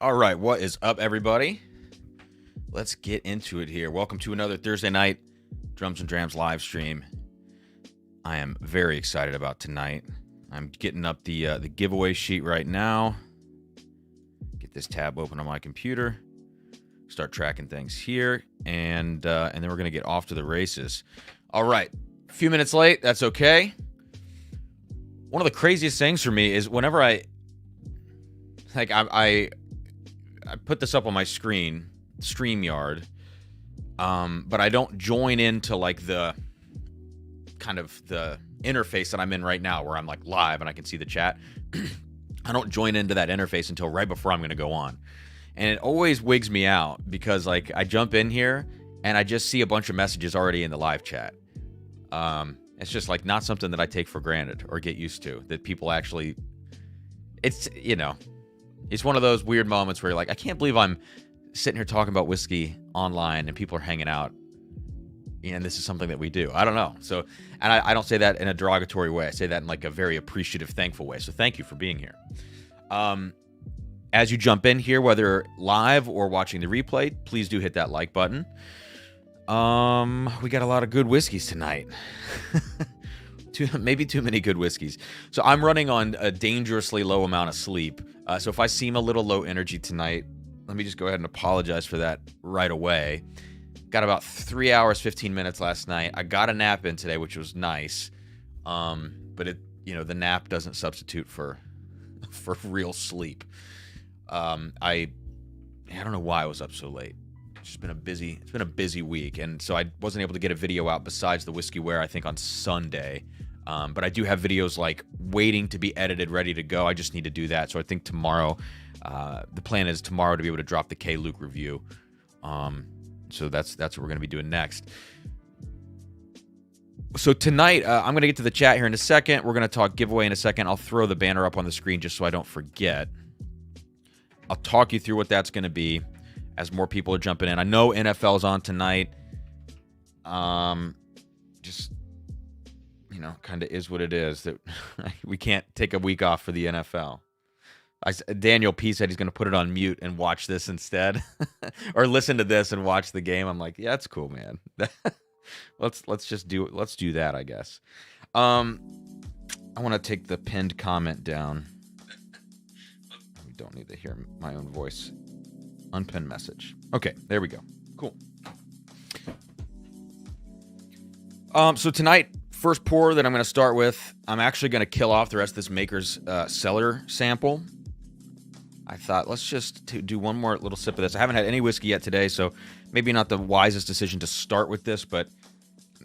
All right, what is up, everybody? Let's get into it here. Welcome to another Thursday night Drums and Drams live stream. I am very excited about tonight. I'm getting up the giveaway sheet right now. Get this tab open on my computer. Start tracking things here, and then we're gonna get off to the races. All right, a few minutes late. That's okay. One of the craziest things for me is whenever I put this up on my screen, StreamYard, but I don't join into like the kind of the interface that I'm in right now where I'm like live and I can see the chat. I don't join into that interface until right before I'm going to go on. And it always wigs me out because like I jump in here and I just see a bunch of messages already in the live chat. It's just like not something that I take for granted or get used to, that people actually, it's, you know, it's one of those weird moments where you're like, I can't believe I'm sitting here talking about whiskey online and people are hanging out. And this is something that we do. I don't know. So, and I don't say that in a derogatory way. I say that in like a very appreciative, thankful way. So thank you for being here. As you jump in here, whether live or watching the replay, please do hit that like button. We got a lot of good whiskeys tonight. Maybe too many good whiskeys. So I'm running on a dangerously low amount of sleep. So if I seem a little low energy tonight, let me just go ahead and apologize for that right away. Got about 3 hours, 15 minutes last night. I got a nap in today, which was nice. But it, you know, the nap doesn't substitute for real sleep. I don't know why I was up so late. It's been a busy week, and so I wasn't able to get a video out besides the Whiskey Wear, I think, on Sunday. But I do have videos like waiting to be edited, ready to go. I just need to do that. So I think tomorrow, the plan is tomorrow to be able to drop the K. Luke review. So that's what we're going to be doing next. So tonight, I'm going to get to the chat here in a second. We're going to talk giveaway in a second. I'll throw the banner up on the screen just so I don't forget. I'll talk you through what that's going to be as more people are jumping in. I know NFL's on tonight. Just, you know, kind of is what it is that we can't take a week off for the NFL. Daniel P said he's going to put it on mute and watch this instead, or listen to this and watch the game. I'm like, yeah, that's cool, man. let's do that, I guess. I want to take the pinned comment down. We don't need to hear my own voice. Unpinned message. Okay, there we go. Cool. So tonight, first pour that I'm going to start with, I'm actually going to kill off the rest of this Maker's Cellar sample. I thought, let's just do one more little sip of this. I haven't had any whiskey yet today, so maybe not the wisest decision to start with this, but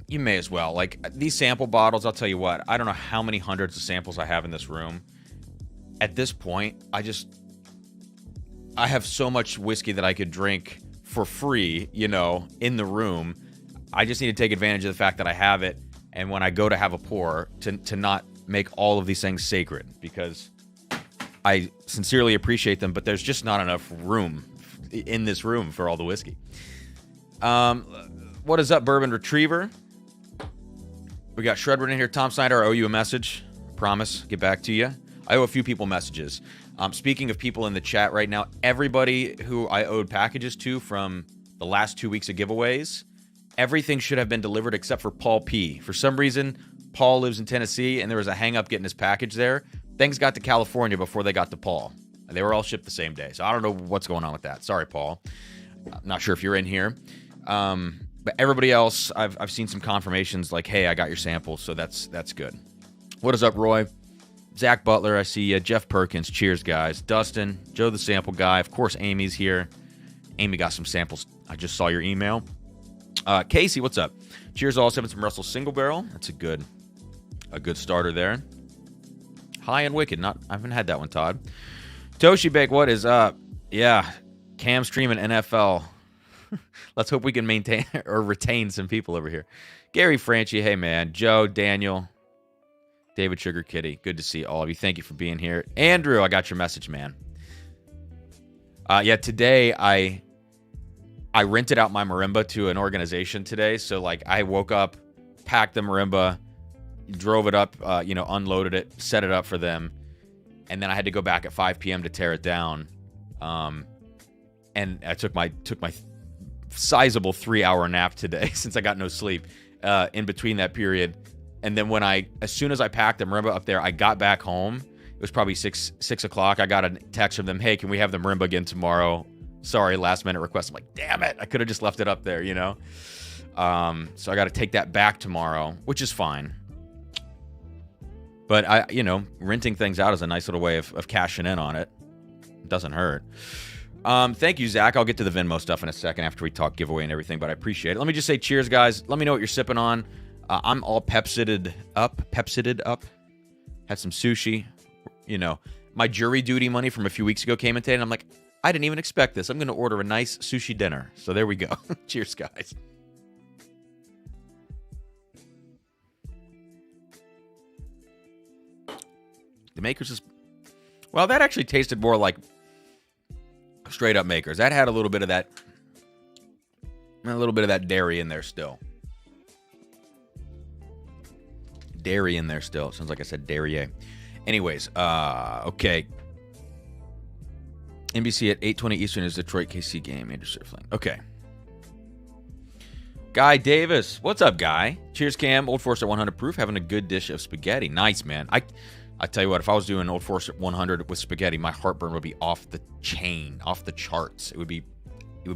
you may as well. Like, these sample bottles, I'll tell you what, I don't know how many hundreds of samples I have in this room. At this point, I have so much whiskey that I could drink for free, you know, in the room. I just need to take advantage of the fact that I have it, and when I go to have a pour, to not make all of these things sacred, because I sincerely appreciate them, but there's just not enough room in this room for all the whiskey. What is up, Bourbon Retriever? We got Shredwood in here. Tom Snyder, I owe you a message. Promise, get back to you. I owe a few people messages. Speaking of people in the chat right now, everybody who I owed packages to from the last 2 weeks of giveaways, everything should have been delivered except for Paul P. For some reason, Paul lives in Tennessee, and there was a hang-up getting his package there. Things got to California before they got to Paul. They were all shipped the same day, so I don't know what's going on with that. Sorry, Paul. I'm not sure if you're in here. But everybody else, I've seen some confirmations like, hey, I got your sample, so that's good. What is up, Roy? Zach Butler, I see you. Jeff Perkins, cheers, guys. Dustin, Joe the Sample Guy. Of course, Amy's here. Amy got some samples. I just saw your email. Casey, what's up? Cheers, all. 7 from Russell Single Barrel. That's a good starter there. High and Wicked. I haven't had that one, Todd. Toshi Bake, what is up? Yeah, Cam streaming NFL. Let's hope we can maintain or retain some people over here. Gary Franchi, hey man. Joe, Daniel, David Sugar Kitty. Good to see all of you. Thank you for being here. Andrew, I got your message, man. Yeah, today I rented out my marimba to an organization today. So like I woke up, packed the marimba, drove it up, unloaded it, set it up for them. And then I had to go back at 5 p.m. to tear it down. And I took my sizable 3-hour nap today since I got no sleep in between that period. And then as soon as I packed the marimba up there, I got back home. It was probably 6 o'clock. I got a text from them, hey, can we have the marimba again tomorrow? Sorry, last minute request. I'm like, damn it, I could have just left it up there, you know? So I got to take that back tomorrow, which is fine. But renting things out is a nice little way of cashing in on it. It doesn't hurt. Thank you, Zach. I'll get to the Venmo stuff in a second after we talk giveaway and everything, but I appreciate it. Let me just say cheers, guys. Let me know what you're sipping on. I'm all pepsided up. Had some sushi. My jury duty money from a few weeks ago came in today, and I'm like, I didn't even expect this. I'm going to order a nice sushi dinner. So there we go. Cheers, guys. The Makers is... Well, that actually tasted more like straight up Makers. That had a little bit of that dairy in there still. Dairy in there still. Sounds like I said dairy. Anyways, okay. NBC at 8:20 Eastern is Detroit KC game. Andrew Surfling. Okay. Guy Davis. What's up, Guy? Cheers, Cam. Old Forester 100 proof. Having a good dish of spaghetti. Nice, man. I tell you what, if I was doing Old Forester 100 with spaghetti, my heartburn would be off the chain, off the charts. It would be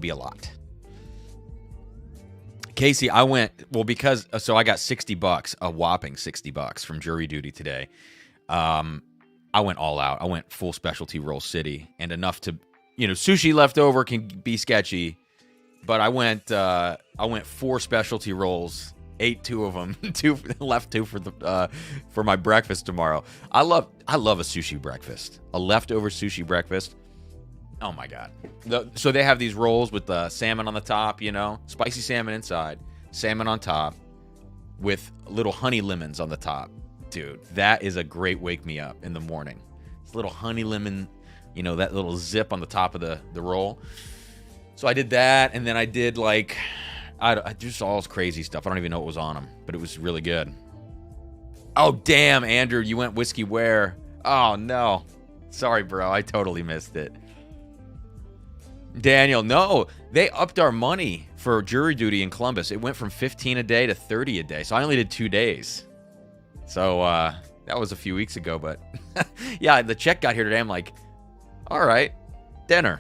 a lot. Casey, I went, well, so I got $60, a whopping $60 from jury duty today. I went all out. I went full specialty roll city, and enough to, sushi left over can be sketchy, but I went 4 specialty rolls, ate 2 of them, left 2 for my breakfast tomorrow. I love a sushi breakfast, a leftover sushi breakfast. Oh my God. So they have these rolls with salmon on the top, spicy salmon inside, salmon on top with little honey lemons on the top. Dude, that is a great wake me up in the morning. It's a little honey lemon, that little zip on the top of the roll. So I did that, and then I did I just all this crazy stuff. I don't even know what was on them, but it was really good. Oh, damn, Andrew, you went whiskey where? Oh, no. Sorry, bro. I totally missed it. Daniel, no. They upped our money for jury duty in Columbus. It went from 15 a day to 30 a day. So I only did 2 days. So that was a few weeks ago. But, yeah, the check got here today. I'm like, all right, dinner.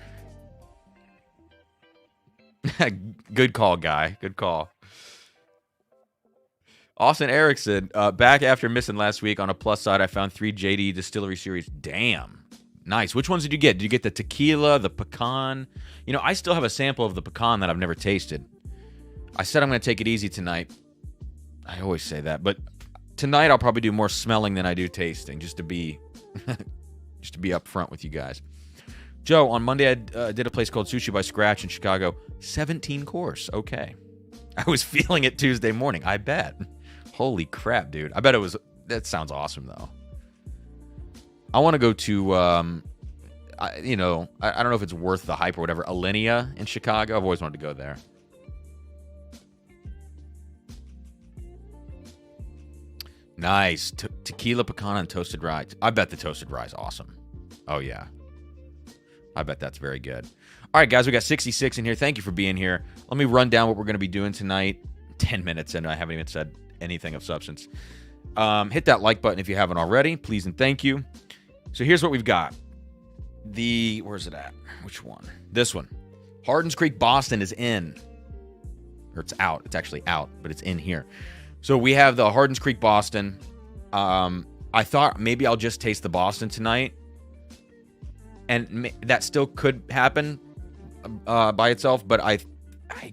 Good call, Guy. Good call. Austin Erickson, back after missing last week. On a plus side, I found 3 JD Distillery Series. Damn. Nice. Which ones did you get? Did you get the tequila, the pecan? I still have a sample of the pecan that I've never tasted. I said I'm going to take it easy tonight. I always say that. But tonight I'll probably do more smelling than I do tasting, just to be up front with you guys. Joe, on Monday I did a place called Sushi by Scratch in Chicago. 17 course. Okay. I was feeling it Tuesday morning. I bet. Holy crap, dude. I bet it was... That sounds awesome, though. I want to go to, I don't know if it's worth the hype or whatever, Alinea in Chicago. I've always wanted to go there. Nice. Tequila, pecan, and toasted rye. I bet the toasted rye is awesome. Oh, yeah. I bet that's very good. All right, guys, we got 66 in here. Thank you for being here. Let me run down what we're going to be doing tonight. 10 minutes in, I haven't even said anything of substance. Hit that like button if you haven't already. Please and thank you. So here's what we've got. Where's it at? Which one? This one. Hardin's Creek Boston is in. Or it's out. It's actually out, but it's in here. So we have the Hardin's Creek Boston. I thought maybe I'll just taste the Boston tonight. And that still could happen by itself, but I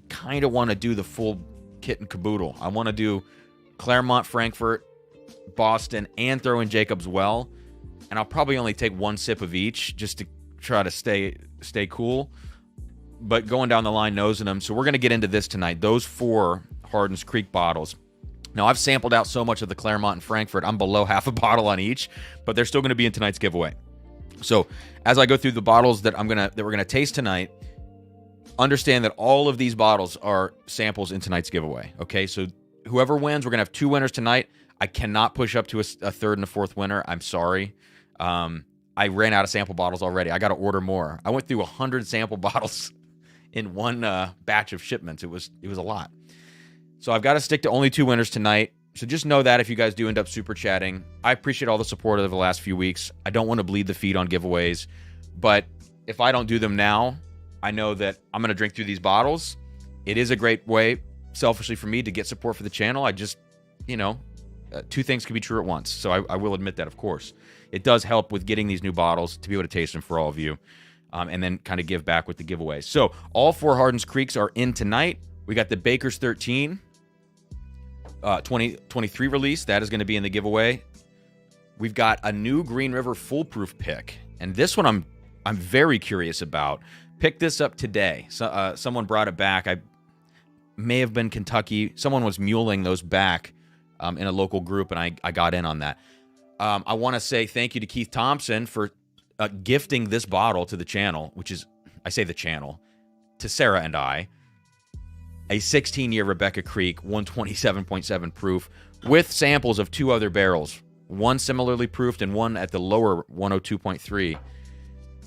kind of want to do the full kit and caboodle. I want to do Claremont, Frankfurt, Boston, and throw in Jacob's Well. And I'll probably only take 1 sip of each just to try to stay cool. But going down the line, nosing them. So we're going to get into this tonight. Those 4 Hardin's Creek bottles. Now, I've sampled out so much of the Claremont and Frankfurt, I'm below half a bottle on each, but they're still going to be in tonight's giveaway. So as I go through the bottles that we're gonna taste tonight, understand that all of these bottles are samples in tonight's giveaway. Okay, so whoever wins, we're gonna have 2 winners tonight. I cannot push up to a third and a fourth winner. I'm sorry. I ran out of sample bottles already. I got to order more. I went through 100 sample bottles in one batch of shipments. It was a lot. So I've got to stick to only 2 winners tonight. So just know that if you guys do end up super chatting, I appreciate all the support over the last few weeks. I don't want to bleed the feed on giveaways, but if I don't do them now, I know that I'm going to drink through these bottles. It is a great way, selfishly for me, to get support for the channel. I just, two things can be true at once. So I will admit that, of course. It does help with getting these new bottles to be able to taste them for all of you, and then kind of give back with the giveaways. So all 4 Hardin's Creeks are in tonight. We got the Baker's 13 2023 release. That is going to be in the giveaway. We've got a new Green River Foolproof pick, and this one I'm very curious about. Picked this up today. So, someone brought it back. I may have been Kentucky. Someone was muling those back in a local group, and I got in on that. I want to say thank you to Keith Thompson for gifting this bottle to the channel, which is, I say the channel, to Sarah and I. A 16-year Rebecca Creek 127.7 proof with samples of 2 other barrels, one similarly proofed and one at the lower 102.3.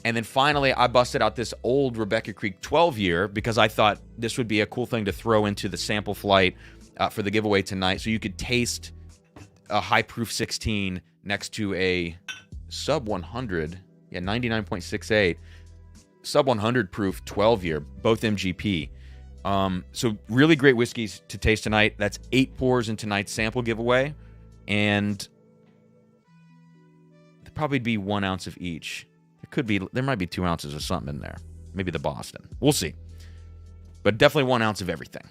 And then finally, I busted out this old Rebecca Creek 12-year because I thought this would be a cool thing to throw into the sample flight for the giveaway tonight, so you could taste a high proof 16 next to a sub 100, 99.68, sub 100 proof 12-year, both MGP. So really great whiskeys to taste tonight. That's 8 pours in tonight's sample giveaway, and there'd probably be 1 ounce of each. There might be 2 ounces of something in there. Maybe the Boston. We'll see. But definitely 1 ounce of everything.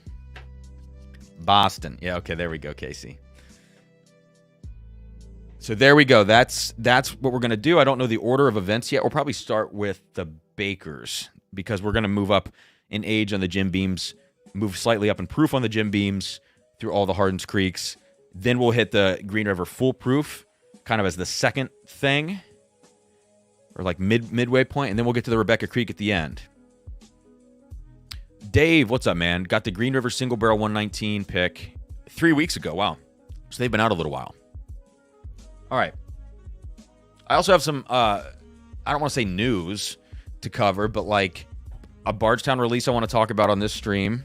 Boston. Yeah, okay, there we go, Casey. So there we go. That's what we're going to do. I don't know the order of events yet. We'll probably start with the Bakers because we're going to move up in age on the Jim Beams, move slightly up in proof on the Jim Beams through all the Hardin's Creeks. Then we'll hit the Green River Foolproof kind of as the second thing, or like midway point, and then we'll get to the Rebecca Creek at the end. Dave, what's up, man? Got the Green River Single Barrel 119 pick 3 weeks ago. Wow. So they've been out a little while. All right. I also have some, I don't want to say news to cover, but like a Bardstown release I want to talk about on this stream,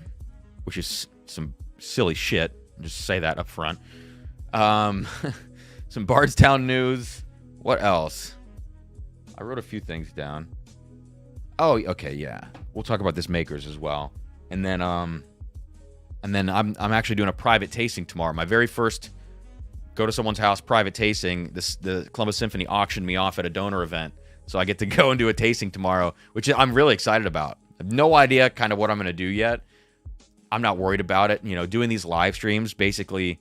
which is some silly shit. Just say that up front. Some Bardstown news. What else? I wrote a few things down. Oh, okay, yeah. We'll talk about this Makers as well. And then I'm actually doing a private tasting tomorrow. My very first go to someone's house private tasting. The Columbus Symphony auctioned me off at a donor event. So I get to go and do a tasting tomorrow, which I'm really excited about. I have no idea kind of what I'm going to do yet. I'm not worried about it. Doing these live streams basically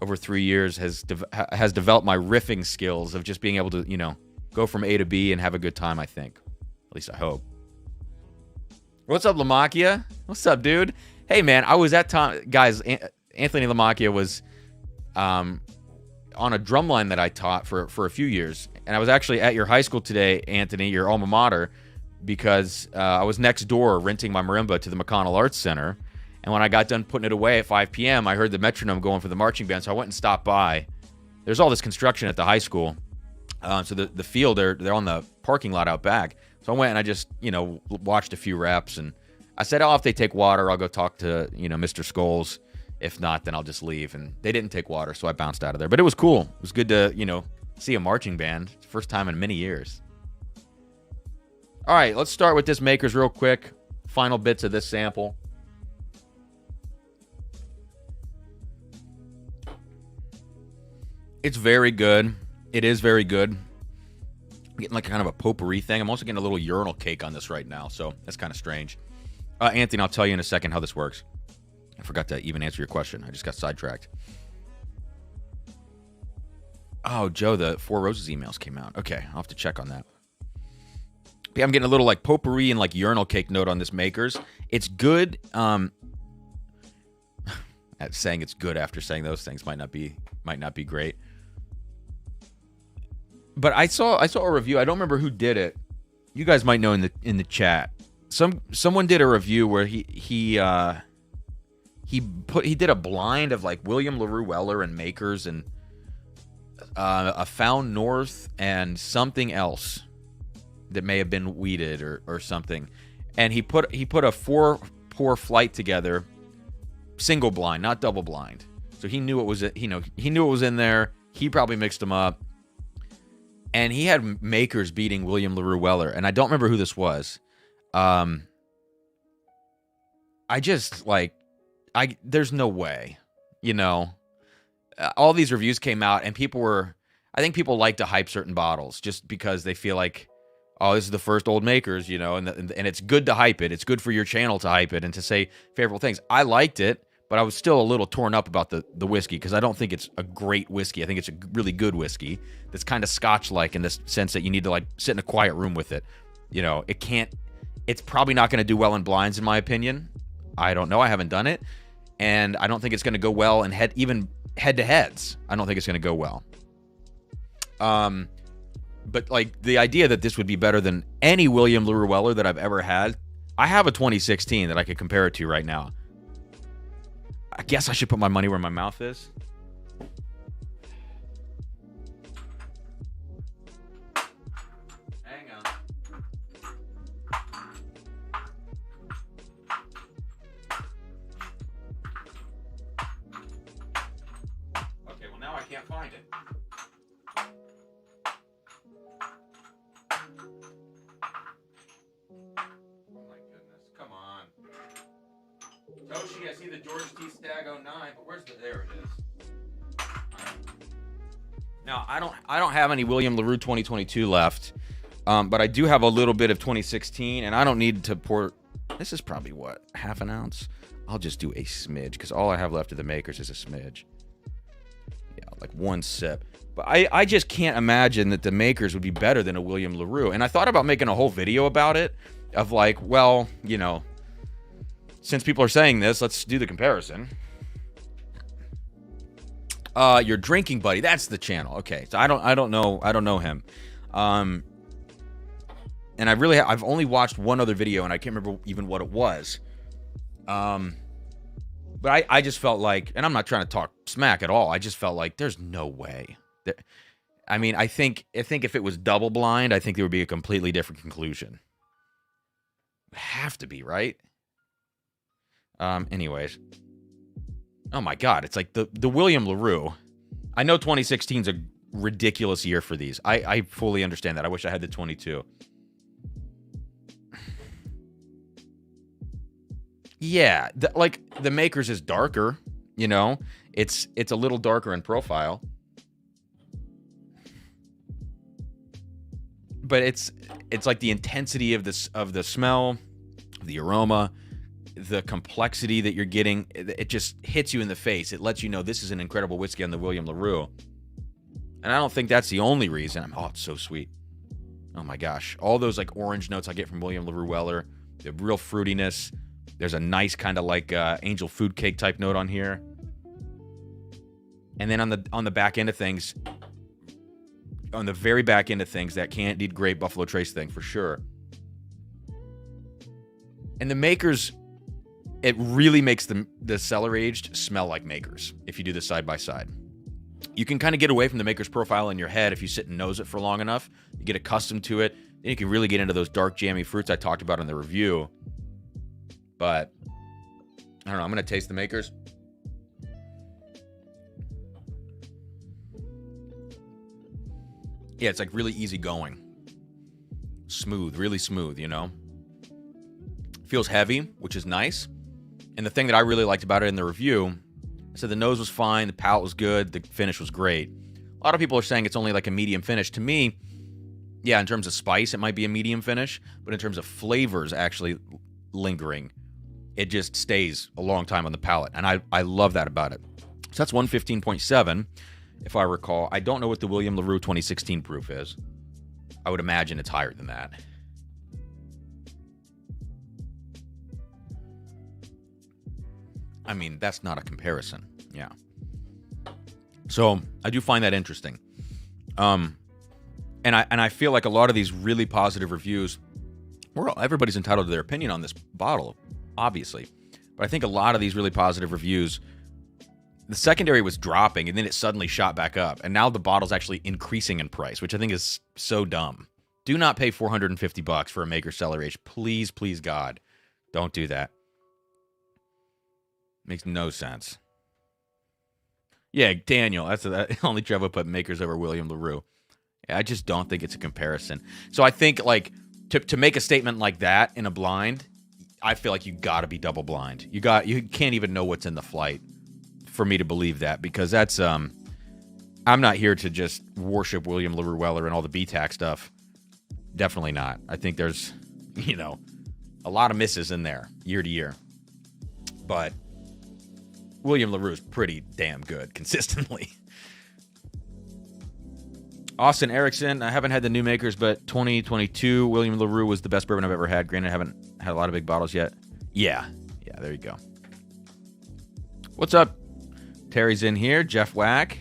over 3 years has developed my riffing skills of just being able to, go from A to B and have a good time, I think. At least I hope. What's up, Lamachia? What's up, dude? Hey, man, I was at guys, Anthony Lamachia was on a drumline that I taught for a few years. And I was actually at your high school today, Anthony, your alma mater, because I was next door renting my marimba to the McConnell Arts Center. And when I got done putting it away at 5 p.m., I heard the metronome going for the marching band, so I went and stopped by. There's all this construction at the high school. So the field, they're on the parking lot out back. So I went and I just, watched a few reps. And I said, if they take water, I'll go talk to, Mr. Scholes. If not, then I'll just leave. And they didn't take water, so I bounced out of there. But it was cool. It was good to, see a marching band. First time in many years. All right, let's start with this Makers real quick. Final bits of this sample. It's very good. It is very good. I'm getting like kind of a potpourri thing. I'm also getting a little urinal cake on this right now, so that's kind of strange. Anthony, I'll tell you in a second how this works. I forgot to even answer your question. I just got sidetracked. Oh, Joe, the Four Roses emails came out. Okay, I'll have to check on that. But yeah, I'm getting a little like potpourri and like urinal cake note on this Makers. It's good. Saying it's good after saying those things might not be great. But I saw a review. I don't remember who did it. You guys might know in the chat. Someone did a review where he did a blind of like William LaRue Weller and Makers, and a Found North and something else that may have been weeded or something. And he put a 4-pour flight together, single blind, not double blind. So he knew it was he knew it was in there. He probably mixed them up. And he had makers beating William LaRue Weller, and I don't remember who this was. There's no way, all these reviews came out, and I think people like to hype certain bottles just because they feel like, oh, this is the first old makers, and it's good to hype it. It's good for your channel to hype it and to say favorable things. I liked it, but I was still a little torn up about the whiskey because I don't think it's a great whiskey. I think it's a really good whiskey that's kind of Scotch-like in the sense that you need to like sit in a quiet room with it. It's probably not going to do well in blinds, in my opinion. I don't know. I haven't done it. And I don't think it's going to go well in even head-to-heads. I don't think it's going to go well. But like the idea that this would be better than any William LaRue Weller that I've ever had, I have a 2016 that I could compare it to right now. I guess I should put my money where my mouth is. Hang on. Okay, well now I can't find it. Oh my goodness, come on. Toshi, I see the George T. Stag 09, but there it is. Now, I don't have any William LaRue 2022 left, but I do have a little bit of 2016, and I don't need to pour. This is probably, what, half an ounce? I'll just do a smidge, because all I have left of the makers is a smidge. Yeah, like one sip. But I just can't imagine that the makers would be better than a William LaRue. And I thought about making a whole video about it, of like, well, since people are saying this, let's do the comparison. Your drinking buddy, that's the channel. Okay, so I don't know him. And I've only watched one other video, and I can't remember even what it was. But I just felt like, and I'm not trying to talk smack at all. I just felt like there's no way. I mean, I think if it was double blind, I think there would be a completely different conclusion. It'd have to be, right? Anyways. Oh my God, it's like the William LaRue. I know 2016 is a ridiculous year for these. I fully understand that. I wish I had the 22. Yeah, the makers is darker, It's a little darker in profile. But it's like the intensity of the smell, the aroma, the complexity that you're getting, it just hits you in the face. It lets you know this is an incredible whiskey on the William LaRue. And I don't think that's the only reason. Oh, it's so sweet. Oh my gosh. All those like orange notes I get from William LaRue Weller, the real fruitiness. There's a nice kind of like angel food cake type note on here. And then on the back end of things, on the very back end of things, that candied grape Buffalo Trace thing for sure. And the makers, it really makes the cellar aged smell like makers if you do this side by side. You can kind of get away from the maker's profile in your head if you sit and nose it for long enough. You get accustomed to it. Then you can really get into those dark, jammy fruits I talked about in the review. But, I don't know. I'm going to taste the makers. Yeah, it's like really easy going. Smooth, really smooth, Feels heavy, which is nice. And the thing that I really liked about it in the review, I said the nose was fine, the palate was good, the finish was great. A lot of people are saying it's only like a medium finish. To me, yeah, in terms of spice, it might be a medium finish. But in terms of flavors actually lingering, it just stays a long time on the palate. And I love that about it. So that's 115.7. If I recall. I don't know what the William LaRue 2016 proof is. I would imagine it's higher than that. I mean, that's not a comparison. Yeah. So I do find that interesting. And I feel like a lot of these really positive reviews, everybody's entitled to their opinion on this bottle, obviously. But I think a lot of these really positive reviews, the secondary was dropping, and then it suddenly shot back up. And now the bottle's actually increasing in price, which I think is so dumb. Do not pay $450 for a Maker's Cellar Age. Please, please, God. Don't do that. Makes no sense. Yeah, Daniel. That's the only Trevor put Makers over William LaRue. Yeah, I just don't think it's a comparison. So I think, like, to make a statement like that in a blind, I feel like you got to be double blind. You can't even know what's in the flight for me to believe that, because that's I'm not here to just worship William LaRue Weller and all the BTAC stuff. Definitely not. I think there's, a lot of misses in there year to year. But William LaRue is pretty damn good consistently. Austin Erickson, I haven't had the new makers, but 2022 William LaRue was the best bourbon I've ever had. Granted, I haven't had a lot of big bottles yet. Yeah, there you go. What's up? Terry's in here. Jeff Wack.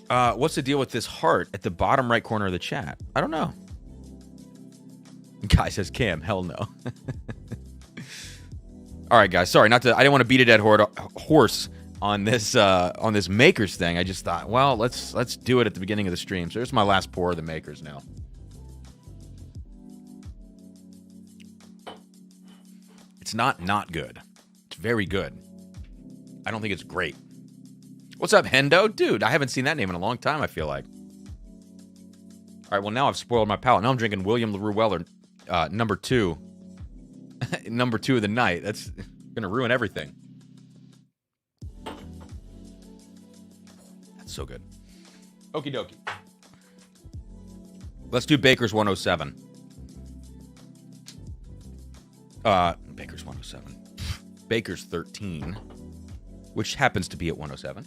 What's the deal with this heart at the bottom right corner of the chat? I don't know. Guy says Cam. Hell no. All right, guys. Sorry, I didn't want to beat a dead horse on this Makers thing. I just thought, well, let's do it at the beginning of the stream. So here's my last pour of the Makers now. It's not good. It's very good. I don't think it's great. What's up, Hendo? Dude, I haven't seen that name in a long time, I feel like. All right, well, now I've spoiled my palate. Now I'm drinking William LaRue Weller, number 2. Number 2 of the night. That's going to ruin everything. That's so good. Okie dokie. Let's do Baker's 107. Baker's 107. Baker's 13, which happens to be at 107.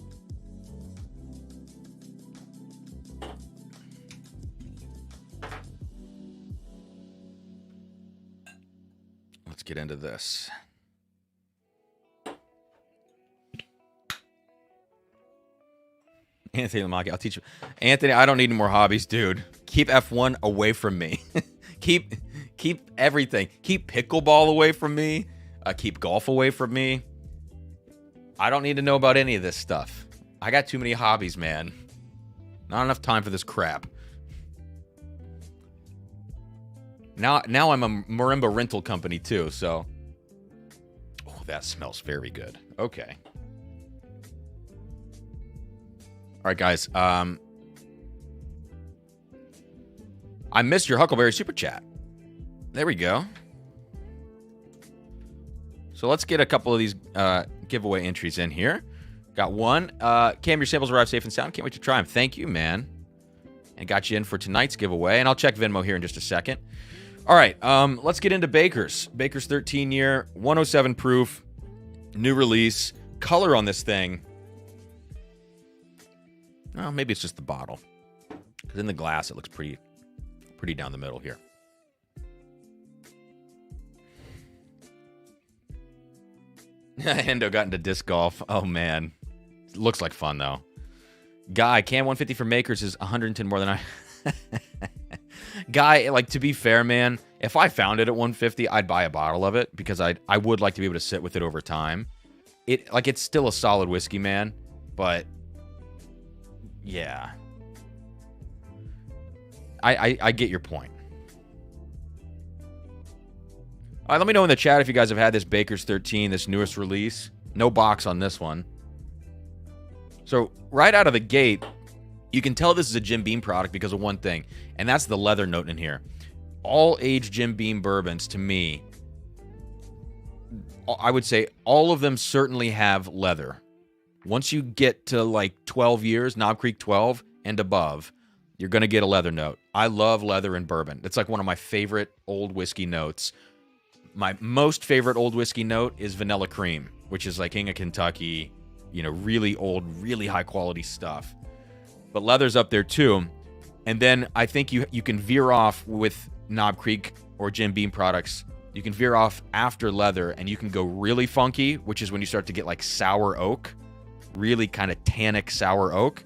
Let's get into this. Anthony Lamaki, I'll teach you. Anthony, I don't need any more hobbies, dude. Keep F1 away from me. Keep everything. Keep pickleball away from me. Keep golf away from me. I don't need to know about any of this stuff. I got too many hobbies, man. Not enough time for this crap. Now I'm a marimba rental company too, so. Oh, that smells very good. Okay. All right, guys. I missed your Huckleberry Super Chat. There we go. So let's get a couple of these giveaway entries in here. Got one. Cam, your samples arrived safe and sound. Can't wait to try them. Thank you, man. And got you in for tonight's giveaway. And I'll check Venmo here in just a second. All right, let's get into Baker's. Baker's 13-year, 107 proof, new release. Color on this thing. Oh, maybe it's just the bottle. Because in the glass, it looks pretty down the middle here. Hendo got into disc golf. Oh, man. Looks like fun, though. Guy, Cam 150 for Makers is 110 more than I... Guy, like, to be fair, man, if I found it at 150, I'd buy a bottle of it because I would like to be able to sit with it over time. It's still a solid whiskey, man, but yeah. I get your point. All right, let me know in the chat if you guys have had this Baker's 13, this newest release. No box on this one. So right out of the gate, you can tell this is a Jim Beam product because of one thing, and that's the leather note in here. All aged Jim Beam bourbons, to me, I would say all of them certainly have leather. Once you get to like 12 years, Knob Creek 12 and above, you're going to get a leather note. I love leather in bourbon. It's like one of my favorite old whiskey notes. My most favorite old whiskey note is vanilla cream, which is like King of Kentucky, really old, really high quality stuff. But leather's up there too. And then I think you can veer off with Knob Creek or Jim Beam products. You can veer off after leather and you can go really funky, which is when you start to get like sour oak, really kind of tannic sour oak.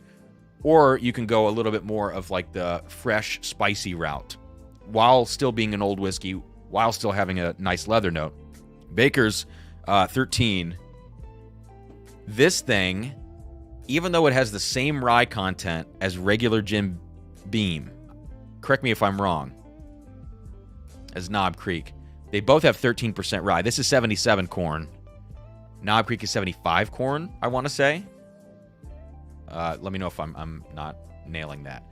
Or you can go a little bit more of like the fresh, spicy route while still being an old whiskey, while still having a nice leather note. Baker's 13. This thing, even though it has the same rye content as regular Jim Beam, correct me if I'm wrong, as Knob Creek, they both have 13% rye. This is 77 corn. Knob Creek is 75 corn, I want to say. Let me know if I'm not nailing that.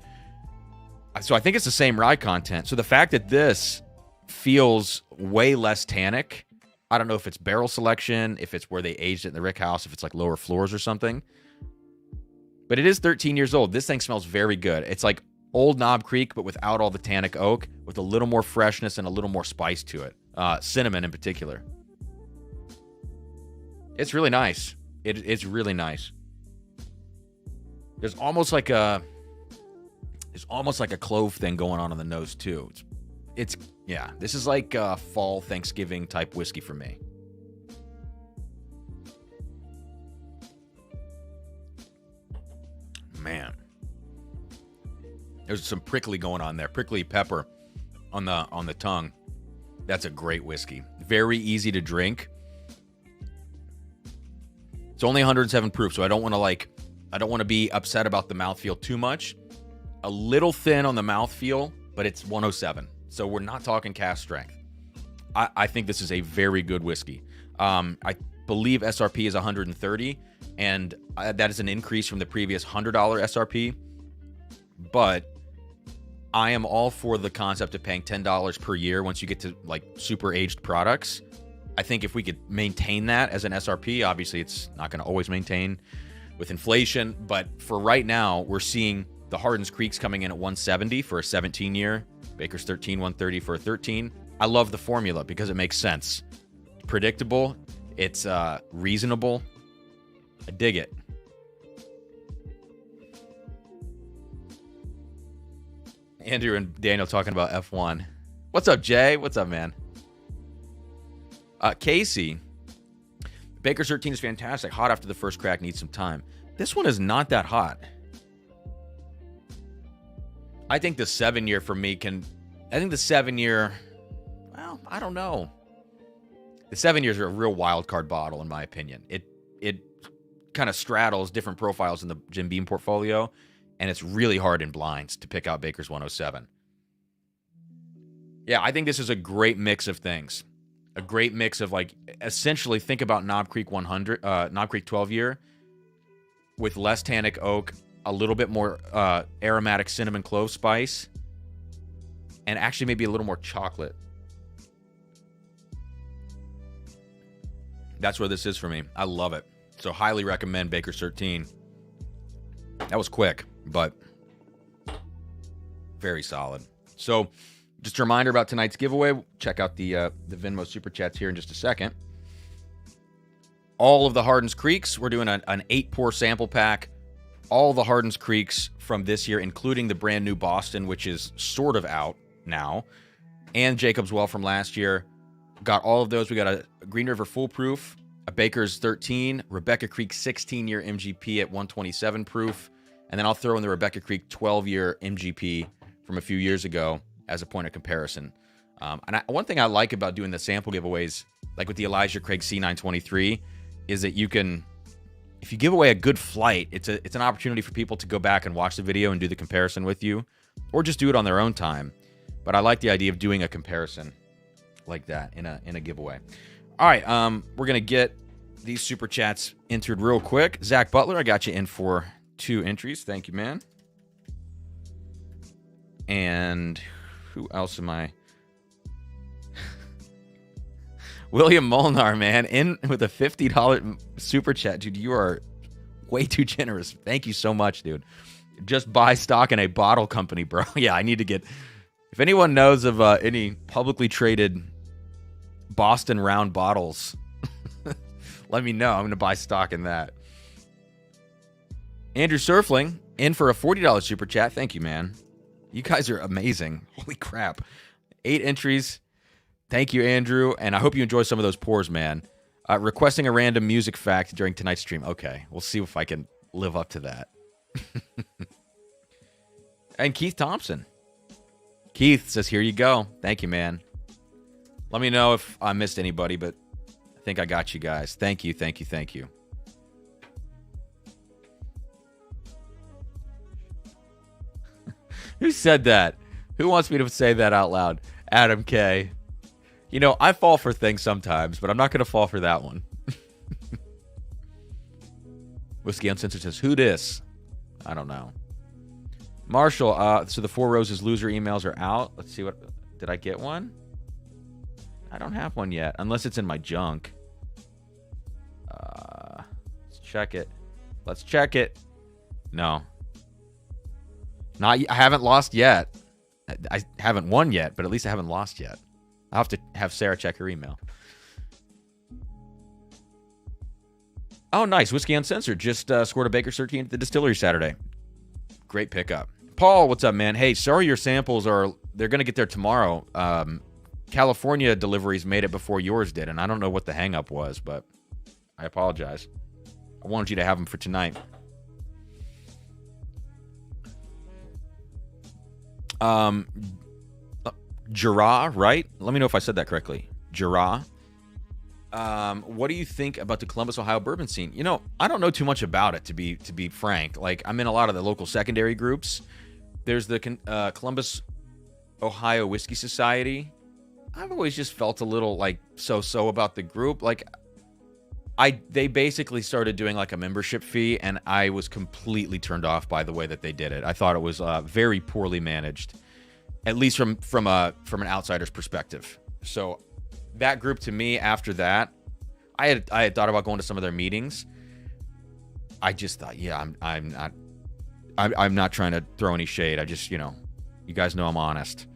So I think it's the same rye content. So the fact that this feels way less tannic, I don't know if it's barrel selection, if it's where they aged it in the rick house, if it's like lower floors or something. But it is 13 years old. This thing smells very good. It's like old Knob Creek, but without all the tannic oak, with a little more freshness and a little more spice to it. Cinnamon in particular. It's really nice. It's really nice. There's almost like a clove thing going on the nose too. Yeah, this is like a fall Thanksgiving type whiskey for me. Man, there's some prickly going on there, prickly pepper on the tongue. That's a great whiskey. Very easy to drink. It's only 107 proof, so I don't want to be upset about the mouthfeel too much. A little thin on the mouthfeel, but it's 107. So we're not talking cask strength. I think this is a very good whiskey. I believe SRP is 130, and that is an increase from the previous $100 SRP. But I am all for the concept of paying $10 per year once you get to like super aged products. I think if we could maintain that as an SRP, obviously it's not going to always maintain with inflation, but for right now, we're seeing the Hardin's Creeks coming in at 170 for a 17-year. Baker's 13, 130 for a 13. I love the formula because it makes sense. Predictable. It's reasonable. I dig it. Andrew and Daniel talking about F1. What's up, Jay? What's up, man? Casey. Baker's 13 is fantastic. Hot after the first crack, needs some time. This one is not that hot. I think the 7-year for me I think the 7-year, well, I don't know. The 7 years are a real wild card bottle, in my opinion. It kind of straddles different profiles in the Jim Beam portfolio, and it's really hard in blinds to pick out Baker's 107. Yeah, I think this is a great mix of things. A great mix of, like, essentially think about Knob Creek 12-year with less tannic oak, a little bit more aromatic cinnamon clove spice, and actually maybe a little more chocolate. That's where this is for me. I love it. So highly recommend Baker's 13. That was quick, but very solid. So just a reminder about tonight's giveaway. Check out the Venmo Super Chats here in just a second. All of the Hardin's Creeks. We're doing an 8-pour sample pack. All the Hardin's Creeks from this year, including the brand new Boston, which is sort of out now, and Jacob's Well from last year. Got all of those. We got a Green River Foolproof, a Baker's 13, Rebecca Creek 16-year MGP at 127 proof, and then I'll throw in the Rebecca Creek 12-year MGP from a few years ago as a point of comparison. One thing I like about doing the sample giveaways, like with the Elijah Craig C923, is that you can, if you give away a good flight, it's an opportunity for people to go back and watch the video and do the comparison with you, or just do it on their own time. But I like the idea of doing a comparison like that in a giveaway. All right, we're gonna get these super chats entered real quick. Zach Butler, I got you in for 2 entries. Thank you, man. And who else am I? William Molnar, man, in with a $50 super chat. Dude, you are way too generous. Thank you so much, dude. Just buy stock in a bottle company, bro. Yeah, I need to get... If anyone knows of any publicly traded Boston round bottles, let me know. I'm going to buy stock in that. Andrew Surfling, in for a $40 super chat. Thank you, man. You guys are amazing. Holy crap. 8 entries. Thank you, Andrew. And I hope you enjoy some of those pours, man. Requesting a random music fact during tonight's stream. Okay, we'll see if I can live up to that. And Keith Thompson. Keith says, here you go. Thank you, man. Let me know if I missed anybody, but think I got you guys. Thank you, thank you, thank you. Who said that? Who wants me to say that out loud? Adam K. You know, I fall for things sometimes, but I'm not going to fall for that one. Whiskey Uncensored says, who dis? I don't know. Marshall, so the Four Roses loser emails are out. Let's see what... Did I get one? I don't have one yet, unless it's in my junk. Let's check it. Let's check it. No. I haven't lost yet. I haven't won yet, but at least I haven't lost yet. I'll have to have Sarah check her email. Oh, nice. Whiskey Uncensored just scored a Baker's 13 at the distillery Saturday. Great pickup. Paul, what's up, man? Hey, sorry your samples they're going to get there tomorrow. California deliveries made it before yours did, and I don't know what the hang-up was, but I apologize. I wanted you to have them for tonight. Jira, right? Let me know if I said that correctly. Jira. What do you think about the Columbus, Ohio bourbon scene? You know, I don't know too much about it, to be frank. Like, I'm in a lot of the local secondary groups. There's the Columbus, Ohio Whiskey Society. I've always just felt a little like so about the group. Like, they basically started doing like a membership fee, and I was completely turned off by the way that they did it. I thought it was very poorly managed, at least from an outsider's perspective. So that group, to me, after that, I had thought about going to some of their meetings. I just thought, yeah, I'm not trying to throw any shade. I just, you guys know I'm honest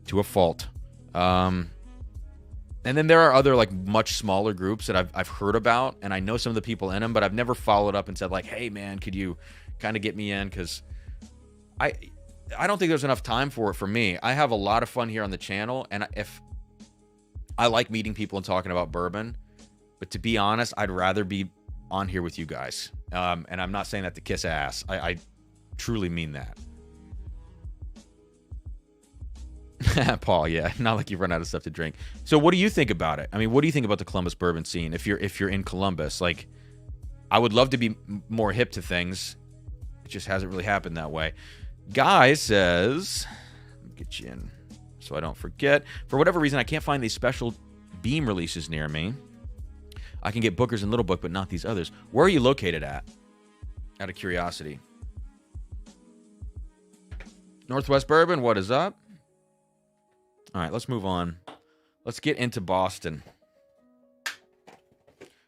to a fault. And then there are other like much smaller groups that I've heard about, and I know some of the people in them, but I've never followed up and said like, hey man, could you kind of get me in? Because I don't think there's enough time for it for me. I have a lot of fun here on the channel, and if I like meeting people and talking about bourbon, but to be honest, I'd rather be on here with you guys. And I'm not saying that to kiss ass. I truly mean that. Paul, yeah, not like you've run out of stuff to drink. So what do you think about it? I mean, what do you think about the Columbus bourbon scene? If you're in Columbus, like, I would love to be more hip to things. It just hasn't really happened that way. Guy says, let me get you in so I don't forget. For whatever reason, I can't find these special Beam releases near me. I can get Booker's and Little Book, but not these others. Where are you located at? Out of curiosity. Northwest Bourbon, what is up? All right, let's move on. Let's get into Boston.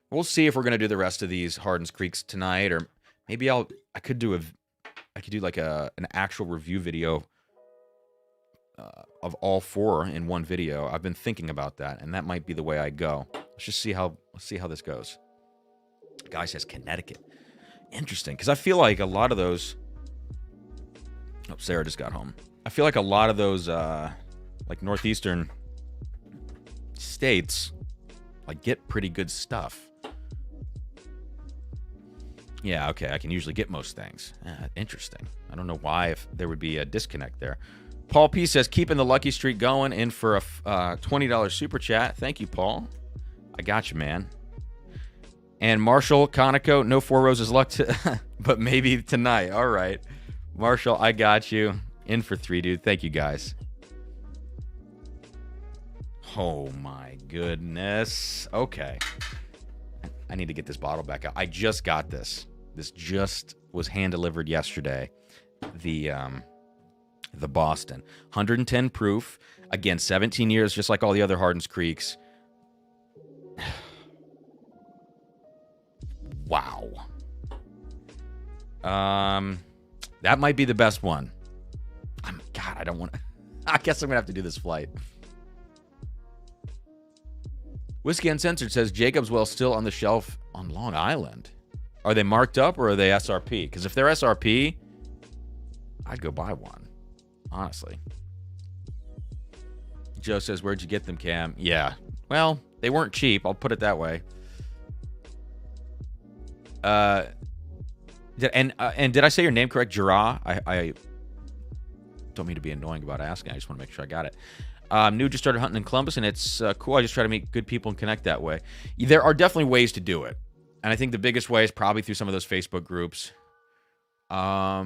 We'll see if we're gonna do the rest of these Hardin's Creeks tonight, or maybe I could do like an actual review video of all four in one video. I've been thinking about that, and that might be the way I go. Let's see how this goes. Guy says Connecticut. Interesting, because I feel like a lot of those. Oh, Sarah just got home. I feel like a lot of those. Like northeastern states, like, get pretty good stuff. Yeah, okay, I can usually get most things. Interesting. I don't know why if there would be a disconnect there. Paul P says, keeping the lucky streak going, in for a $20 super chat. Thank you, Paul. I got you, man. And Marshall Conoco, no Four Roses luck, but maybe tonight. All right. Marshall, I got you. In for 3, dude. Thank you, guys. Oh my goodness. Okay. I need to get this bottle back out. I just got this. This just was hand delivered yesterday. The Boston. 110 proof. Again, 17 years, just like all the other Hardin's Creeks. Wow. That might be the best one. God, I don't want to. I guess I'm going to have to do this flight. Whiskey Uncensored says Jacob's Well still on the shelf on Long Island. Are they marked up or are they SRP? Because if they're SRP, I'd go buy one, honestly. Joe says, where'd you get them, Cam? Yeah. Well, they weren't cheap. I'll put it that way. And did I say your name correct? Jira? don't mean to be annoying about asking. I just want to make sure I got it. New, just started hunting in Columbus, and it's cool. I just try to meet good people and connect that way. There are definitely ways to do it. And I think the biggest way is probably through some of those Facebook groups. But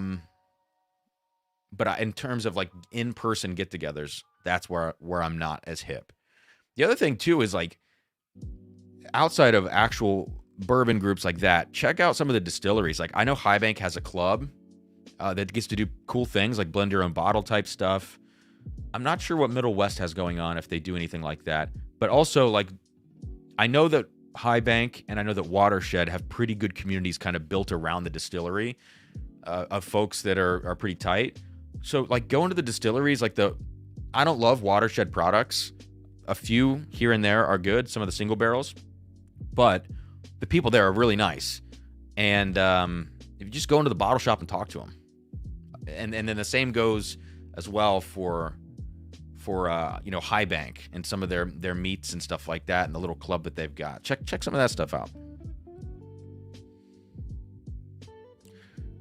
in terms of like in-person get-togethers, that's where I'm not as hip. The other thing too is like outside of actual bourbon groups like that, check out some of the distilleries. Like I know High Bank has a club that gets to do cool things like blend your own bottle type stuff. I'm not sure what Middle West has going on if they do anything like that. But also like I know that High Bank and I know that Watershed have pretty good communities kind of built around the distillery of folks that are pretty tight. So like going to the distilleries, like I don't love Watershed products. A few here and there are good, some of the single barrels, but the people there are really nice. And if you just go into the bottle shop and talk to them, and then the same goes as well for High Bank and some of their meats and stuff like that, and the little club that they've got. Check some of that stuff out.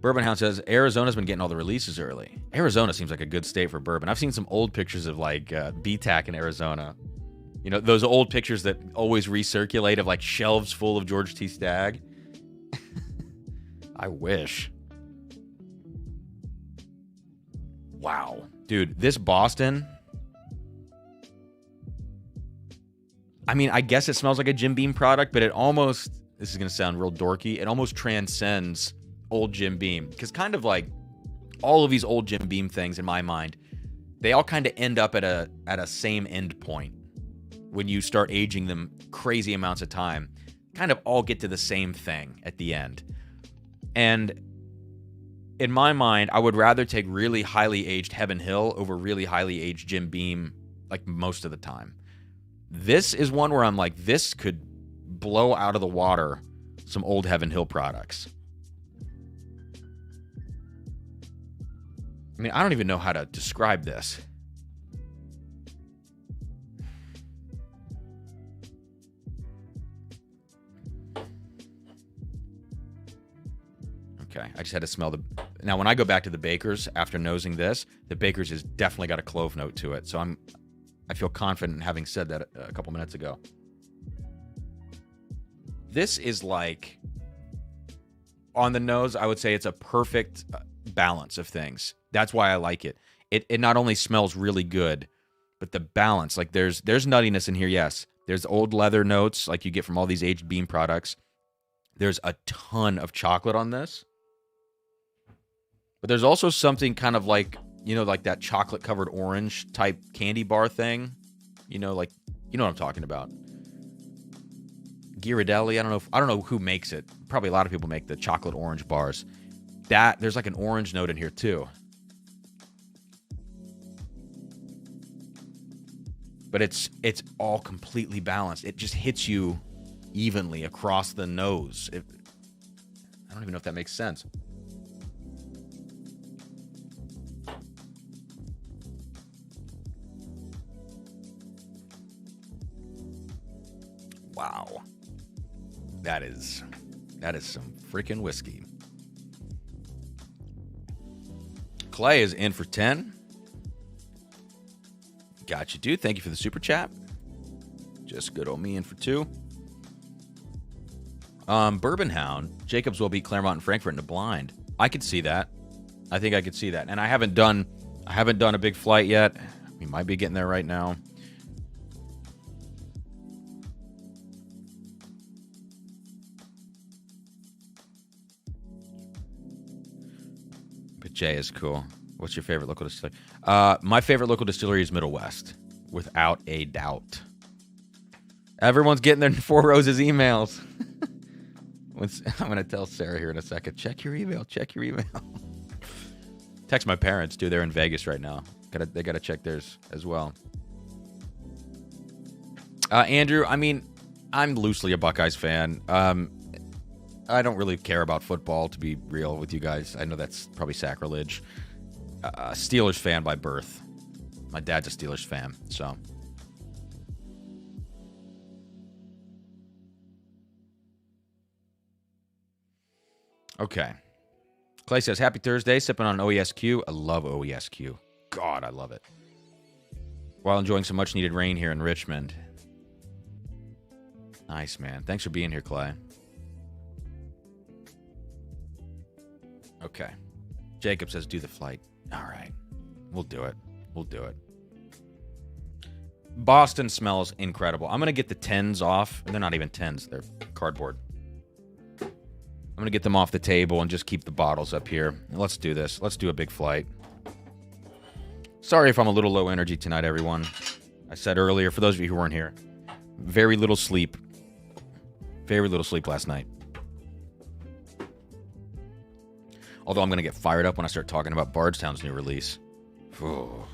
Bourbon Hound says Arizona's been getting all the releases early. Arizona seems like a good state for bourbon. I've seen some old pictures of like BTAC in Arizona. You know, those old pictures that always recirculate of like shelves full of George T. Stagg. I wish. Wow. Dude, this Boston. I mean, I guess it smells like a Jim Beam product, but it almost, this is going to sound real dorky, it almost transcends old Jim Beam. Because kind of like all of these old Jim Beam things in my mind, they all kind of end up at a same end point. When you start aging them crazy amounts of time, kind of all get to the same thing at the end. And in my mind, I would rather take really highly aged Heaven Hill over really highly aged Jim Beam, like most of the time. This is one where I'm like, this could blow out of the water some old Heaven Hill products. I mean, I don't even know how to describe this. Okay, I just had to smell the... Now, when I go back to the Baker's after nosing this, the Baker's has definitely got a clove note to it. So I feel confident in having said that a couple minutes ago. This is like... On the nose, I would say it's a perfect balance of things. That's why I like it. It not only smells really good, but the balance. Like, there's nuttiness in here, yes. There's old leather notes like you get from all these aged Beam products. There's a ton of chocolate on this. But there's also something kind of like, you know, like that chocolate covered orange type candy bar thing. You know, like, you know what I'm talking about. Ghirardelli, I don't know who makes it. Probably a lot of people make the chocolate orange bars. There's like an orange note in here too. But it's all completely balanced. It just hits you evenly across the nose. I don't even know if that makes sense. Wow. That is some freaking whiskey. Clay is in for 10. Got you, dude. Thank you for the super chat. Just good old me in for 2. Bourbon Hound. Jacobs will beat Claremont and Frankfurt in a blind. I could see that. I think I could see that. And I haven't done a big flight yet. We might be getting there right now. But Jay is cool. What's your favorite local distillery? My favorite local distillery is Middle West, without a doubt. Everyone's getting their Four Roses emails. I'm going to tell Sarah here in a second. Check your email. Text my parents, too. They're in Vegas right now. They got to check theirs as well. Andrew, I mean, I'm loosely a Buckeyes fan. I don't really care about football, to be real with you guys. I know that's probably sacrilege. Steelers fan by birth. My dad's a Steelers fan, so... Okay. Clay says, happy Thursday, sipping on OESQ. I love OESQ. God, I love it. While enjoying some much-needed rain here in Richmond. Nice, man. Thanks for being here, Clay. Okay. Jacob says, do the flight. All right. We'll do it. We'll do it. Boston smells incredible. I'm going to get the 10s off. They're not even 10s. They're cardboard. I'm going to get them off the table and just keep the bottles up here. Let's do this. Let's do a big flight. Sorry if I'm a little low energy tonight, everyone. I said earlier, for those of you who weren't here, very little sleep. Very little sleep last night. Although I'm going to get fired up when I start talking about Bardstown's new release. Ooh.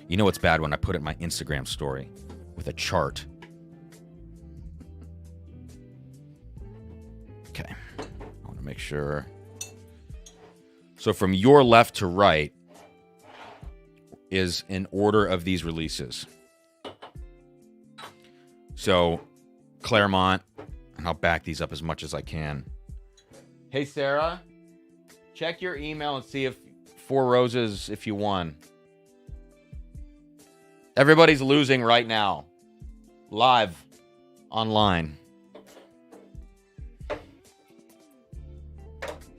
You know what's bad when I put it in my Instagram story with a chart. Okay. I want to make sure. So from your left to right is in order of these releases. So Claremont, and I'll back these up as much as I can. Hey, Sarah, check your email and see if Four Roses, if you won. Everybody's losing right now. Live. Online.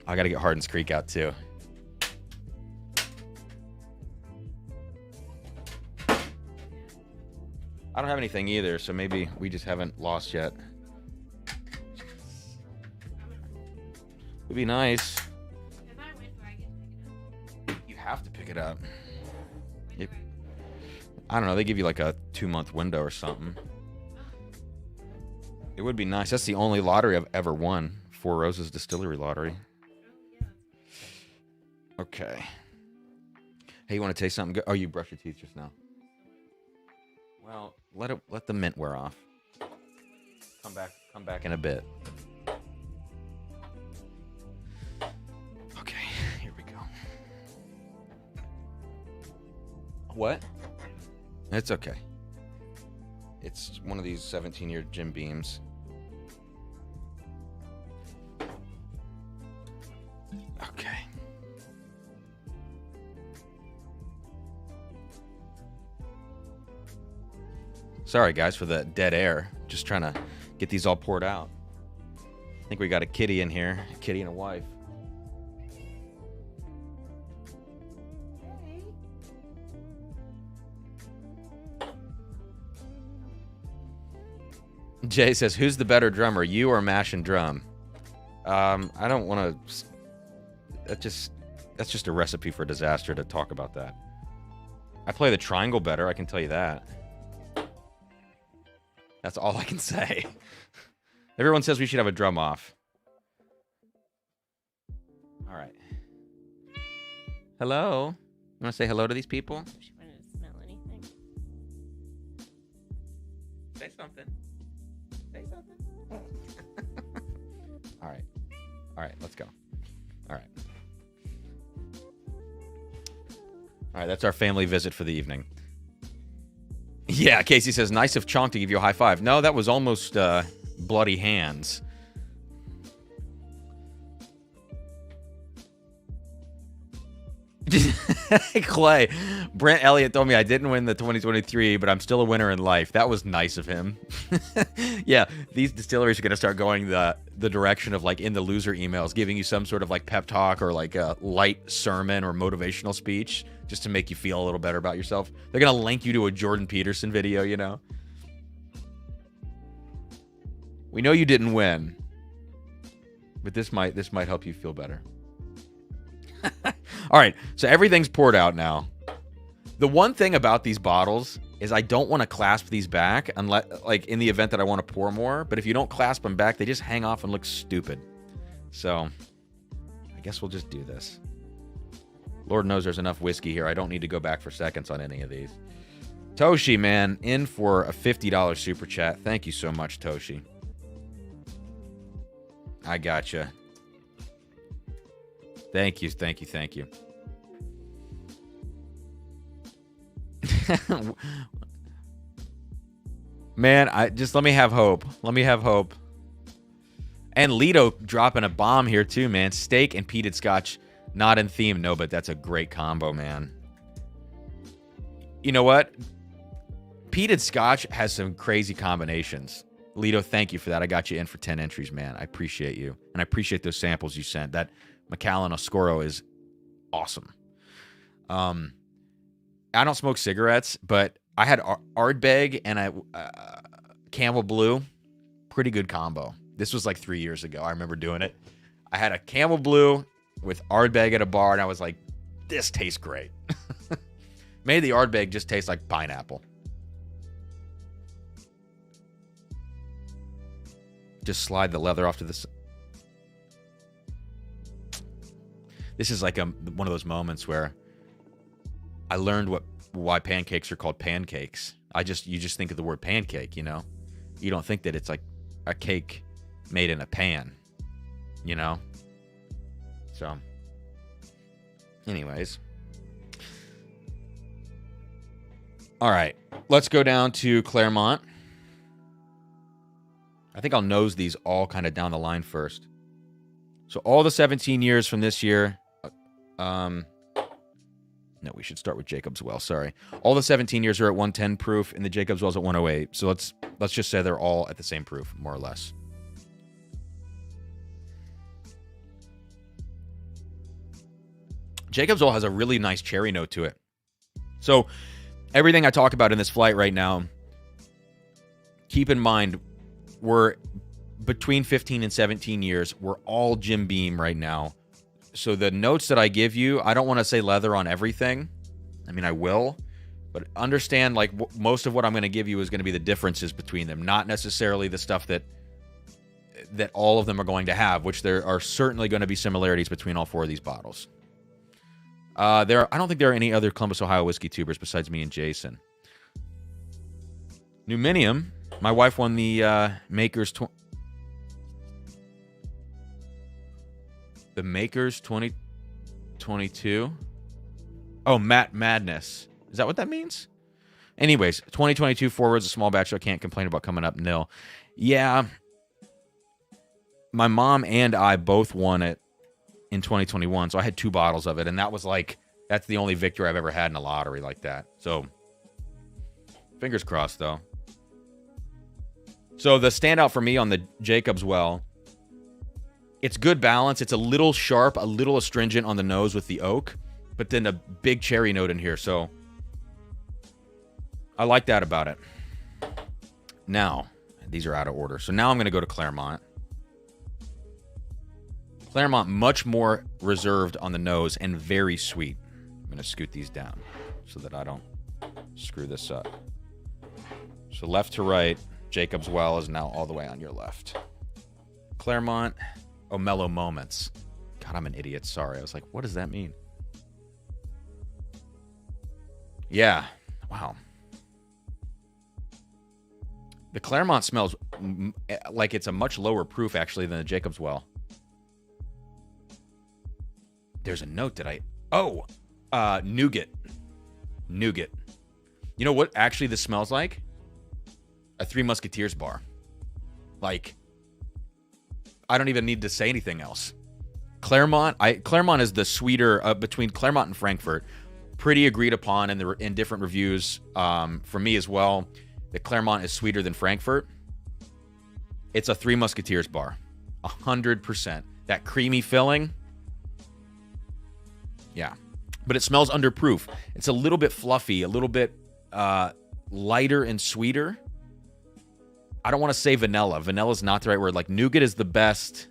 I got to get Hardin's Creek out, too. I don't have anything either, so maybe we just haven't lost yet. It'd be nice. If I win, do I get to pick it up? You have to pick it up. I don't know. They give you like a 2-month window or something. It would be nice. That's the only lottery I've ever won. Four Roses Distillery Lottery. Okay. Hey, you want to taste something? Oh, you brushed your teeth just now. Well, let the mint wear off. Come back in a bit. Okay, here we go. What? It's okay. It's one of these 17-year Jim Beams. Okay. Sorry, guys, for the dead air. Just trying to get these all poured out. I think we got a kitty in here. A kitty and a wife. Jay says, who's the better drummer, you or Mash and Drum? I don't want to... That's just a recipe for disaster to talk about that. I play the triangle better, I can tell you that. That's all I can say. Everyone says we should have a drum off. All right. Hello? You want to say hello to these people? She wanted to smell anything. Say something. Say something. All right. All right, let's go. All right. All right, that's our family visit for the evening. Yeah, Casey says, nice of Chonk to give you a high five. No, that was almost bloody hands. Clay, Brent Elliott told me I didn't win the 2023, but I'm still a winner in life. That was nice of him. Yeah, these distilleries are going to start going the direction of, like, in the loser emails, giving you some sort of, like, pep talk or, like, a light sermon or motivational speech just to make you feel a little better about yourself. They're going to link you to a Jordan Peterson video, you know? We know you didn't win, but this might help you feel better. All right, so everything's poured out now. The one thing about these bottles is I don't want to clasp these back unless, like, in the event that I want to pour more. But if you don't clasp them back, they just hang off and look stupid. So I guess we'll just do this. Lord knows there's enough whiskey here. I don't need to go back for seconds on any of these. Toshi, man, in for a $50 super chat. Thank you so much, Toshi. I gotcha. Thank you, thank you, thank you. Man, let me have hope. Let me have hope. And Lido dropping a bomb here too, man. Steak and peated scotch Not in theme, no, but that's a great combo, man. You know what? Peated Scotch has some crazy combinations. Lito, thank you for that. I got you in for 10 entries, man. I appreciate you. And I appreciate those samples you sent. That Macallan Oscuro is awesome. I don't smoke cigarettes, but I had Ardbeg and Camel Blue. Pretty good combo. This was like 3 years ago. I remember doing it. I had a Camel Blue with Ardbeg at a bar, and I was like, this tastes great. Made the Ardbeg just taste like pineapple. Just slide the leather off to this. This is like one of those moments where I learned why pancakes are called pancakes. You just think of the word pancake, you know? You don't think that it's like a cake made in a pan, you know? So, anyways. All right, let's go down to Claremont. I think I'll nose these all kind of down the line first. So all the 17 years from this year, no, we should start with Jacob's Well, sorry. All the 17 years are at 110 proof, and the Jacob's Well's at 108. So let's just say they're all at the same proof, more or less. Jacob's Well has a really nice cherry note to it. So everything I talk about in this flight right now, keep in mind, we're between 15 and 17 years. We're all Jim Beam right now. So the notes that I give you, I don't want to say leather on everything. I mean, I will. But understand, like, most of what I'm going to give you is going to be the differences between them, not necessarily the stuff that all of them are going to have, which there are certainly going to be similarities between all four of these bottles. I don't think there are any other Columbus, Ohio whiskey tubers besides me and Jason. Numinium. My wife won the Makers 2022. Oh, Madness. Is that what that means? Anyways, 2022 forwards, a small batch. I can't complain about coming up nil. Yeah. My mom and I both won it in 2021, so I had 2 bottles of it, and that's the only victory I've ever had in a lottery like that. So, fingers crossed, though. So the standout for me on the Jacob's Well, it's good balance. It's a little sharp, a little astringent on the nose with the oak, but then a big cherry note in here. So I like that about it. Now, these are out of order. So now I'm going to go to Claremont. Claremont, much more reserved on the nose and very sweet. I'm going to scoot these down so that I don't screw this up. So left to right. Jacob's Well is now all the way on your left. Claremont. Oh, Mellow Moments. God, I'm an idiot. Sorry. I was like, what does that mean? Yeah. Wow. The Claremont smells like it's a much lower proof, actually, than the Jacob's Well. There's a note that nougat. Nougat. You know what actually this smells like? A Three Musketeers bar. Like, I don't even need to say anything else. Claremont is the sweeter between Claremont and Frankfurt. Pretty agreed upon in different reviews for me as well. That Claremont is sweeter than Frankfurt. It's a Three Musketeers bar. 100%. That creamy filling. Yeah. But it smells under proof. It's a little bit fluffy, a little bit lighter and sweeter. I don't want to say vanilla. Vanilla's not the right word. Like, nougat is the best.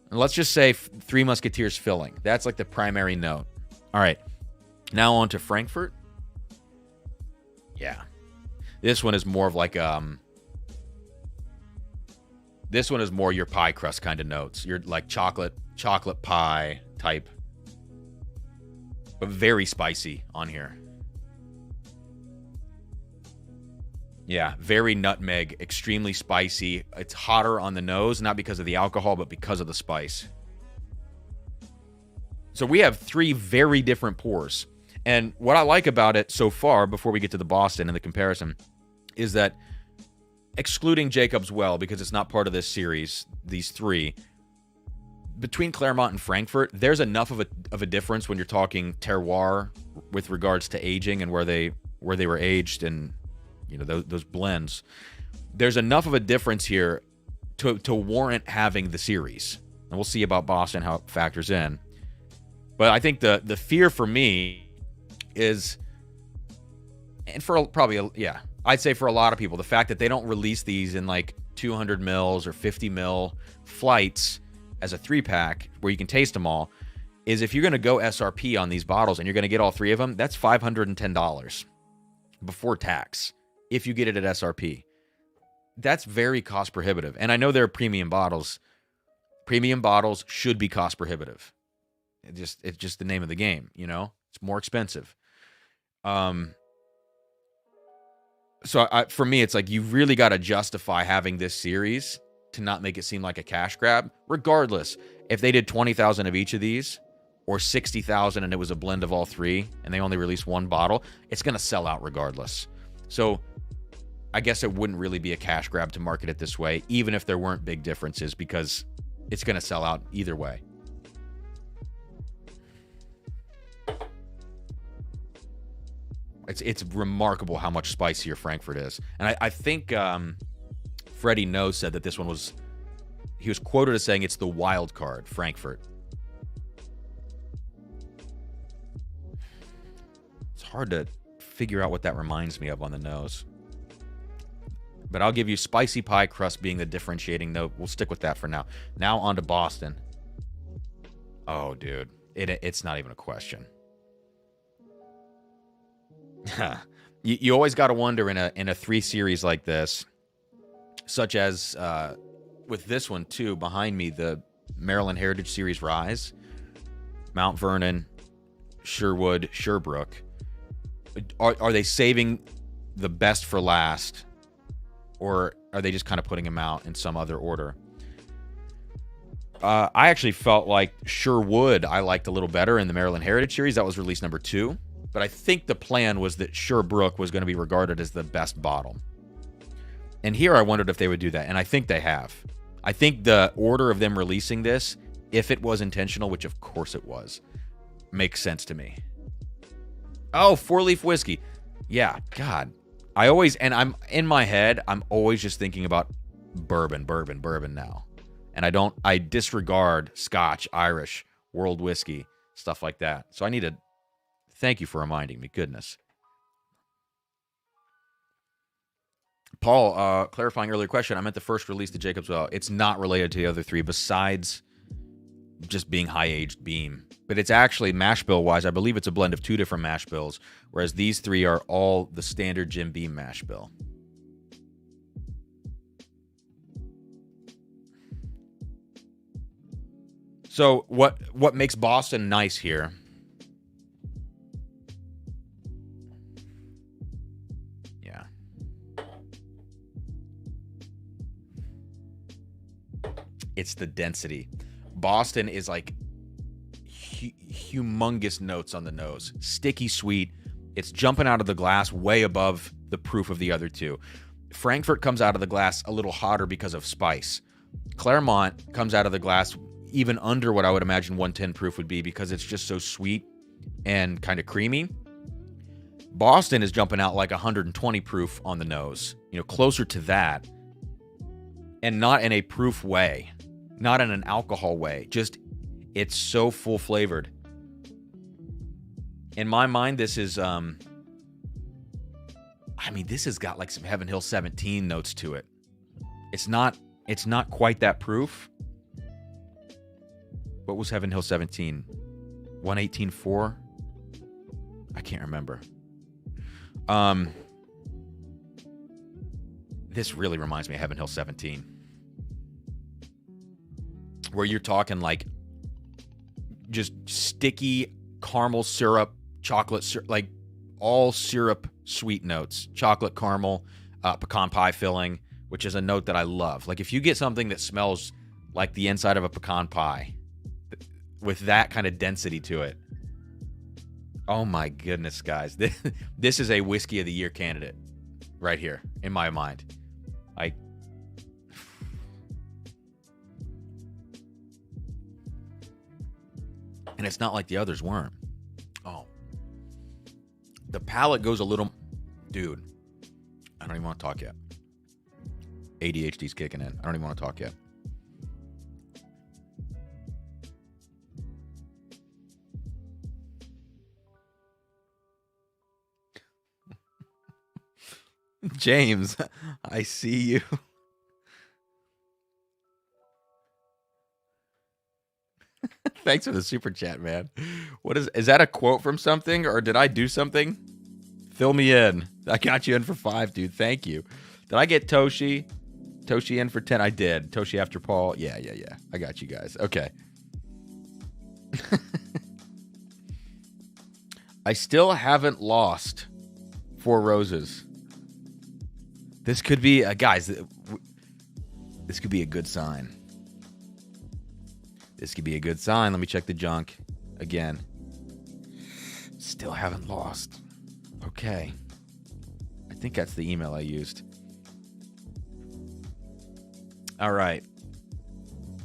And let's just say Three Musketeers filling. That's like the primary note. All right. Now on to Frankfurt. Yeah. This one is more of like this one is more your pie crust kind of notes. Your like chocolate pie type. But very spicy on here. Yeah, very nutmeg, extremely spicy. It's hotter on the nose, not because of the alcohol, but because of the spice. So we have 3 very different pours. And what I like about it so far, before we get to the Boston and the comparison, is that excluding Jacob's Well, because it's not part of this series, these 3, between Claremont and Frankfurt, there's enough of a difference when you're talking terroir with regards to aging and where they were aged, and those blends. There's enough of a difference here to warrant having the series, and we'll see about Boston how it factors in. But I think the fear for me is, and for I'd say for a lot of people, the fact that they don't release these in like 200 mils or 50 mil flights as a 3-pack where you can taste them all, is if you're going to go SRP on these bottles and you're going to get all 3 of them, that's $510 before tax if you get it at SRP. That's very cost prohibitive. And I know they're premium bottles. Premium bottles should be cost prohibitive. It's just the name of the game, It's more expensive. So for me, it's like you really got to justify having this series to not make it seem like a cash grab. Regardless, if they did 20,000 of each of these or 60,000 and it was a blend of all 3 and they only released 1 bottle, it's going to sell out regardless. So I guess it wouldn't really be a cash grab to market it this way, even if there weren't big differences, because it's going to sell out either way. It's remarkable how much spicier Frankfurt is. And I think Freddie No said that this one he was quoted as saying it's the wild card, Frankfurt. It's hard to figure out what that reminds me of on the nose. But I'll give you spicy pie crust being the differentiating note. We'll stick with that for now. Now on to Boston. Oh, dude. It's not even a question. You always got to wonder in a 3 series like this, such as with this one too behind me, the Maryland Heritage Series Rise, Mount Vernon, Sherwood, Sherbrooke. Are they saving the best for last, or are they just kind of putting them out in some other order? I actually felt like Sherwood I liked a little better in the Maryland Heritage Series. That was release number 2. But I think the plan was that Sherbrooke was going to be regarded as the best bottle. And here I wondered if they would do that. And I think they have. I think the order of them releasing this, if it was intentional, which of course it was, makes sense to me. Oh, 4-leaf whiskey. Yeah, God. I'm in my head, I'm always just thinking about bourbon now. And I disregard Scotch, Irish, world whiskey, stuff like that. So I need to thank you for reminding me. Goodness. Paul, clarifying earlier question. I meant the first release to Jacob's Well. It's not related to the other 3 besides just being high-aged beam. But it's actually mash bill-wise, I believe it's a blend of 2 different mash bills, whereas these 3 are all the standard Jim Beam mash bill. So what makes Boston nice here? Yeah. It's the density. Boston is like humongous notes on the nose. Sticky sweet. It's jumping out of the glass way above the proof of the other 2. Frankfurt comes out of the glass a little hotter because of spice. Claremont comes out of the glass even under what I would imagine 110 proof would be because it's just so sweet and kind of creamy. Boston is jumping out like 120 proof on the nose, closer to that, and not in a proof way, not in an alcohol way. Just, it's so full flavored. In my mind, this is, this has got like some Heaven Hill 17 notes to it. It's not quite that proof. What was Heaven Hill 17? 118.4? I can't remember. This really reminds me of Heaven Hill 17. Where you're talking like just sticky caramel syrup, chocolate syrup, like all syrup sweet notes. Chocolate caramel, pecan pie filling, which is a note that I love. Like if you get something that smells like the inside of a pecan pie, with that kind of density to it. Oh my goodness, guys. This is a whiskey of the year candidate right here in my mind. And it's not like the others weren't. Oh. The palate goes a little... Dude, I don't even want to talk yet. ADHD's kicking in. I don't even want to talk yet. James, I see you. Thanks for the super chat, man. What is that a quote from something, or did I do something? Fill me in. I got you in for 5, dude. Thank you. Did I get Toshi? Toshi in for 10? I did. Toshi after Paul? Yeah. I got you guys. Okay. I still haven't lost 4 roses. This could be, guys, this could be a good sign. This could be a good sign. Let me check the junk again. Still haven't lost. Okay. I think that's the email I used. All right.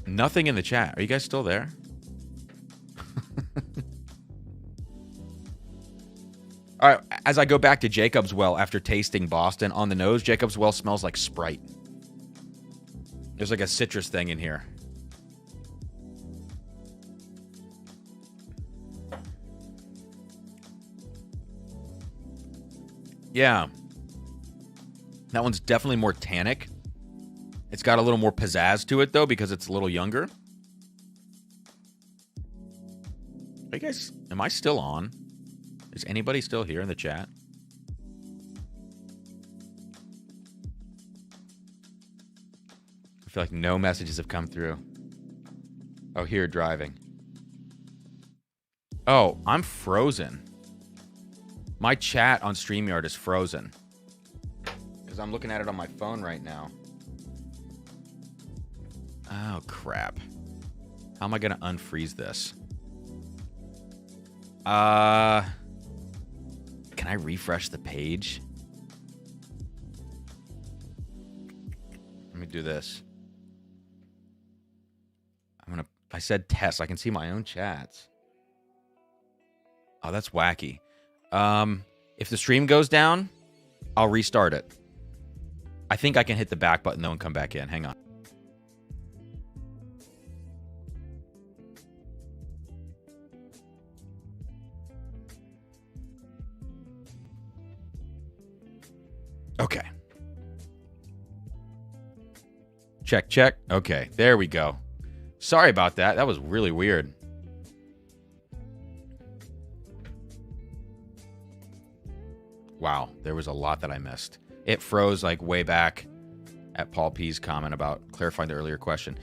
Nothing in the chat. Are you guys still there? All right. As I go back to Jacob's Well after tasting Boston on the nose, Jacob's Well smells like Sprite. There's like a citrus thing in here. Yeah. That one's definitely more tannic. It's got a little more pizzazz to it, though, because it's a little younger. Hey, guys, am I still on? Is anybody still here in the chat? I feel like no messages have come through. Oh, here, driving. Oh, I'm frozen. My chat on StreamYard is frozen. Because I'm looking at it on my phone right now. Oh, crap. How am I going to unfreeze this? Can I refresh the page? Let me do this. I said test. I can see my own chats. Oh, that's wacky. If the stream goes down, I'll restart it. I think I can hit the back button, though, and come back in. Hang on. Okay. Check, check. Okay, there we go. Sorry about that. That was really weird. Wow, there was a lot that I missed. It froze like way back at Paul P's comment about clarifying the earlier question.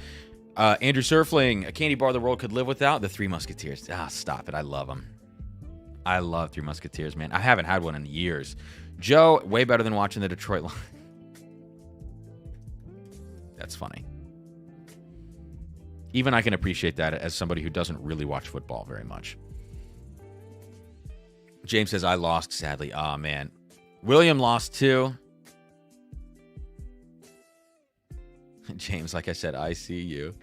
Andrew Surfling, a candy bar the world could live without. The Three Musketeers. Ah, stop it. I love them. I love Three Musketeers, man. I haven't had one in years. Joe, way better than watching the Detroit Lions. That's funny. Even I can appreciate that as somebody who doesn't really watch football very much. James says, I lost, sadly. Aw, man. William lost, too. James, like I said, I see you.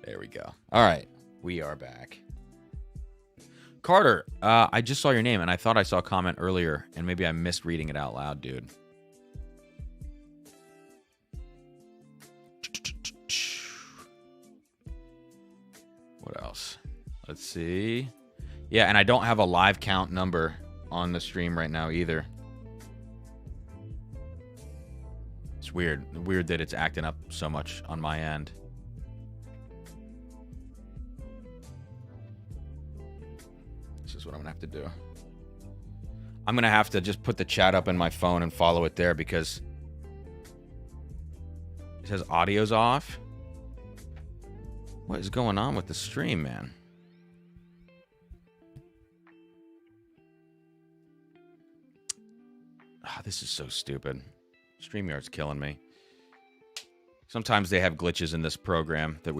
There we go. All right. We are back. Carter, I just saw your name, and I thought I saw a comment earlier, and maybe I missed reading it out loud, dude. What else? Let's see. Yeah, and I don't have a live count number on the stream right now either. It's weird. Weird that it's acting up so much on my end. This is what I'm going to have to do. I'm going to have to just put the chat up in my phone and follow it there because it says audio's off. What is going on with the stream, man? Oh, this is so stupid. StreamYard's killing me. Sometimes they have glitches in this program that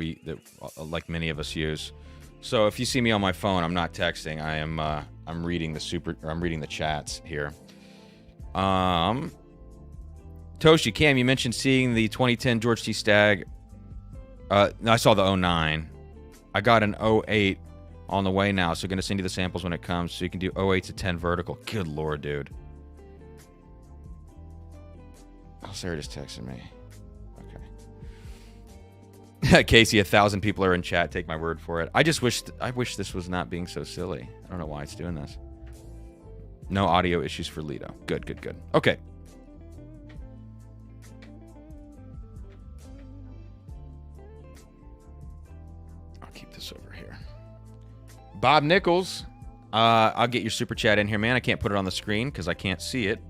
like many of us use. So if you see me on my phone, I'm not texting. I'm reading the chats here. Toshi, Cam, you mentioned seeing the 2010 George T. Stagg. No, I saw the 09. I got an 08 On the way now, so going to send you the samples when it comes, so you can do 08 to 10 vertical. Good lord, dude. Oh, Sarah just texted me. Okay. Casey, 1,000 people are in chat. Take my word for it. I wish this was not being so silly. I don't know why it's doing this. No audio issues for Lido. Good, good, good. Okay. I'll keep this over here. Bob Nichols, I'll get your super chat in here, man. I can't put it on the screen because I can't see it.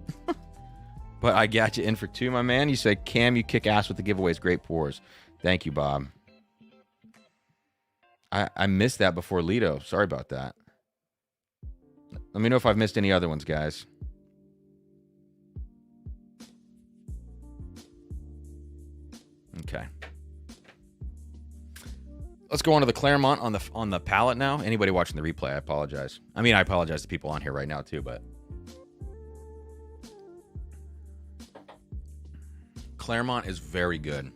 But I got you in for 2, my man. You say, Cam, you kick ass with the giveaways. Great pours. Thank you, Bob. I missed that before Lido. Sorry about that. Let me know if I've missed any other ones, guys. Okay. Let's go on to the Claremont on the palette now. Anybody watching the replay, I apologize. I mean, I apologize to people on here right now too, but Claremont is very good.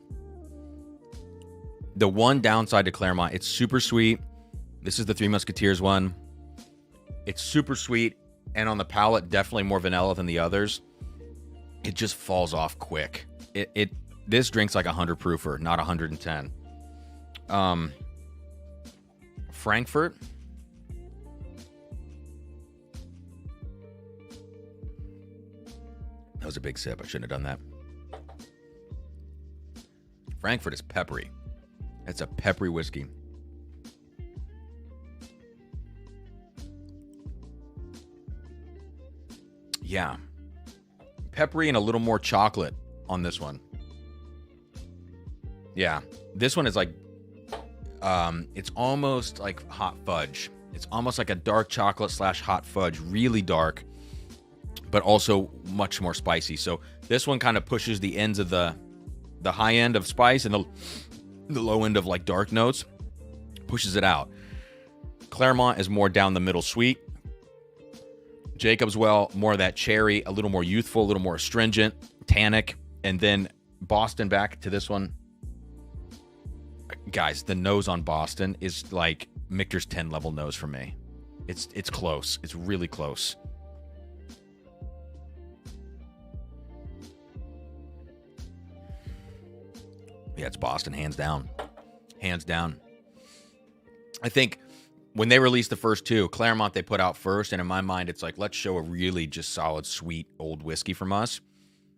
The one downside to Claremont, it's super sweet. This is the Three Musketeers one. It's super sweet, and on the palate, definitely more vanilla than the others. It just falls off quick. This drink's like 100 proofer, not 110. Frankfurt. That was a big sip. I shouldn't have done that. Frankfurt is peppery. It's a peppery whiskey. Yeah. Peppery and a little more chocolate on this one. Yeah. This one is like, it's almost like hot fudge. It's almost like a dark chocolate / hot fudge. Really dark, but also much more spicy. So this one kind of pushes the ends of the high end of spice and the low end of like dark notes. Pushes it out. Claremont is more down the middle sweet. Jacob's Well, more of that cherry, a little more youthful, a little more astringent, tannic. And then Boston back to this one. Guys, the nose on Boston is like Michter's 10 level nose for me. It's close. It's really close. Yeah, it's Boston, hands down. Hands down. I think when they released the first two, Claremont they put out first, and in my mind, it's like, let's show a really just solid, sweet, old whiskey from us.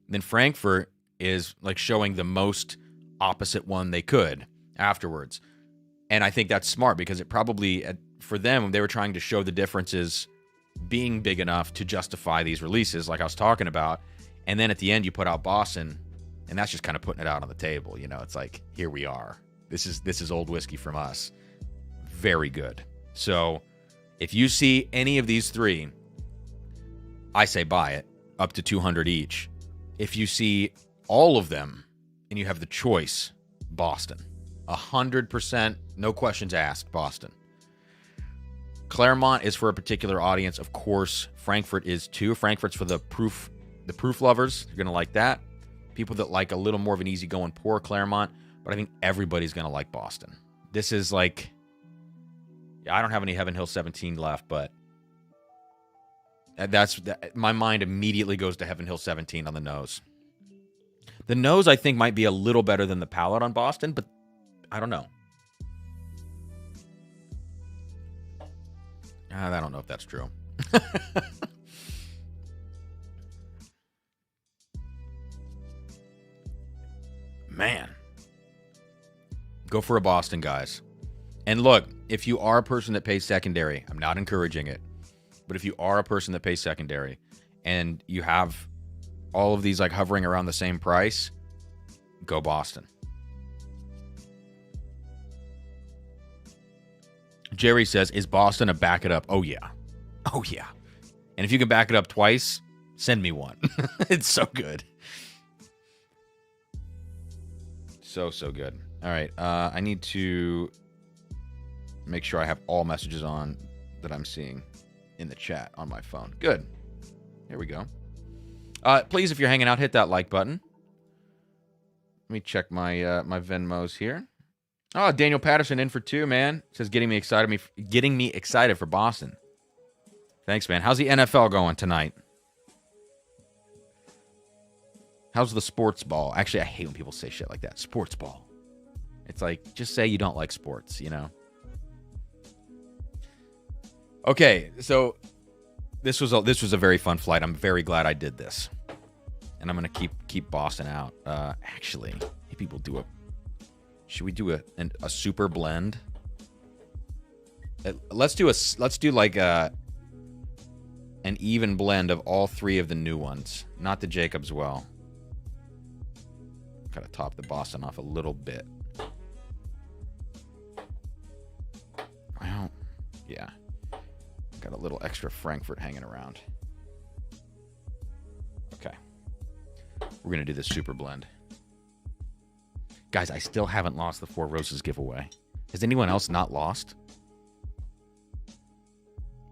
Then Frankfurt is like showing the most opposite one they could afterwards. And I think that's smart because it probably, for them, they were trying to show the differences being big enough to justify these releases like I was talking about. And then at the end, you put out Boston, and that's just kind of putting it out on the table. You know, it's like, here we are. This is old whiskey from us. Very good. So if you see any of these three, I say buy it, up to 200 each. If you see all of them and you have the choice, Boston. 100%, no questions asked, Boston. Claremont is for a particular audience. Of course, Frankfurt is too. Frankfurt's for the proof lovers. You're going to like that. People that like a little more of an easygoing pour, Claremont. But I think everybody's going to like Boston. This is like, I don't have any Heaven Hill 17 left, but my mind immediately goes to Heaven Hill 17 on the nose. The nose, I think, might be a little better than the palate on Boston, but I don't know. I don't know if that's true. Man. Go for a Boston, guys. And look, if you are a person that pays secondary, I'm not encouraging it, but if you are a person that pays secondary and you have all of these like hovering around the same price, go Boston. Jerry says, is Boston a back it up? Oh, yeah. Oh, yeah. And if you can back it up twice, send me one. It's so good. So good. All right. I need to make sure I have all messages on that I'm seeing in the chat on my phone. Good. Here we go. Please, if you're hanging out, hit that like button. Let me check my my Venmos here. Oh, Daniel Patterson in for 2, man. Says getting me excited for Boston. Thanks, man. How's the NFL going tonight? How's the sports ball? Actually, I hate when people say shit like that. Sports ball. It's like, just say you don't like sports, you know? Okay, so this was a very fun flight. I'm very glad I did this. And I'm going to keep Boston out. Actually, maybe we'll do should we do a super blend? Let's do like an even blend of all 3 of the new ones, not the Jacobs Well. Got to top the Boston off a little bit. Well, yeah. Got a little extra Frankfurt hanging around. Okay. We're going to do this super blend. Guys, I still haven't lost the 4 Roses giveaway. Has anyone else not lost?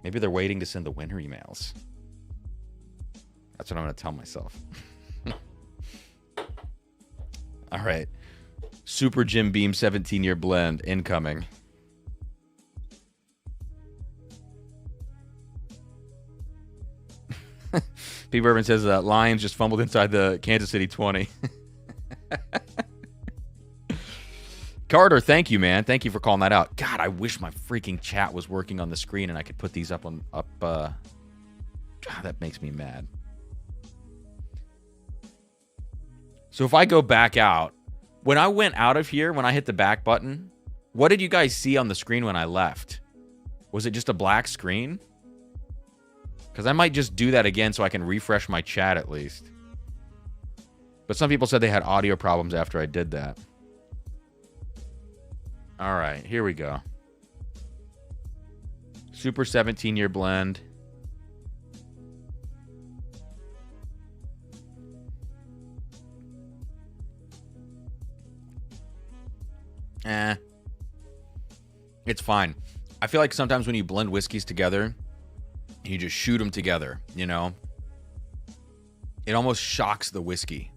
Maybe they're waiting to send the winner emails. That's what I'm going to tell myself. All right. Super Jim Beam 17-year blend incoming. P. Bourbon says Lions just fumbled inside the Kansas City 20. Carter, thank you, man. Thank you for calling that out. God, I wish my freaking chat was working on the screen and I could put these up. God, that makes me mad. So if I go back out, when I went out of here, when I hit the back button, what did you guys see on the screen when I left? Was it just a black screen? Because I might just do that again so I can refresh my chat at least. But some people said they had audio problems after I did that. All right, here we go. Super 17-year blend. It's fine. I feel like sometimes when you blend whiskeys together, you just shoot them together, you know? It almost shocks the whiskey.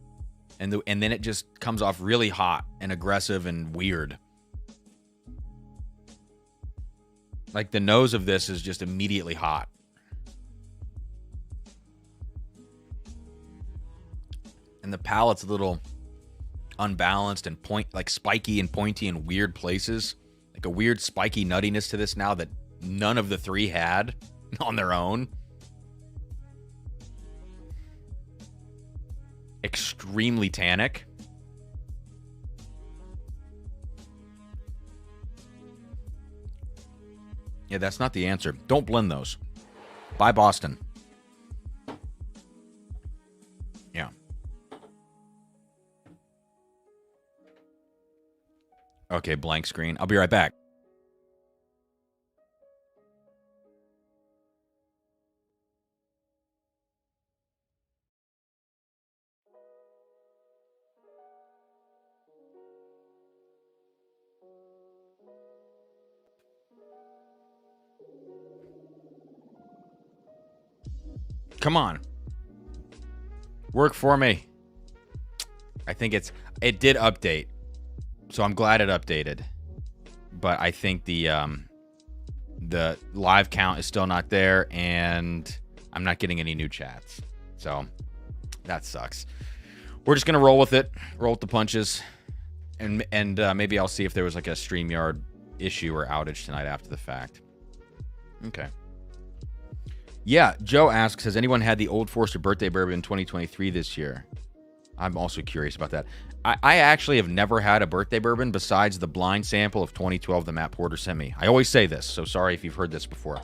And then it just comes off really hot and aggressive and weird. Like the nose of this is just immediately hot. And the palate's a little unbalanced and spiky and pointy in weird places. Like a weird spiky nuttiness to this now that none of the 3 had on their own. Extremely tannic. Yeah, that's not the answer. Don't blend those. Buy Boston. Yeah. Okay, blank screen. I'll be right back. Come on. Work for me. I think it did update. So I'm glad it updated. But I think the live count is still not there and I'm not getting any new chats. So that sucks. We're just going to roll with it. Roll with the punches. And maybe I'll see if there was like a StreamYard issue or outage tonight after the fact. Okay. Yeah, Joe asks, has anyone had the Old Forester birthday bourbon 2023 this year? I'm also curious about that. I actually have never had a birthday bourbon besides the blind sample of 2012 that Matt Porter sent me. I always say this, so sorry if you've heard this before.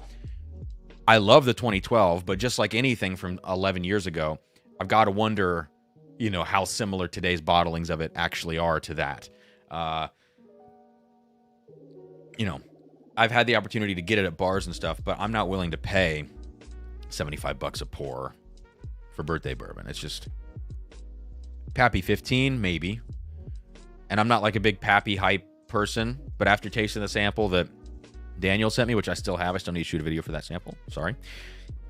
I love the 2012, but just like anything from 11 years ago, I've got to wonder, you know, how similar today's bottlings of it actually are to that. You know, I've had the opportunity to get it at bars and stuff, but I'm not willing to pay $75 a pour for birthday bourbon. It's just Pappy 15, maybe. And I'm not like a big Pappy hype person, but after tasting the sample that Daniel sent me, which I still have, I still need to shoot a video for that sample. Sorry.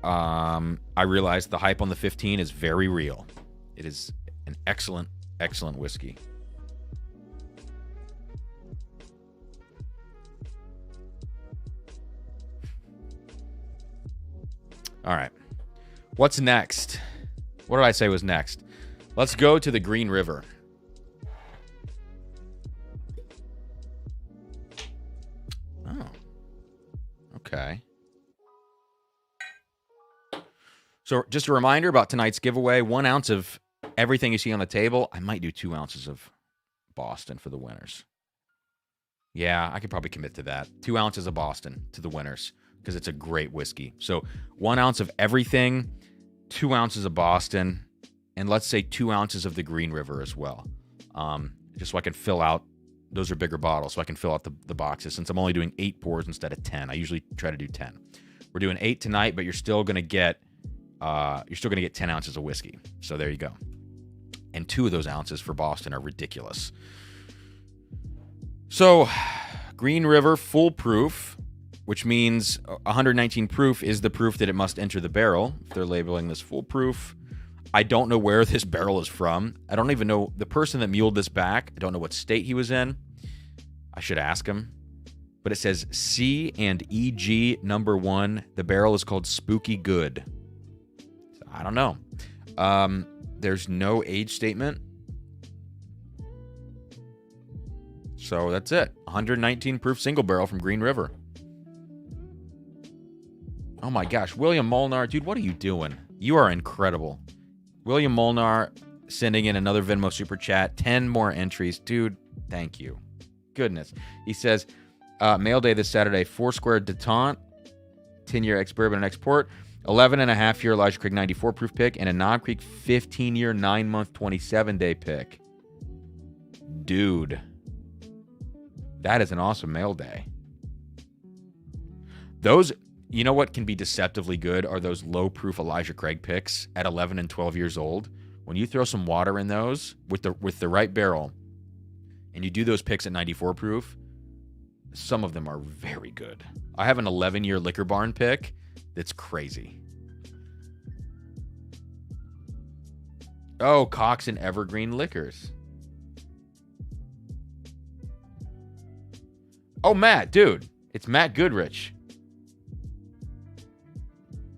I realized the hype on the 15 is very real. It is an excellent, excellent whiskey. All right. What's next? What did I say was next? Let's go to the Green River. Oh. Okay. So just a reminder about tonight's giveaway. 1 ounce of everything you see on the table. I might do 2 ounces of Boston for the winners. Yeah, I could probably commit to that. 2 ounces of Boston to the winners because it's a great whiskey. So 1 ounce of everything, 2 ounces of Boston, and let's say 2 ounces of the Green River as well. Just so I can fill out. Those are bigger bottles, so I can fill out the boxes. Since I'm only doing 8 pours instead of 10, I usually try to do 10. We're doing 8 tonight, but you're still gonna get 10 ounces of whiskey. So there you go. And 2 of those ounces for Boston are ridiculous. So, Green River full proof, which means 119 proof is the proof that it must enter the barrel. If they're labeling this full proof, I don't know where this barrel is from. I don't even know the person that muled this back. I don't know what state he was in. I should ask him. But it says C and EG number 1. The barrel is called Spooky Good. So, I don't know. There's no age statement. So that's it. 119 proof single barrel from Green River. Oh my gosh. William Molnar. Dude, what are you doing? You are incredible. William Molnar sending in another Venmo super chat. 10 more entries. Dude, thank you. Goodness. He says, mail day this Saturday. Foursquare Detente. 10-year ex-bourbon and export. 11.5-year Elijah Craig 94 proof pick. And a Knob Creek 15-year 9-month 27-day pick. Dude. That is an awesome mail day. Those, you know what can be deceptively good are those low-proof Elijah Craig picks at 11 and 12 years old. When you throw some water in those with the right barrel, and you do those picks at 94 proof, some of them are very good. I have an 11-year Liquor Barn pick that's crazy. Oh, Cox and Evergreen Liquors. Oh, Matt, dude. It's Matt Goodrich.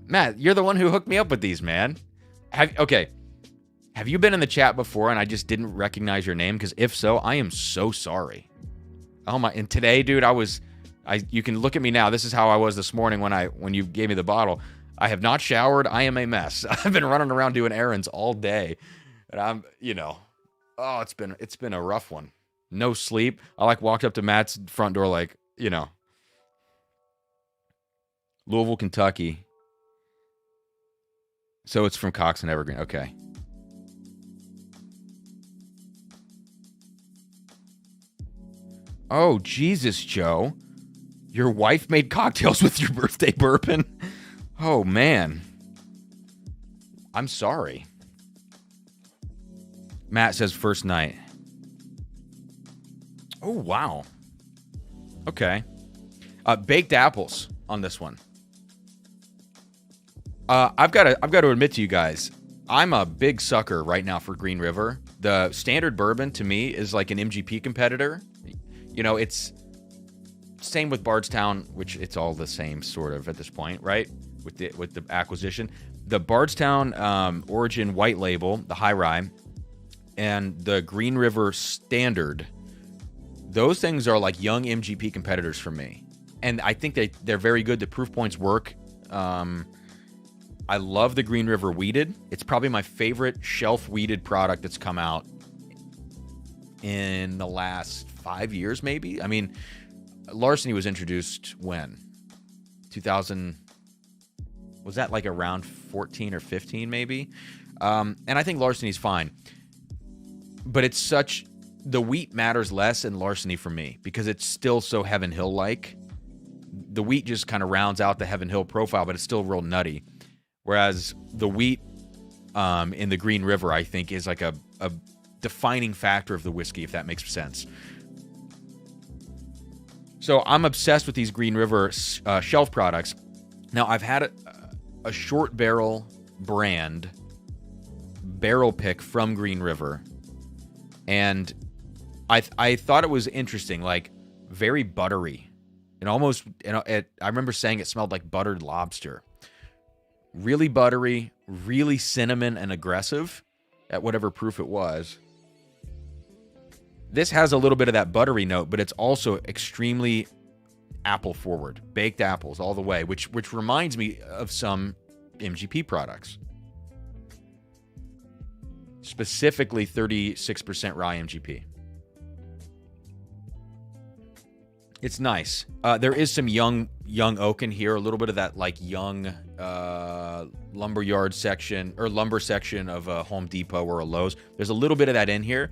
Matt, you're the one who hooked me up with these, man. Have you been in the chat before and I just didn't recognize your name? Because if so, I am so sorry. Oh my! And today, dude, you can look at me now. This is how I was this morning when you gave me the bottle. I have not showered. I am a mess. I've been running around doing errands all day, and it's been a rough one. No sleep. I walked up to Matt's front door Louisville, Kentucky. So it's from Cox and Evergreen. Okay. Oh, Jesus, Joe. Your wife made cocktails with your birthday bourbon? Oh, man. I'm sorry. Matt says first night. Oh, wow. Okay. Baked apples on this one. I've got to admit to you guys, I'm a big sucker right now for Green River. The standard bourbon to me is like an MGP competitor. You know, it's same with Bardstown, which it's all the same sort of at this point, right? With the acquisition, the Bardstown Origin White Label, the high rye, and the Green River Standard. Those things are like young MGP competitors for me, and I think they're very good. The proof points work. I love the Green River Wheated. It's probably my favorite shelf wheated product that's come out in the last 5 years, maybe. I mean, Larceny was introduced when? 2000, was that like around 14 or 15 maybe? And I think Larceny's fine. But the wheat matters less in Larceny for me because it's still so Heaven Hill-like. The wheat just kind of rounds out the Heaven Hill profile, but it's still real nutty. Whereas the wheat in the Green River, I think, is like a defining factor of the whiskey, if that makes sense. So I'm obsessed with these Green River shelf products. Now, I've had a short barrel brand barrel pick from Green River, and I thought it was interesting, like very buttery, and almost, I remember saying it smelled like buttered lobster. Really buttery, really cinnamon and aggressive at whatever proof it was. This has a little bit of that buttery note, but it's also extremely apple forward. Baked apples all the way, which reminds me of some MGP products. Specifically 36% rye MGP. It's nice. There is some young oak in here, a little bit of that like young lumberyard section or lumber section of a Home Depot or a Lowe's. There's a little bit of that in here.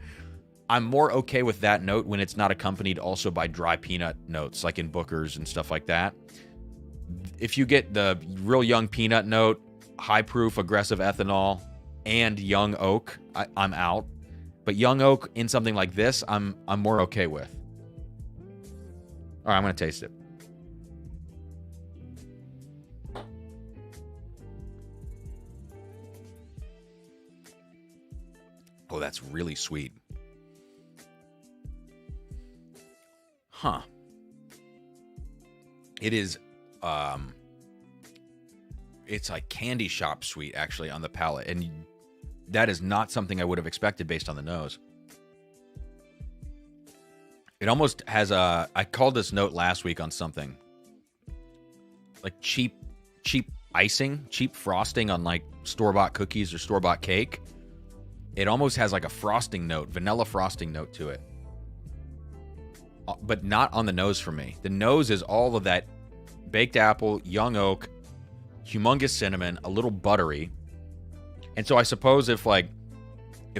I'm more okay with that note when it's not accompanied also by dry peanut notes, like in Booker's and stuff like that. If you get the real young peanut note, high proof, aggressive ethanol, and young oak, I'm out. But young oak in something like this, I'm more okay with. All right, I'm going to taste it. Oh, that's really sweet. Huh. It is, it's like candy shop sweet, actually, on the palate. And that is not something I would have expected based on the nose. It almost has a, I called this note last week on something. Like cheap icing, cheap frosting on like store-bought cookies or store-bought cake. It almost has like a frosting note, vanilla frosting note to it. But not on the nose for me. The nose is all of that baked apple, young oak, humongous cinnamon, a little buttery. And so I suppose if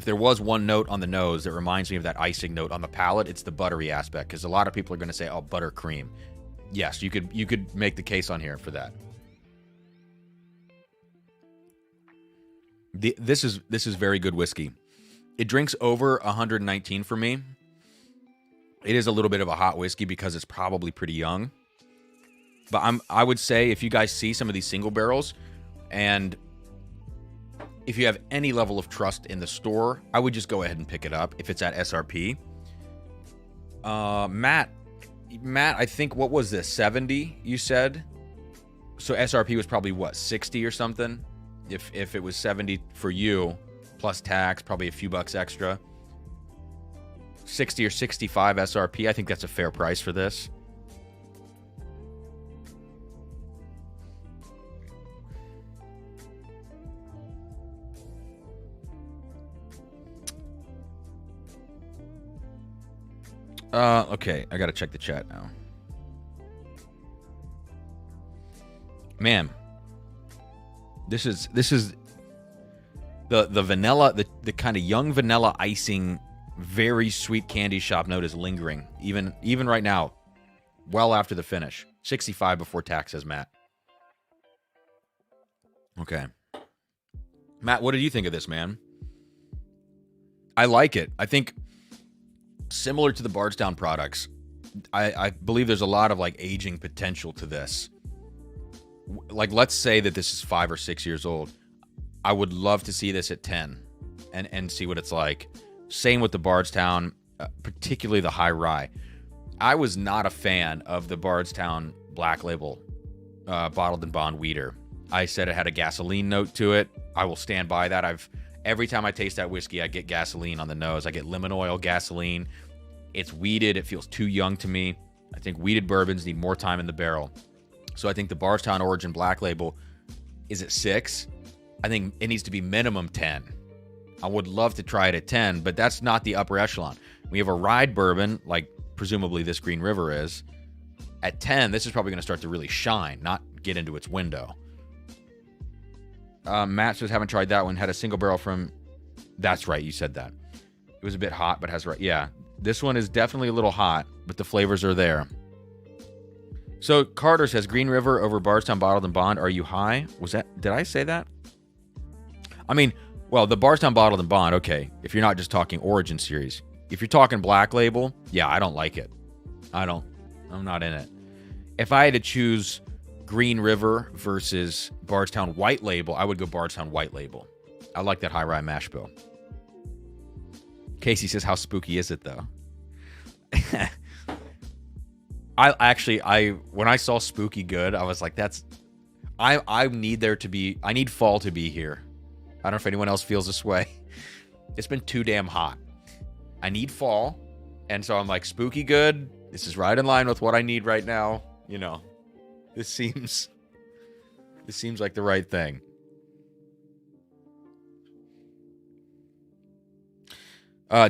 there was one note on the nose that reminds me of that icing note on the palate, it's the buttery aspect. Because a lot of people are going to say, oh, buttercream. Yes, you could make the case on here for that. This is very good whiskey. It drinks over 119 for me. It is a little bit of a hot whiskey because it's probably pretty young. But I would say if you guys see some of these single barrels, and if you have any level of trust in the store, I would just go ahead and pick it up if it's at SRP. Matt, I think, what was this, 70 you said? So SRP was probably what, 60 or something? If it was 70 for you, plus tax, probably a few bucks extra. 60 or 65 SRP, I think that's a fair price for this. Okay, I gotta check the chat now. Man, this is the vanilla, the kind of young vanilla icing, very sweet candy shop note is lingering, even right now, well after the finish. 65 before tax, says Matt. Okay. Matt, what did you think of this, man? I like it. I think similar to the Bardstown products, I believe there's a lot of like aging potential to this. Like, let's say that this is 5 or 6 years old. I would love to see this at 10 and see what it's like. Same with the Bardstown, particularly the high rye. I was not a fan of the Bardstown Black Label bottled and bond weeder. I said it had a gasoline note to it. I will stand by that. Every time I taste that whiskey, I get gasoline on the nose. I get lemon oil, gasoline. It's weeded. It feels too young to me. I think weeded bourbons need more time in the barrel. So I think the Bardstown Origin Black Label is at 6. I think it needs to be minimum 10. I would love to try it at 10, but that's not the upper echelon. We have a rye bourbon, like presumably this Green River is. At 10, this is probably going to start to really shine, not get into its window. Matt says, haven't tried that one. Had a single barrel from... That's right, you said that. It was a bit hot, but has right. Yeah, this one is definitely a little hot, but the flavors are there. So Carter says, Green River over Bardstown Bottled and Bond. Are you high? Did I say that? I mean, well, the Bardstown Bottled and Bond, okay. If you're not just talking Origin Series. If you're talking Black Label, yeah, I don't like it. I'm not in it. If I had to choose Green River versus Bardstown White Label, I would go Bardstown White Label. I like that high rye mash bill. Casey says, how spooky is it, though? when I saw Spooky Good, I was like, I need there to be, I need fall to be here. I don't know if anyone else feels this way. It's been too damn hot. I need fall. And so I'm like, spooky good. This is right in line with what I need right now. You know, this seems like the right thing.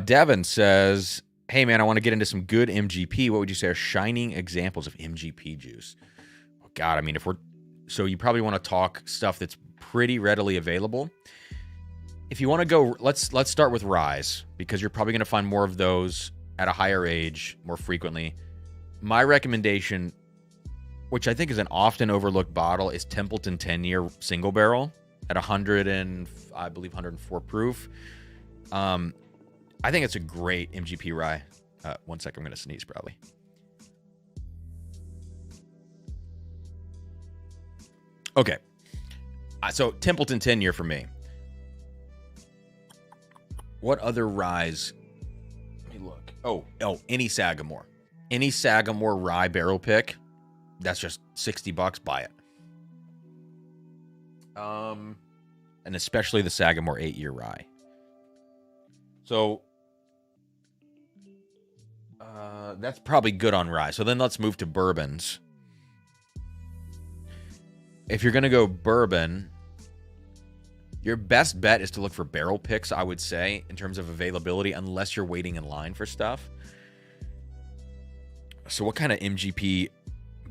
Devin says, hey man, I want to get into some good MGP. What would you say are shining examples of MGP juice? Oh God, I mean, so you probably want to talk stuff that's pretty readily available. If you want to go, let's start with ryes, because you're probably going to find more of those at a higher age more frequently. My recommendation, which I think is an often overlooked bottle, is Templeton 10-year single barrel at 104 proof. I think it's a great MGP rye. 1 second, I'm going to sneeze probably. Okay. So Templeton 10-year for me. What other ryes? Let me look. Oh, any Sagamore. Any Sagamore rye barrel pick. That's just $60. Buy it. And especially the Sagamore 8-year rye. So that's probably good on rye. So then let's move to bourbons. If you're going to go bourbon, your best bet is to look for barrel picks, I would say, in terms of availability, unless you're waiting in line for stuff. So what kind of MGP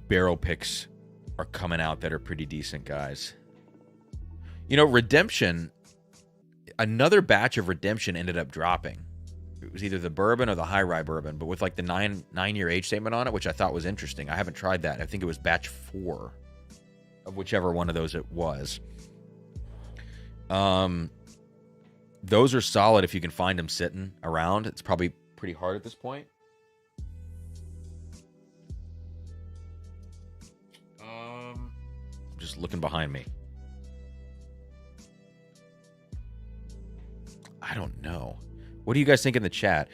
barrel picks are coming out that are pretty decent, guys? You know, Redemption, another batch of Redemption ended up dropping. It was either the bourbon or the high rye bourbon, but with like the nine-year age statement on it, which I thought was interesting. I haven't tried that. I think it was batch 4 of whichever one of those it was. Those are solid if you can find them sitting around. It's probably pretty hard at this point. I'm just looking behind me. I don't know. What do you guys think in the chat?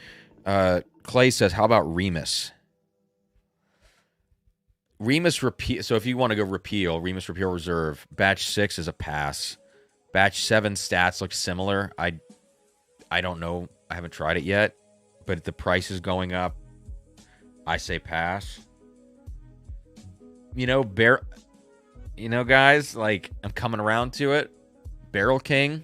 Clay says, how about Remus? Remus repeal. So if you want to go repeal, Remus Repeal Reserve, batch 6 is a pass. Batch 7 stats look similar. I don't know. I haven't tried it yet, but the price is going up. I say pass. You know, guys, like, I'm coming around to it. Barrel King.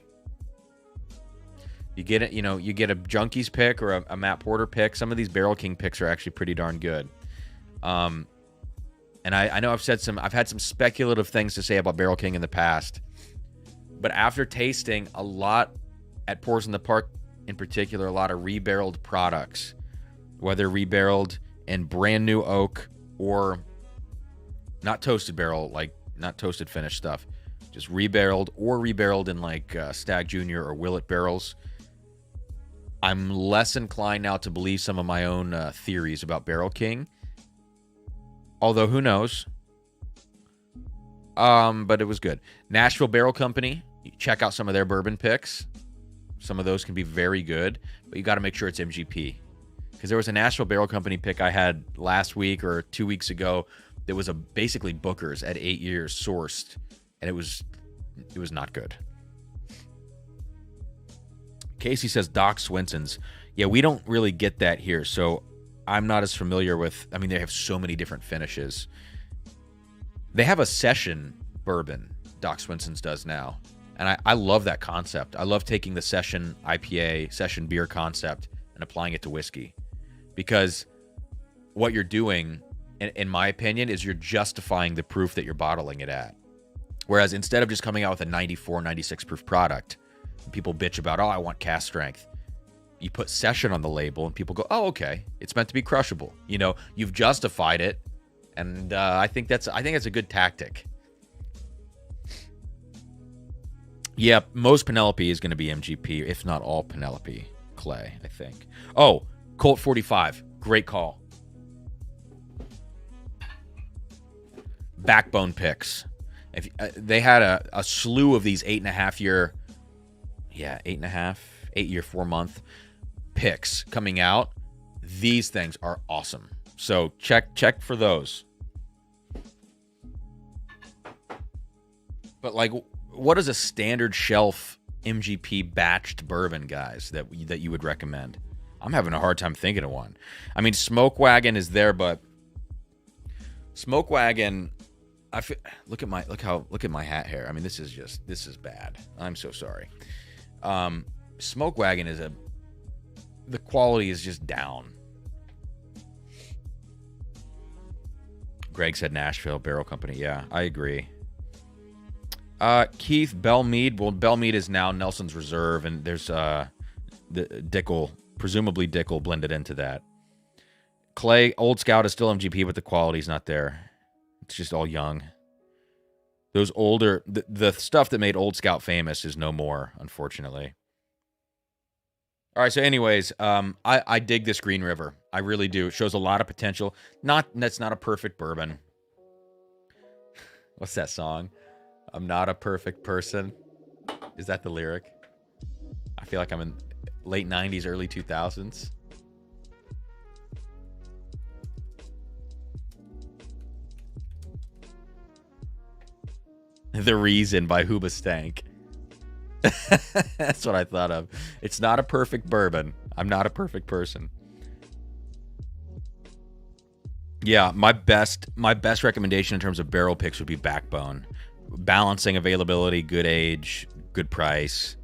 You get it, you get a Junkies pick or a Matt Porter pick. Some of these Barrel King picks are actually pretty darn good. And I know I've had some speculative things to say about Barrel King in the past, but after tasting a lot at Pours in the Park, in particular, a lot of rebarreled products, whether rebarreled in brand new oak or not toasted barrel, like not toasted finished stuff, just rebarreled or rebarreled in like Stag Junior or Willet barrels, I'm less inclined now to believe some of my own theories about Barrel King. Although, who knows? But it was good. Nashville Barrel Company. You check out some of their bourbon picks. Some of those can be very good, but you got to make sure it's MGP. Because there was a Nashville Barrel Company pick I had last week or 2 weeks ago that was basically Booker's at 8 years sourced, and it was not good. Casey says Doc Swenson's. Yeah, we don't really get that here, so I'm not as familiar with. I mean, they have so many different finishes. They have a session bourbon, Doc Swenson's does now, and I love that concept. I love taking the session IPA, session beer concept and applying it to whiskey, because what you're doing, in my opinion, is you're justifying the proof that you're bottling it at. Whereas instead of just coming out with a 94, 96 proof product, people bitch about, I want cask strength. You put session on the label and people go, oh, okay, it's meant to be crushable. You've justified it, and I think that's a good tactic. Yeah, most Penelope is going to be MGP, if not all Penelope Clay, I think. Oh, Colt 45, great call. Backbone picks. If they had a slew of these 8.5-year. Yeah, 8-year, 4-month picks coming out. These things are awesome. So check for those. But like, what is a standard shelf MGP batched bourbon, guys, that you would recommend? I'm having a hard time thinking of one. I mean, Smoke Wagon is there, but Smoke Wagon, look at my hat hair. I mean, this is bad. I'm so sorry. Smoke Wagon the quality is just down. Greg said Nashville Barrel Company. Yeah, I agree. Keith, Bell Mead. Well, Bell Mead is now Nelson's Reserve, and there's the Dickel, presumably Dickel, blended into that. Clay, Old Scout is still MGP, but the quality's not there. It's just all young. Those older, the stuff that made Old Scout famous is no more, unfortunately. All right, so anyways, I dig this Green River. I really do. It shows a lot of potential. That's not a perfect bourbon. What's that song? I'm not a perfect person. Is that the lyric? I feel like I'm in late 90s, early 2000s. The Reason by Hoobastank. That's what I thought of. It's not a perfect bourbon. I'm not a perfect person. Yeah, my best recommendation in terms of barrel picks would be Backbone. Balancing availability, good age, good price.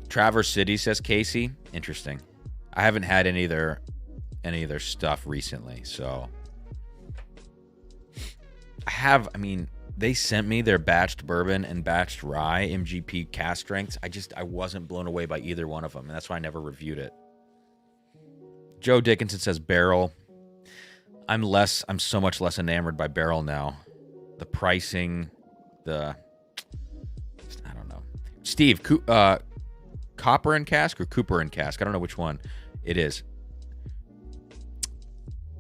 Traverse City, says Casey. Interesting. I haven't had any of their stuff recently, so they sent me their batched bourbon and batched rye MGP cast strengths. I wasn't blown away by either one of them, and that's why I never reviewed it. Joe Dickinson says barrel. I'm so much less enamored by barrel now. The pricing, I don't know. Steve, Copper and Cask or Cooper and Cask? I don't know which one it is.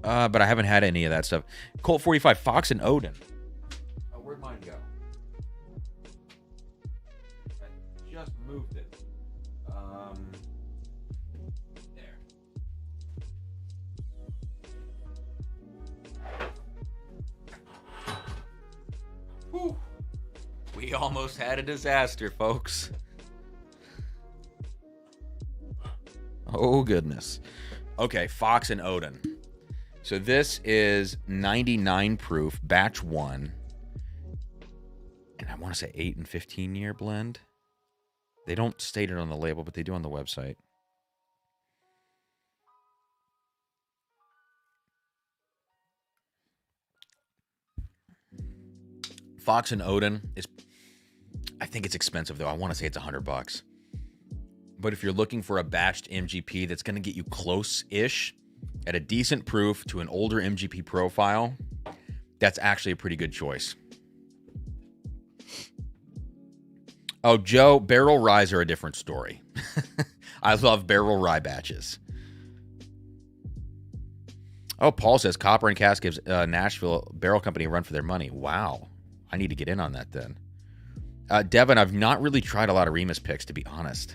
But I haven't had any of that stuff. Colt 45, Fox and Odin. Where'd mine go? I just moved it. There. Whew. We almost had a disaster, folks. Oh, goodness. Okay, Fox and Odin. So this is 99 proof, batch 1. And I want to say 8 and 15 year blend. They don't state it on the label, but they do on the website. Fox and Odin I think it's expensive though. I want to say it's $100. But if you're looking for a batched MGP that's going to get you close-ish at a decent proof to an older MGP profile, that's actually a pretty good choice. Oh, Joe, barrel ryes are a different story. I love barrel rye batches. Oh, Paul says Copper and Cask gives Nashville Barrel Company a run for their money. Wow. I need to get in on that then. Devin, I've not really tried a lot of Remus picks, to be honest.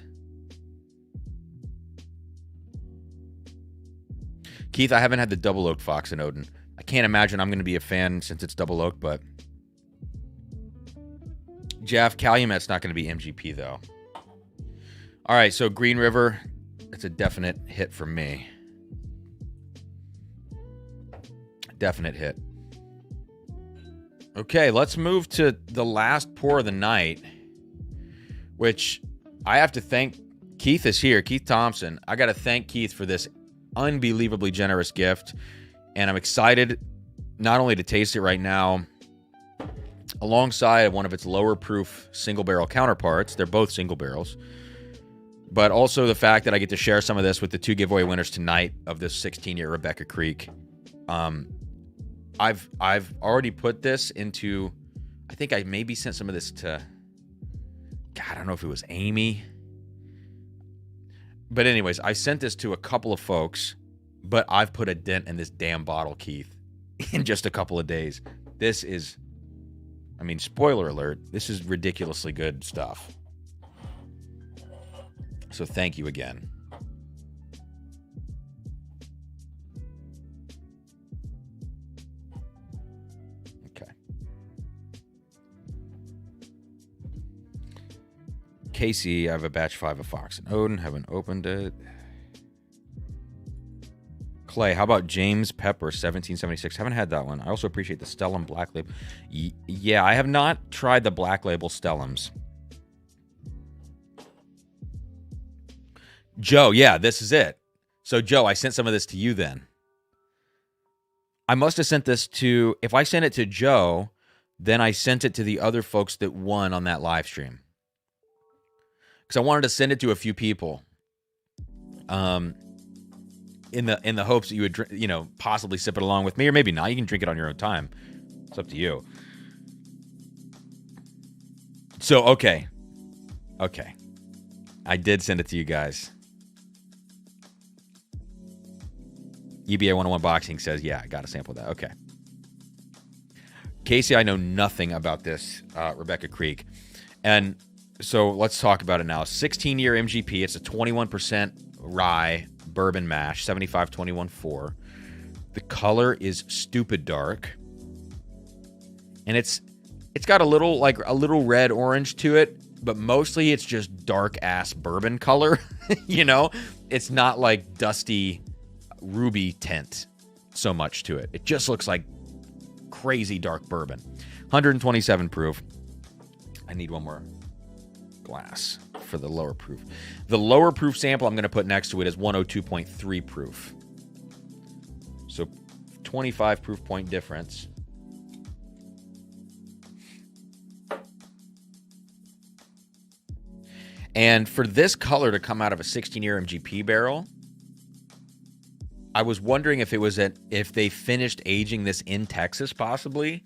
Keith, I haven't had the double oak Fox and Odin. I can't imagine I'm going to be a fan since it's double oak, but Jeff, Calumet's not going to be MGP, though. All right, so Green River, it's a definite hit for me. Definite hit. Okay, let's move to the last pour of the night, which I have to thank. Keith is here, Keith Thompson. I got to thank Keith for this unbelievably generous gift, and I'm excited not only to taste it right now, alongside one of its lower proof single barrel counterparts. They're both single barrels, but also the fact that I get to share some of this with the 2 giveaway winners tonight of this 16-year Rebecca Creek. I've already put this into, I think I maybe sent some of this to, God, I don't know if it was Amy. But anyways, I sent this to a couple of folks, but I've put a dent in this damn bottle, Keith, in just a couple of days. This is, I mean, spoiler alert, this is ridiculously good stuff. So thank you again. Okay. Casey, I have a batch 5 of Fox and Odin. Haven't opened it. Clay, how about James Pepper 1776? Haven't had that one. I also appreciate the Stellum Black Label. Yeah, I have not tried the Black Label Stellums. Joe, yeah, this is it. So, Joe, I sent some of this to you then. I must have sent this to... If I sent it to Joe, then I sent it to the other folks that won on that live stream. Because I wanted to send it to a few people. In the hopes that you would, you know, possibly sip it along with me, or maybe not. You can drink it on your own time. It's up to you. So, okay. I did send it to you guys. EBA 101 Boxing says, yeah, I got a sample of that. Okay. Casey, I know nothing about this, Rebecca Creek. And so let's talk about it now. 16-year MGP. It's a 21% rye bourbon mash, 75-21-4. The color is stupid dark. And it's got a little red orange to it, but mostly it's just dark ass bourbon color. You know, it's not like dusty ruby tint so much to it. It just looks like crazy dark bourbon. 127 proof. I need one more glass for the lower proof. The lower proof sample I'm going to put next to it is 102.3 proof. So 25 proof point difference. And for this color to come out of a 16-year MGP barrel, I was wondering if it was if they finished aging this in Texas possibly,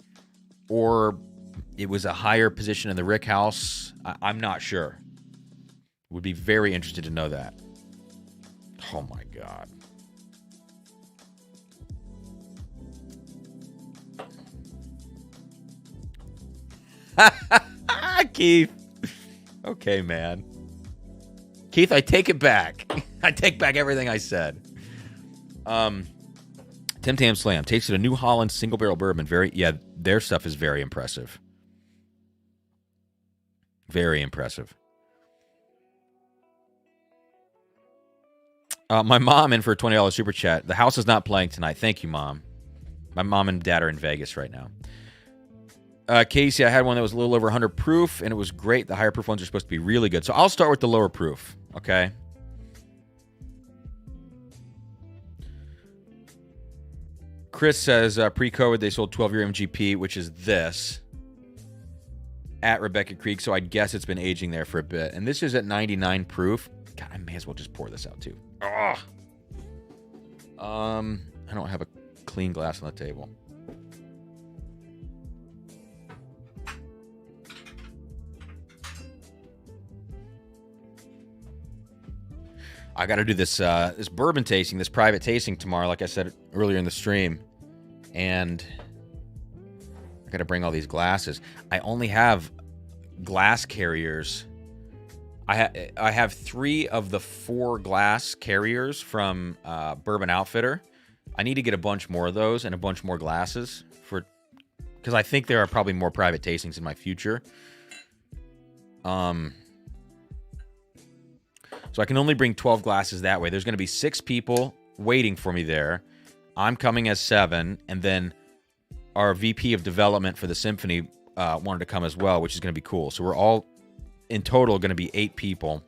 or it was a higher position in the rick house. I'm not sure. Would be very interested to know that. Oh my God. Keith. Okay, man. Keith, I take it back. I take back everything I said. Tim Tam Slam tasted a New Holland single barrel bourbon. Their stuff is very impressive. Very impressive. My mom in for a $20 super chat. The house is not playing tonight. Thank you, Mom. My mom and dad are in Vegas right now. Casey, I had one that was a little over 100 proof, and it was great. The higher proof ones are supposed to be really good. So I'll start with the lower proof, okay? Chris says, pre-COVID, they sold 12-year MGP, which is this, at Rebecca Creek. So I guess it's been aging there for a bit. And this is at 99 proof. God, I may as well just pour this out, too. Ugh. I don't have a clean glass on the table. I got to do this this bourbon tasting, this private tasting tomorrow, like I said earlier in the stream. And I got to bring all these glasses. I only have glass carriers. I have 3 of the 4 glass carriers from Bourbon Outfitter. I need to get a bunch more of those and a bunch more glasses because I think there are probably more private tastings in my future. So I can only bring 12 glasses that way. There's going to be 6 people waiting for me there. I'm coming as 7, and then our VP of development for the symphony wanted to come as well, which is going to be cool. So we're all, in total, going to be 8 people.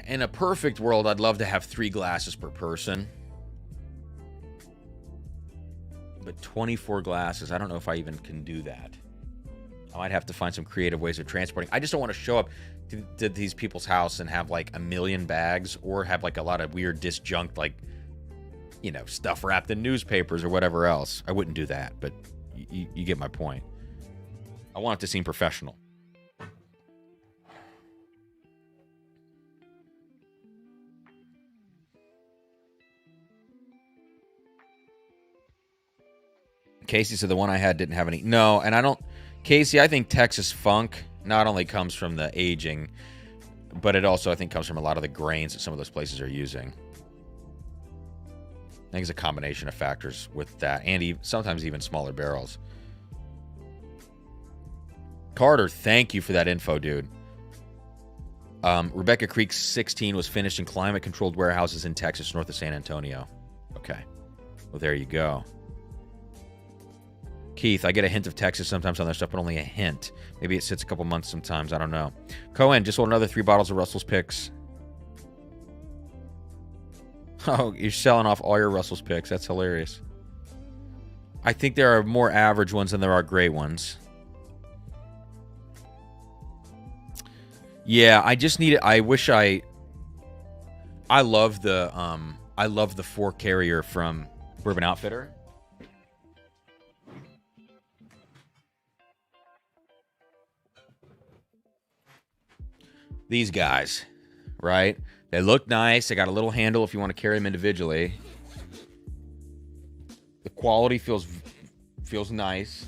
In a perfect world, I'd love to have 3 glasses per person. But 24 glasses, I don't know if I even can do that. I might have to find some creative ways of transporting. I just don't want to show up to these people's house and have like a million bags or have like a lot of weird disjunct, like, you know, stuff wrapped in newspapers or whatever else. I wouldn't do that, but you get my point. I want it to seem professional. Casey said the one I had didn't have any. No, and I don't... Casey, I think Texas Funk not only comes from the aging, but it also, I think, comes from a lot of the grains that some of those places are using. I think it's a combination of factors with that, and sometimes even smaller barrels. Carter, thank you for that info, dude. Rebecca Creek 16 was finished in climate-controlled warehouses in Texas, north of San Antonio. Okay. Well, there you go. Keith, I get a hint of Texas sometimes on their stuff, but only a hint. Maybe it sits a couple months sometimes. I don't know. Cohen, just sold another 3 bottles of Russell's Picks. Oh, you're selling off all your Russell's Picks. That's hilarious. I think there are more average ones than there are great ones. Yeah, I just need it. I wish I love the 4 carrier from Bourbon Outfitter. These guys, right? They look nice. They got a little handle if you want to carry them individually. The quality feels nice.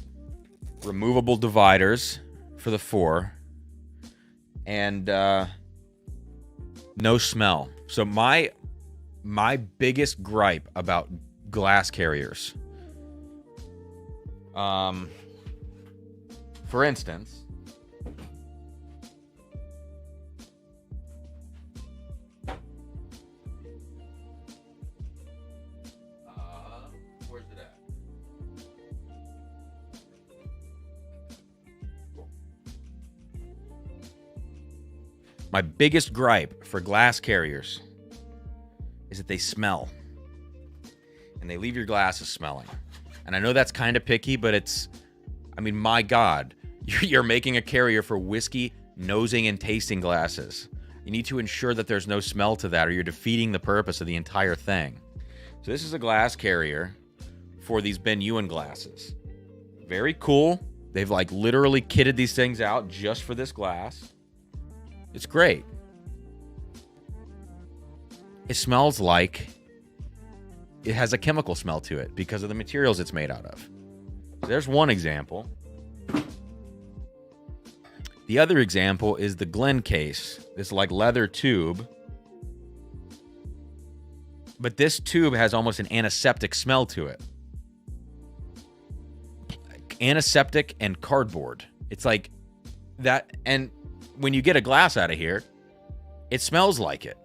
Removable dividers for the 4. And no smell. So my biggest gripe about glass carriers, for instance, where's it at? My biggest gripe for glass carriers is that they smell. And they leave your glasses smelling. And I know that's kind of picky, but it's, I mean, my God, you're making a carrier for whiskey, nosing, and tasting glasses. You need to ensure that there's no smell to that, or you're defeating the purpose of the entire thing. So this is a glass carrier for these Bennuaine glasses. Very cool. They've like literally kitted these things out just for this glass. It's great. It smells like it has a chemical smell to it because of the materials it's made out of. So there's one example. The other example is the Glen case. This like leather tube. But this tube has almost an antiseptic smell to it. Antiseptic and cardboard. It's like that. And when you get a glass out of here, it smells like it.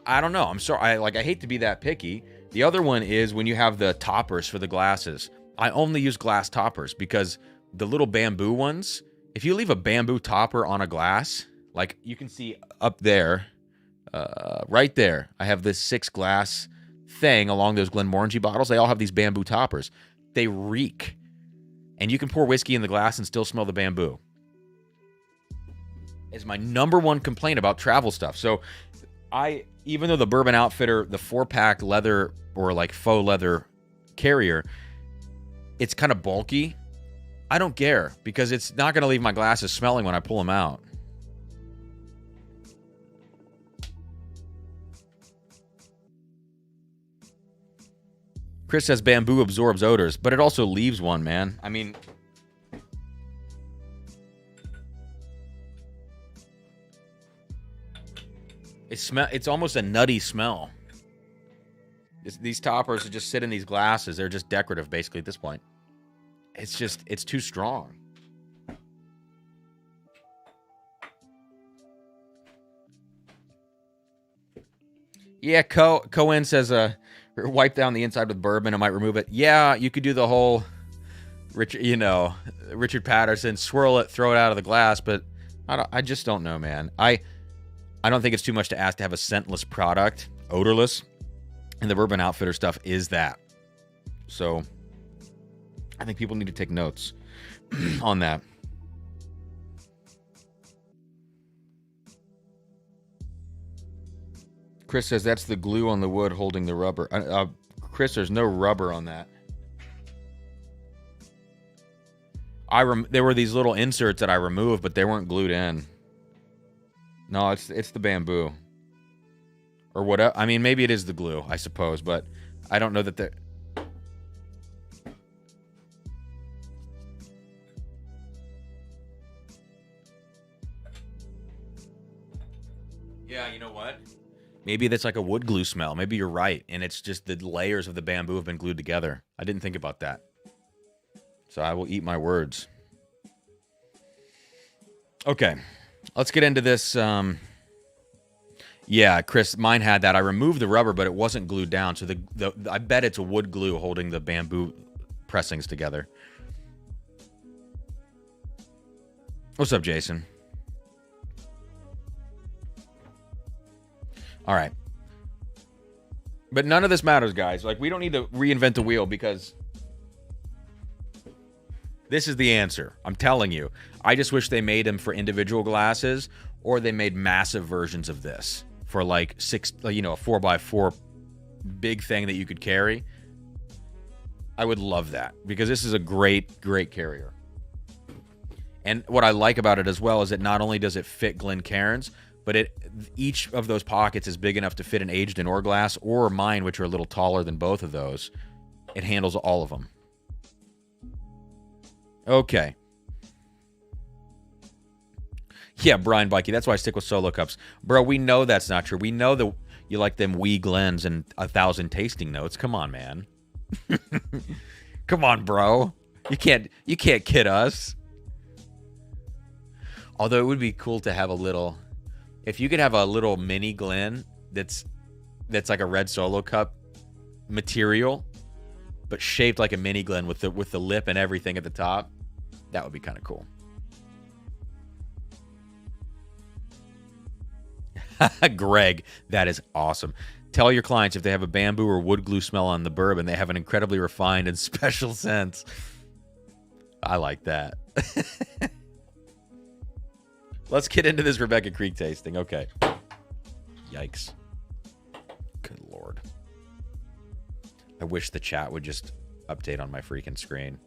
I don't know. I'm sorry. I hate to be that picky. The other one is when you have the toppers for the glasses. I only use glass toppers because the little bamboo ones, if you leave a bamboo topper on a glass, like you can see up there, right there, I have this 6 glass thing along those Glenmorangie bottles. They all have these bamboo toppers. They reek. And you can pour whiskey in the glass and still smell the bamboo. Is my number one complaint about travel stuff. So even though the Bourbon Outfitter, the 4-pack leather or like faux leather carrier, it's kind of bulky, I don't care because it's not going to leave my glasses smelling when I pull them out. Chris says bamboo absorbs odors, but it also leaves one, man. I mean, it's almost a nutty smell. These toppers are just sit in these glasses. They're just decorative, basically, at this point. It's too strong. Yeah, Cohen says, wipe down the inside with bourbon. I might remove it. Yeah, you could do the whole, Richard Patterson, swirl it, throw it out of the glass, but I just don't know, man. I don't think it's too much to ask to have a scentless product, odorless, and the Bourbon Outfitter stuff is that. So I think people need to take notes on that. Chris says that's the glue on the wood holding the rubber. Chris, there's no rubber on that. There were these little inserts that I removed, but they weren't glued in. No, it's the bamboo. Or whatever. I mean, maybe it is the glue, I suppose, but I don't know that they're... Yeah, you know what? Maybe that's like a wood glue smell. Maybe you're right, and it's just the layers of the bamboo have been glued together. I didn't think about that. So I will eat my words. Okay. Let's get into this. Yeah, Chris, mine had that. I removed the rubber, but it wasn't glued down. So I bet it's a wood glue holding the bamboo pressings together. What's up, Jason? All right. But none of this matters, guys. Like, we don't need to reinvent the wheel because this is the answer. I'm telling you. I just wish they made them for individual glasses, or they made massive versions of this for like a 4x4 big thing that you could carry. I would love that because this is a great, great carrier. And what I like about it as well is that not only does it fit Glencairns, but each of those pockets is big enough to fit an aged in ore glass or mine, which are a little taller than both of those. It handles all of them. Okay. Yeah, Brian Bikey, that's why I stick with solo cups. Bro, we know that's not true. We know that you like them wee Glens and 1,000 tasting notes. Come on, man. Come on, bro. You can't kid us. Although it would be cool to have a little... If you could have a little mini Glen that's like a red solo cup material, but shaped like a mini Glen with the lip and everything at the top, that would be kind of cool. Greg, that is awesome. Tell your clients if they have a bamboo or wood glue smell on the bourbon, they have an incredibly refined and special sense. I like that. Let's get into this Rebecca Creek tasting. Okay. Yikes. Good Lord. I wish the chat would just update on my freaking screen.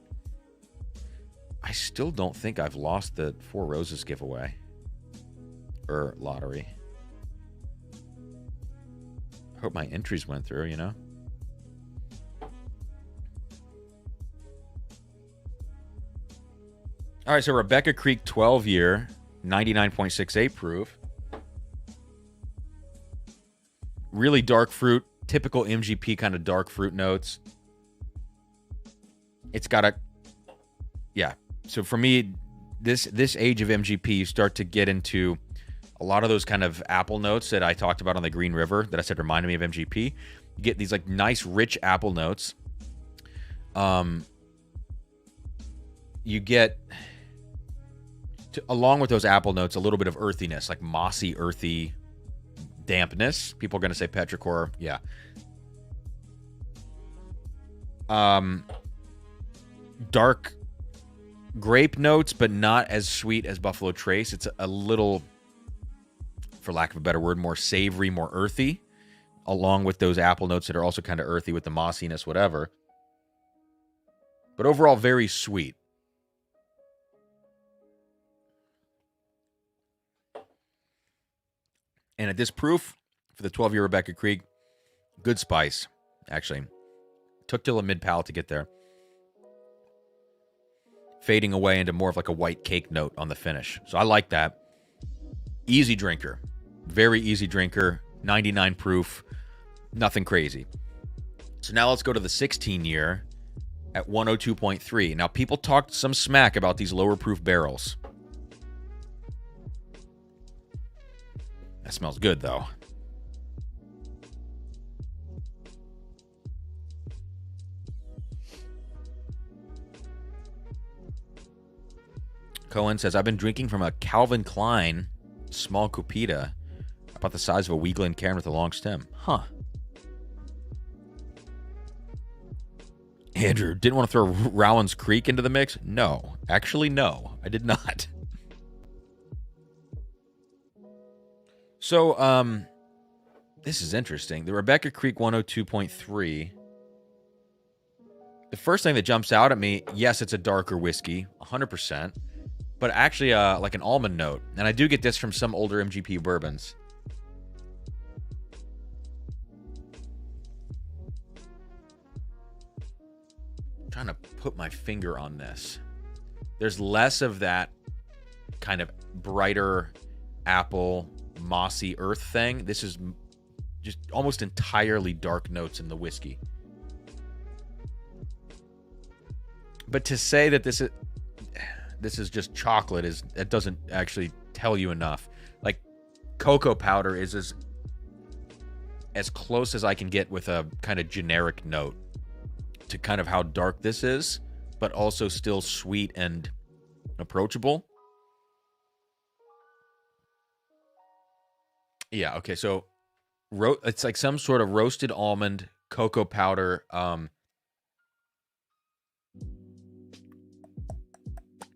I still don't think I've lost the Four Roses giveaway. Or lottery. I hope my entries went through, you know? All right, so Rebecca Creek 12-year, 99.68 proof. Really dark fruit, typical MGP kind of dark fruit notes. It's got a... Yeah, so for me, this age of MGP, you start to get into a lot of those kind of apple notes that I talked about on the Green River that I said reminded me of MGP. You get these like nice, rich apple notes. You get... along with those apple notes, a little bit of earthiness, like mossy, earthy dampness. People are going to say petrichor. Yeah. Dark grape notes, but not as sweet as Buffalo Trace. It's a little, for lack of a better word, more savory, more earthy, along with those apple notes that are also kind of earthy with the mossiness, whatever. But overall, very sweet. And at this proof, for the 12-year Rebecca Creek, good spice, actually. Took till a mid-palate to get there. Fading away into more of like a white cake note on the finish. So I like that. Easy drinker. Very easy drinker. 99 proof. Nothing crazy. So now let's go to the 16-year at 102.3. Now, people talked some smack about these lower proof barrels. That smells good, though. Cohen says, I've been drinking from a Calvin Klein small Copita about the size of a wee Glencairn with a long stem. Huh. Andrew, didn't want to throw Rowan's Creek into the mix? No. Actually, no. I did not. So, this is interesting. The Rebecca Creek 102.3. The first thing that jumps out at me, yes, it's a darker whiskey, 100%. But actually, like an almond note. And I do get this from some older MGP bourbons. I'm trying to put my finger on this. There's less of that kind of brighter apple, mossy earth thing. This is just almost entirely dark notes in the whiskey. But to say that this is just chocolate that doesn't actually tell you enough. Like, cocoa powder is as close as I can get with a kind of generic note to kind of how dark this is, but also still sweet and approachable. Yeah, okay, so it's like some sort of roasted almond, cocoa powder.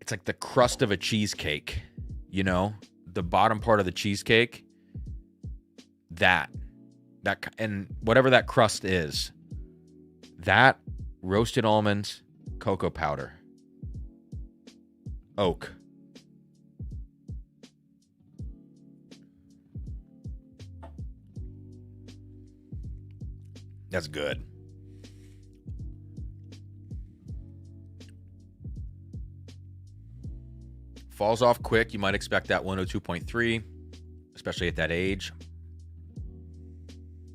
It's like the crust of a cheesecake, you know? The bottom part of the cheesecake. That and whatever that crust is. That, roasted almonds, cocoa powder. Oak. That's good. Falls off quick. You might expect that 102.3, especially at that age.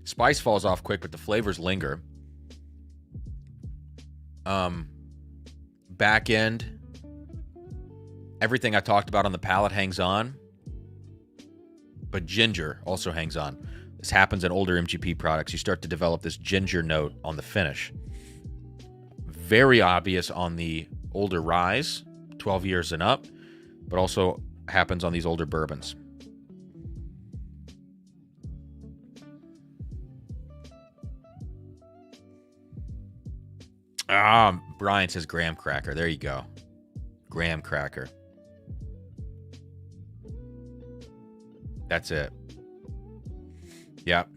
Spice falls off quick, but the flavors linger. Back end, everything I talked about on the palate hangs on, but ginger also hangs on. This happens in older MGP products. You start to develop this ginger note on the finish. Very obvious on the older ryes, 12 years and up, but also happens on these older bourbons. Brian says graham cracker. There you go. Graham cracker. That's it. Yep.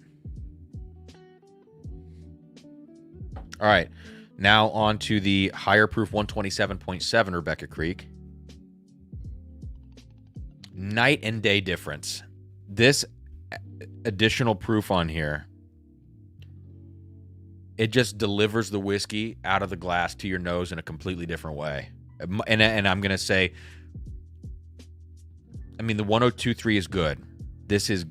All right. Now on to the higher proof 127.7 Rebecca Creek. Night and day difference. This additional proof on here, it just delivers the whiskey out of the glass to your nose in a completely different way. And I'm going to say, I mean, the 102.3 is good. This is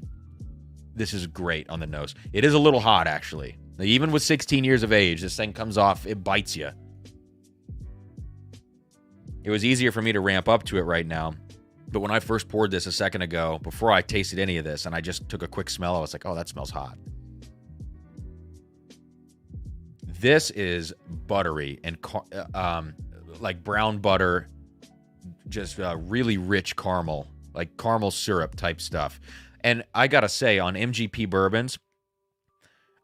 great on the nose. It is a little hot, actually. Even with 16 years of age, this thing comes off, it bites you. It was easier for me to ramp up to it right now. But when I first poured this a second ago, before I tasted any of this, and I just took a quick smell, I was like, oh, that smells hot. This is buttery and like brown butter, just really rich caramel, like caramel syrup type stuff. And I gotta say, on MGP bourbons,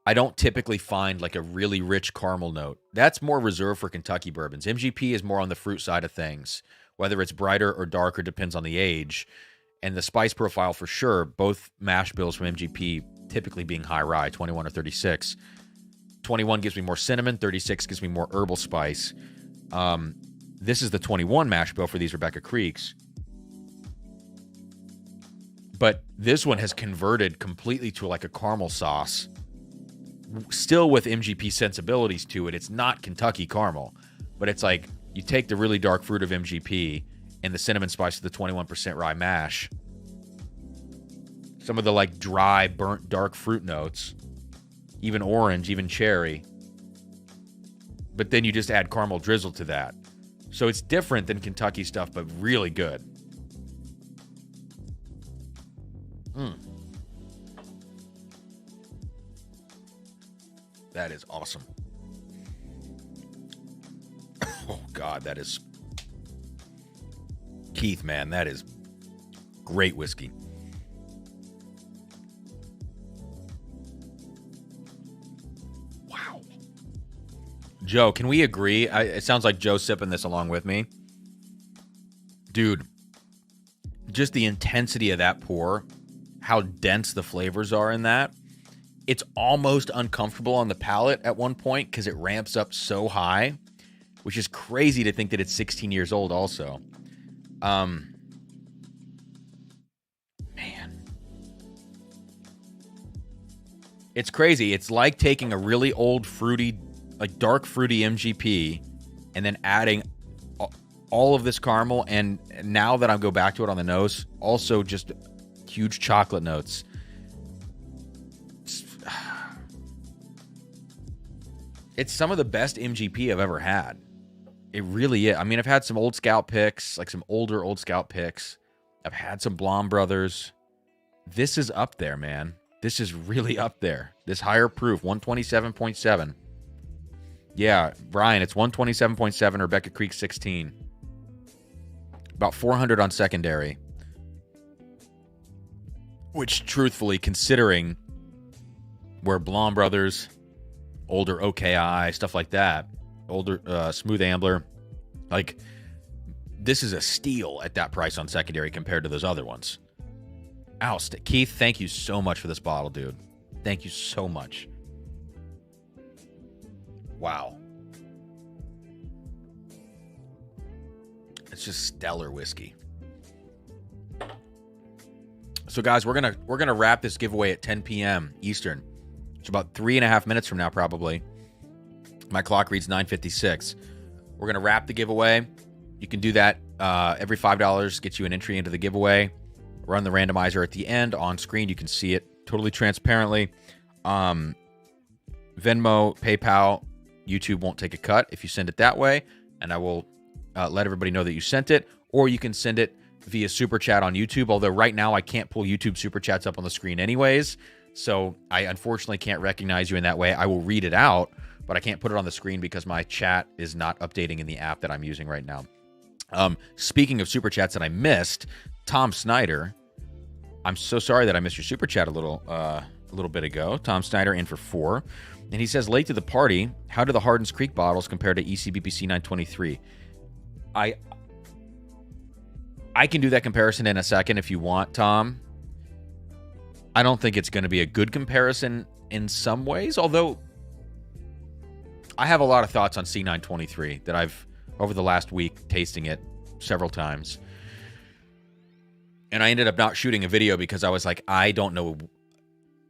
I don't typically find like a really rich caramel note. That's more reserved for Kentucky bourbons. MGP is more on the fruit side of things. Whether it's brighter or darker depends on the age. And the spice profile for sure, both mash bills from MGP typically being high rye, 21 or 36. 21 gives me more cinnamon, 36 gives me more herbal spice. This is the 21 mash bill for these Rebecca Creeks. But this one has converted completely to like a caramel sauce. Still with MGP sensibilities to it. It's not Kentucky caramel, but it's like you take the really dark fruit of MGP and the cinnamon spice of the 21% rye mash. Some of the like dry, burnt, dark fruit notes. Even orange, even cherry. But then you just add caramel drizzle to that. So it's different than Kentucky stuff, but really good. That is awesome. Oh, God, that is... Keith, man, that is great whiskey. Wow. Joe, can we agree? It sounds like Joe's sipping this along with me. Dude, just the intensity of that pour, how dense the flavors are in that. It's almost uncomfortable on the palate at one point because it ramps up so high, which is crazy to think that it's 16 years old also. Man. It's crazy. It's like taking a really old fruity, like dark fruity MGP and then adding all of this caramel, and now that I go back to it on the nose, also just huge chocolate notes. It's some of the best MGP I've ever had. It really is. I mean, I've had some old Scout picks, like some older old Scout picks. I've had some Blonde Brothers. This is up there, man. This is really up there. This higher proof, 127.7. Yeah, Brian, it's 127.7, Rebecca Creek 16. About 400 on secondary. Which, truthfully, considering where Blonde Brothers, older OKI, stuff like that, older Smooth Ambler, like, this is a steal at that price on secondary compared to those other ones. Oust. Keith, thank you so much for this bottle, dude. Thank you so much. Wow. It's just stellar whiskey. So guys, we're gonna wrap this giveaway at 10 p.m. Eastern. It's about 3.5 minutes from now, probably. My clock reads 9:56. We're gonna wrap the giveaway. You can do that. Every $5 gets you an entry into the giveaway. Run the randomizer at the end on screen. You can see it totally transparently. Venmo, PayPal, YouTube won't take a cut if you send it that way, and I will let everybody know that you sent it. Or you can send it via Super Chat on YouTube, although right now I can't pull YouTube Super Chats up on the screen anyways, so I unfortunately can't recognize you in that way. I will read it out, but I can't put it on the screen because my chat is not updating in the app that I'm using right now. Speaking of Super Chats that I missed, Tom Snyder, I'm so sorry that I missed your Super Chat a little bit ago. Tom Snyder in for 4. And he says, late to the party, how do the Hardin's Creek bottles compare to ECBPC 923? I can do that comparison in a second if you want, Tom. I don't think it's going to be a good comparison in some ways, although I have a lot of thoughts on C923 that I've, over the last week, tasting it several times. And I ended up not shooting a video because I was like, I don't know.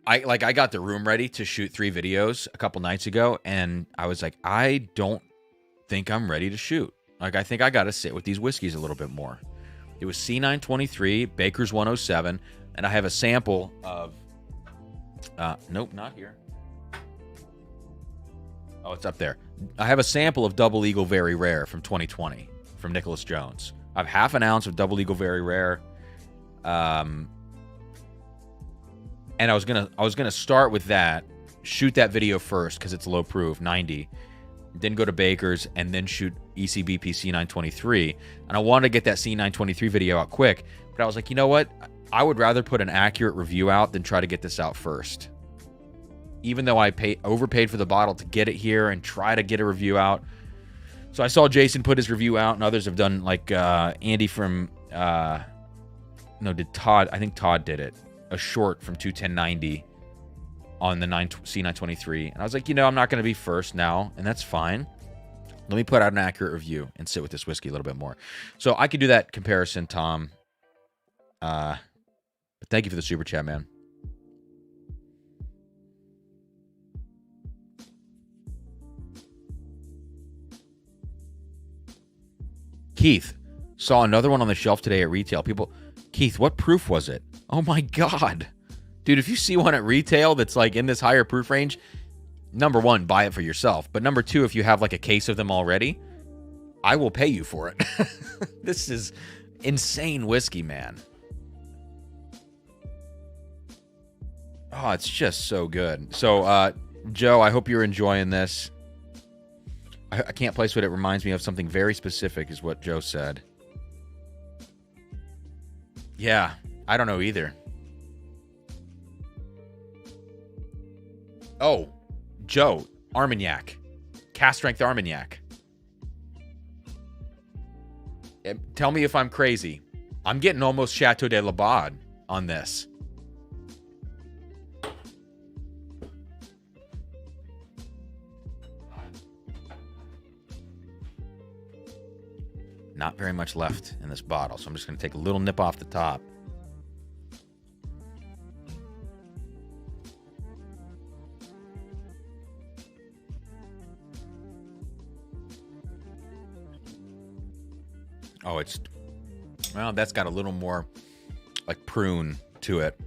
I got the room ready to shoot 3 videos a couple nights ago, and I was like, I don't think I'm ready to shoot. Like, I think I got to sit with these whiskeys a little bit more. It was C923, Baker's 107, and I have a sample of... nope, not here. Oh, it's up there. I have a sample of Double Eagle Very Rare from 2020 from Nicholas Jones. I have half an ounce of Double Eagle Very Rare. And I was gonna start with that, shoot that video first because it's low proof, 90, then go to Baker's and then shoot ECBP C923. And I wanted to get that C923 video out quick, but I was like, you know what? I would rather put an accurate review out than try to get this out first. Even though I overpaid for the bottle to get it here and try to get a review out. So I saw Jason put his review out, and others have done, like Andy from did Todd? I think Todd did it. A short from 21090 on the C923. And I was like, I'm not going to be first now, and that's fine. Let me put out an accurate review and sit with this whiskey a little bit more. So I could do that comparison, Tom. But thank you for the super chat, man. Keith, saw another one on the shelf today at retail. Keith, what proof was it? Oh my God. Dude, if you see one at retail that's like in this higher proof range, number one, buy it for yourself. But number two, if you have like a case of them already, I will pay you for it. This is insane whiskey, man. Oh, it's just so good. So, Joe, I hope you're enjoying this. I can't place what it reminds me of. Something very specific is what Joe said. Yeah, I don't know either. Oh, Joe, Armagnac. Cast strength Armagnac. Tell me if I'm crazy. I'm getting almost Chateau de la Baude on this. Not very much left in this bottle, so I'm just going to take a little nip off the top. Oh, that's got a little more like prune to it.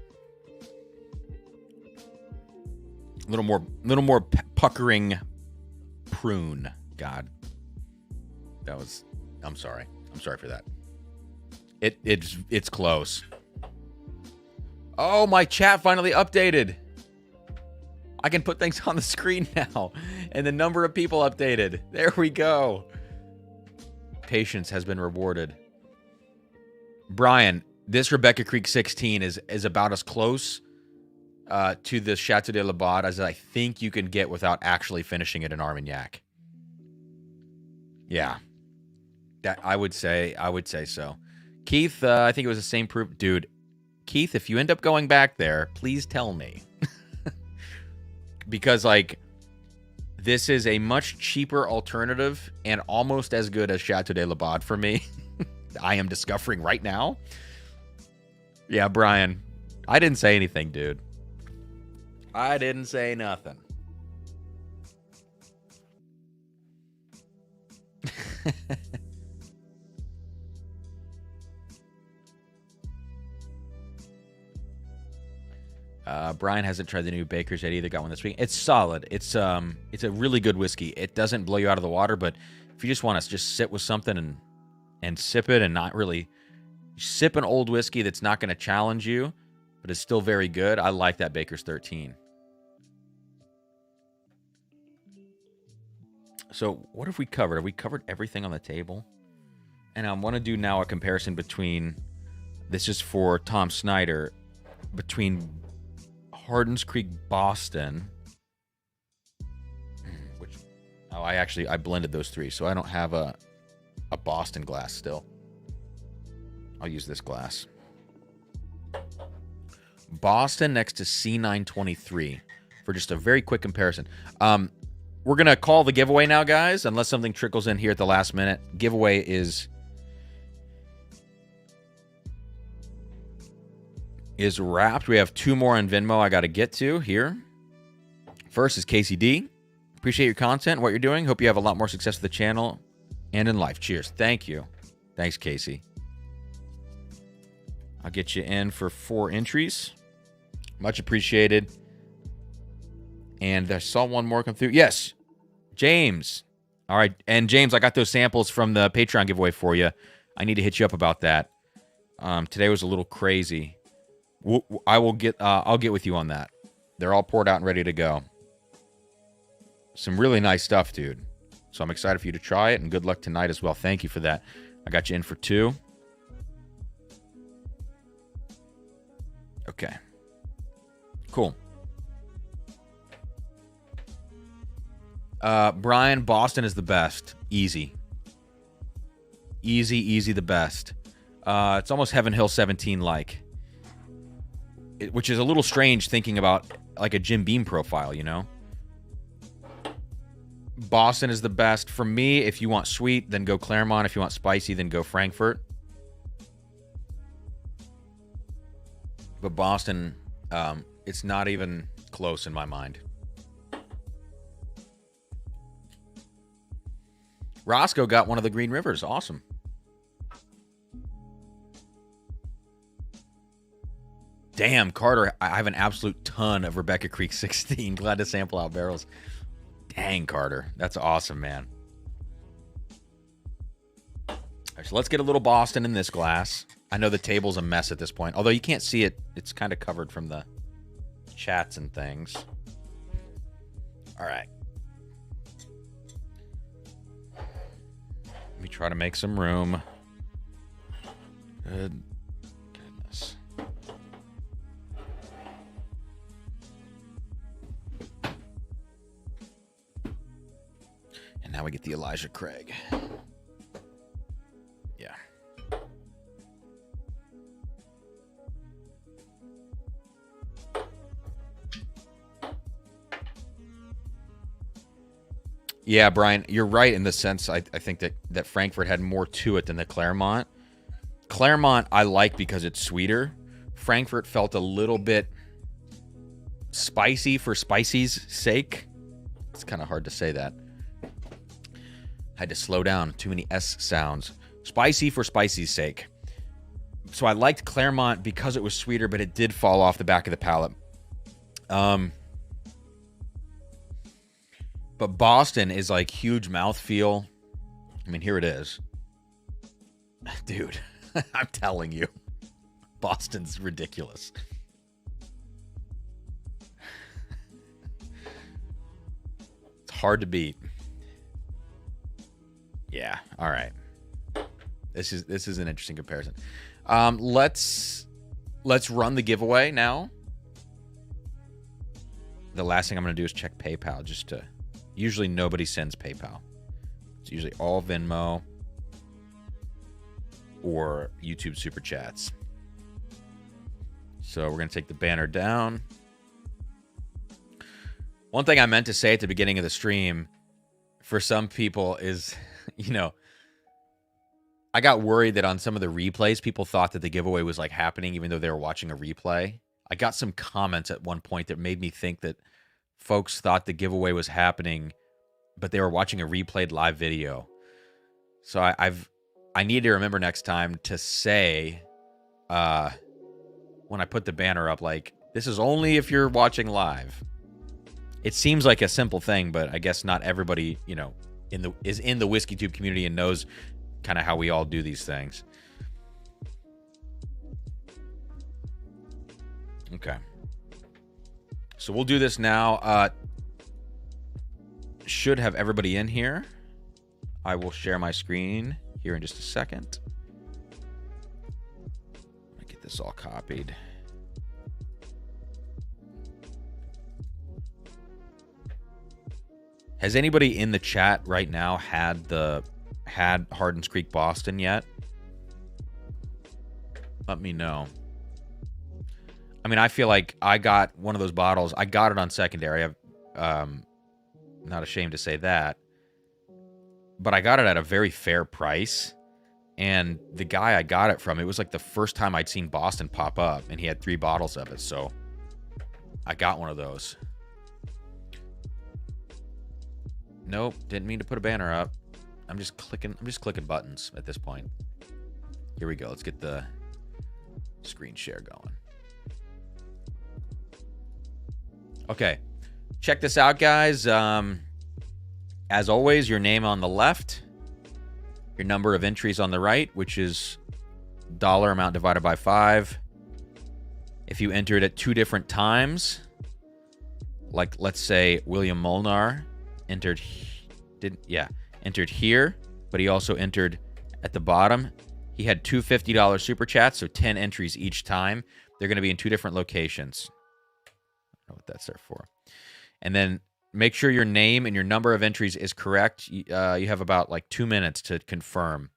A little more puckering prune. God. That was. I'm sorry. I'm sorry for that. It's close. Oh, my chat finally updated. I can put things on the screen now, and the number of people updated. There we go. Patience has been rewarded. Brian, this Rebecca Creek 16 is about as close to the Chateau de Labade as I think you can get without actually finishing it in Armagnac. Yeah, that I would say so. Keith, I think it was the same proof, dude. Keith, if you end up going back there, please tell me. Because, like, this is a much cheaper alternative and almost as good as Chateau de Labade for me. I am discovering right now. Yeah, Brian, I didn't say anything, dude. I didn't say nothing. Brian hasn't tried the new Baker's yet either. Got one this week. It's solid. It's a really good whiskey. It doesn't blow you out of the water, but if you just want to just sit with something and sip it and not really sip an old whiskey that's not going to challenge you, but is still very good, I like that Baker's 13. So what have we covered? Have we covered everything on the table? And I want to do now a comparison between, this is for Tom Snyder, between Hardin's Creek Boston, which, oh, I blended those three, so I don't have a Boston glass still. I'll use this glass. Boston next to C923 for just a very quick comparison. We're going to call the giveaway now, guys, unless something trickles in here at the last minute. Giveaway is wrapped. We have 2 more on Venmo I got to get to here. First is Casey D. Appreciate your content, what you're doing. Hope you have a lot more success with the channel and in life. Cheers. Thank you. Thanks, Casey. I'll get you in for 4 entries. Much appreciated. And I saw one more come through. Yes, James. All right. And James, I got those samples from the Patreon giveaway for you. I need to hit you up about that. Today was a little crazy. I'll get with you on that. They're all poured out and ready to go. Some really nice stuff, dude. So I'm excited for you to try it, and good luck tonight as well. Thank you for that. I got you in for 2. Okay. Cool. Brian, Boston is the best. Easy. Easy the best. It's almost Heaven Hill 17-like. Which is a little strange thinking about like a Jim Beam profile, you know? Boston is the best. For me, if you want sweet, then go Claremont. If you want spicy, then go Frankfurt. But Boston, it's not even close in my mind. Roscoe got one of the Green Rivers. Awesome. Damn, Carter, I have an absolute ton of Rebecca Creek 16. Glad to sample out barrels. Dang, Carter. That's awesome, man. All right, so let's get a little Boston in this glass. I know the table's a mess at this point. Although you can't see it. It's kind of covered from the chats and things. All right. Let me try to make some room. Good. Goodness. And now we get the Elijah Craig. Yeah. Yeah, Brian, you're right in the sense I think that Frankfurt had more to it than the Claremont. Claremont I like because it's sweeter. Frankfurt felt a little bit spicy for spicy's sake. It's kind of hard to say that. Had to slow down. Too many S sounds. Spicy for spicy's sake. So I liked Claremont because it was sweeter, but it did fall off the back of the palate. But Boston is like huge mouthfeel. I mean, here it is. Dude, I'm telling you. Boston's ridiculous. It's hard to beat. Yeah, all right. This is an interesting comparison. Let's run the giveaway now. The last thing I'm going to do is check PayPal just to... Usually nobody sends PayPal. It's usually all Venmo or YouTube Super Chats. So we're going to take the banner down. One thing I meant to say at the beginning of the stream for some people is, you know, I got worried that on some of the replays, people thought that the giveaway was like happening even though they were watching a replay. I got some comments at one point that made me think that folks thought the giveaway was happening, but they were watching a replayed live video. So I need to remember next time to say, when I put the banner up, like, this is only if you're watching live. It seems like a simple thing, but I guess not everybody, you know, is in the WhiskeyTube community and knows kind of how we all do these things. Okay. So we'll do this now. Should have everybody in here. I will share my screen here in just a second. I'll get this all copied. Has anybody in the chat right now had Hardin's Creek Boston yet? Let me know. I mean, I feel like I got one of those bottles. I got it on secondary. I'm not ashamed to say that. But I got it at a very fair price. And the guy I got it from, it was like the first time I'd seen Boston pop up. And he had 3 bottles of it. So I got one of those. Nope, didn't mean to put a banner up. I'm just clicking buttons at this point. Here we go. Let's get the screen share going. Okay. Check this out, guys. As always, your name on the left, your number of entries on the right, which is dollar amount divided by 5. If you entered at 2 different times, like let's say William Molnar entered here, but he also entered at the bottom. He had 2 $50 super chats, so 10 entries each time. They're going to be in 2 different locations. I don't know what that's there for. And then make sure your name and your number of entries is correct. You have about like 2 minutes to confirm.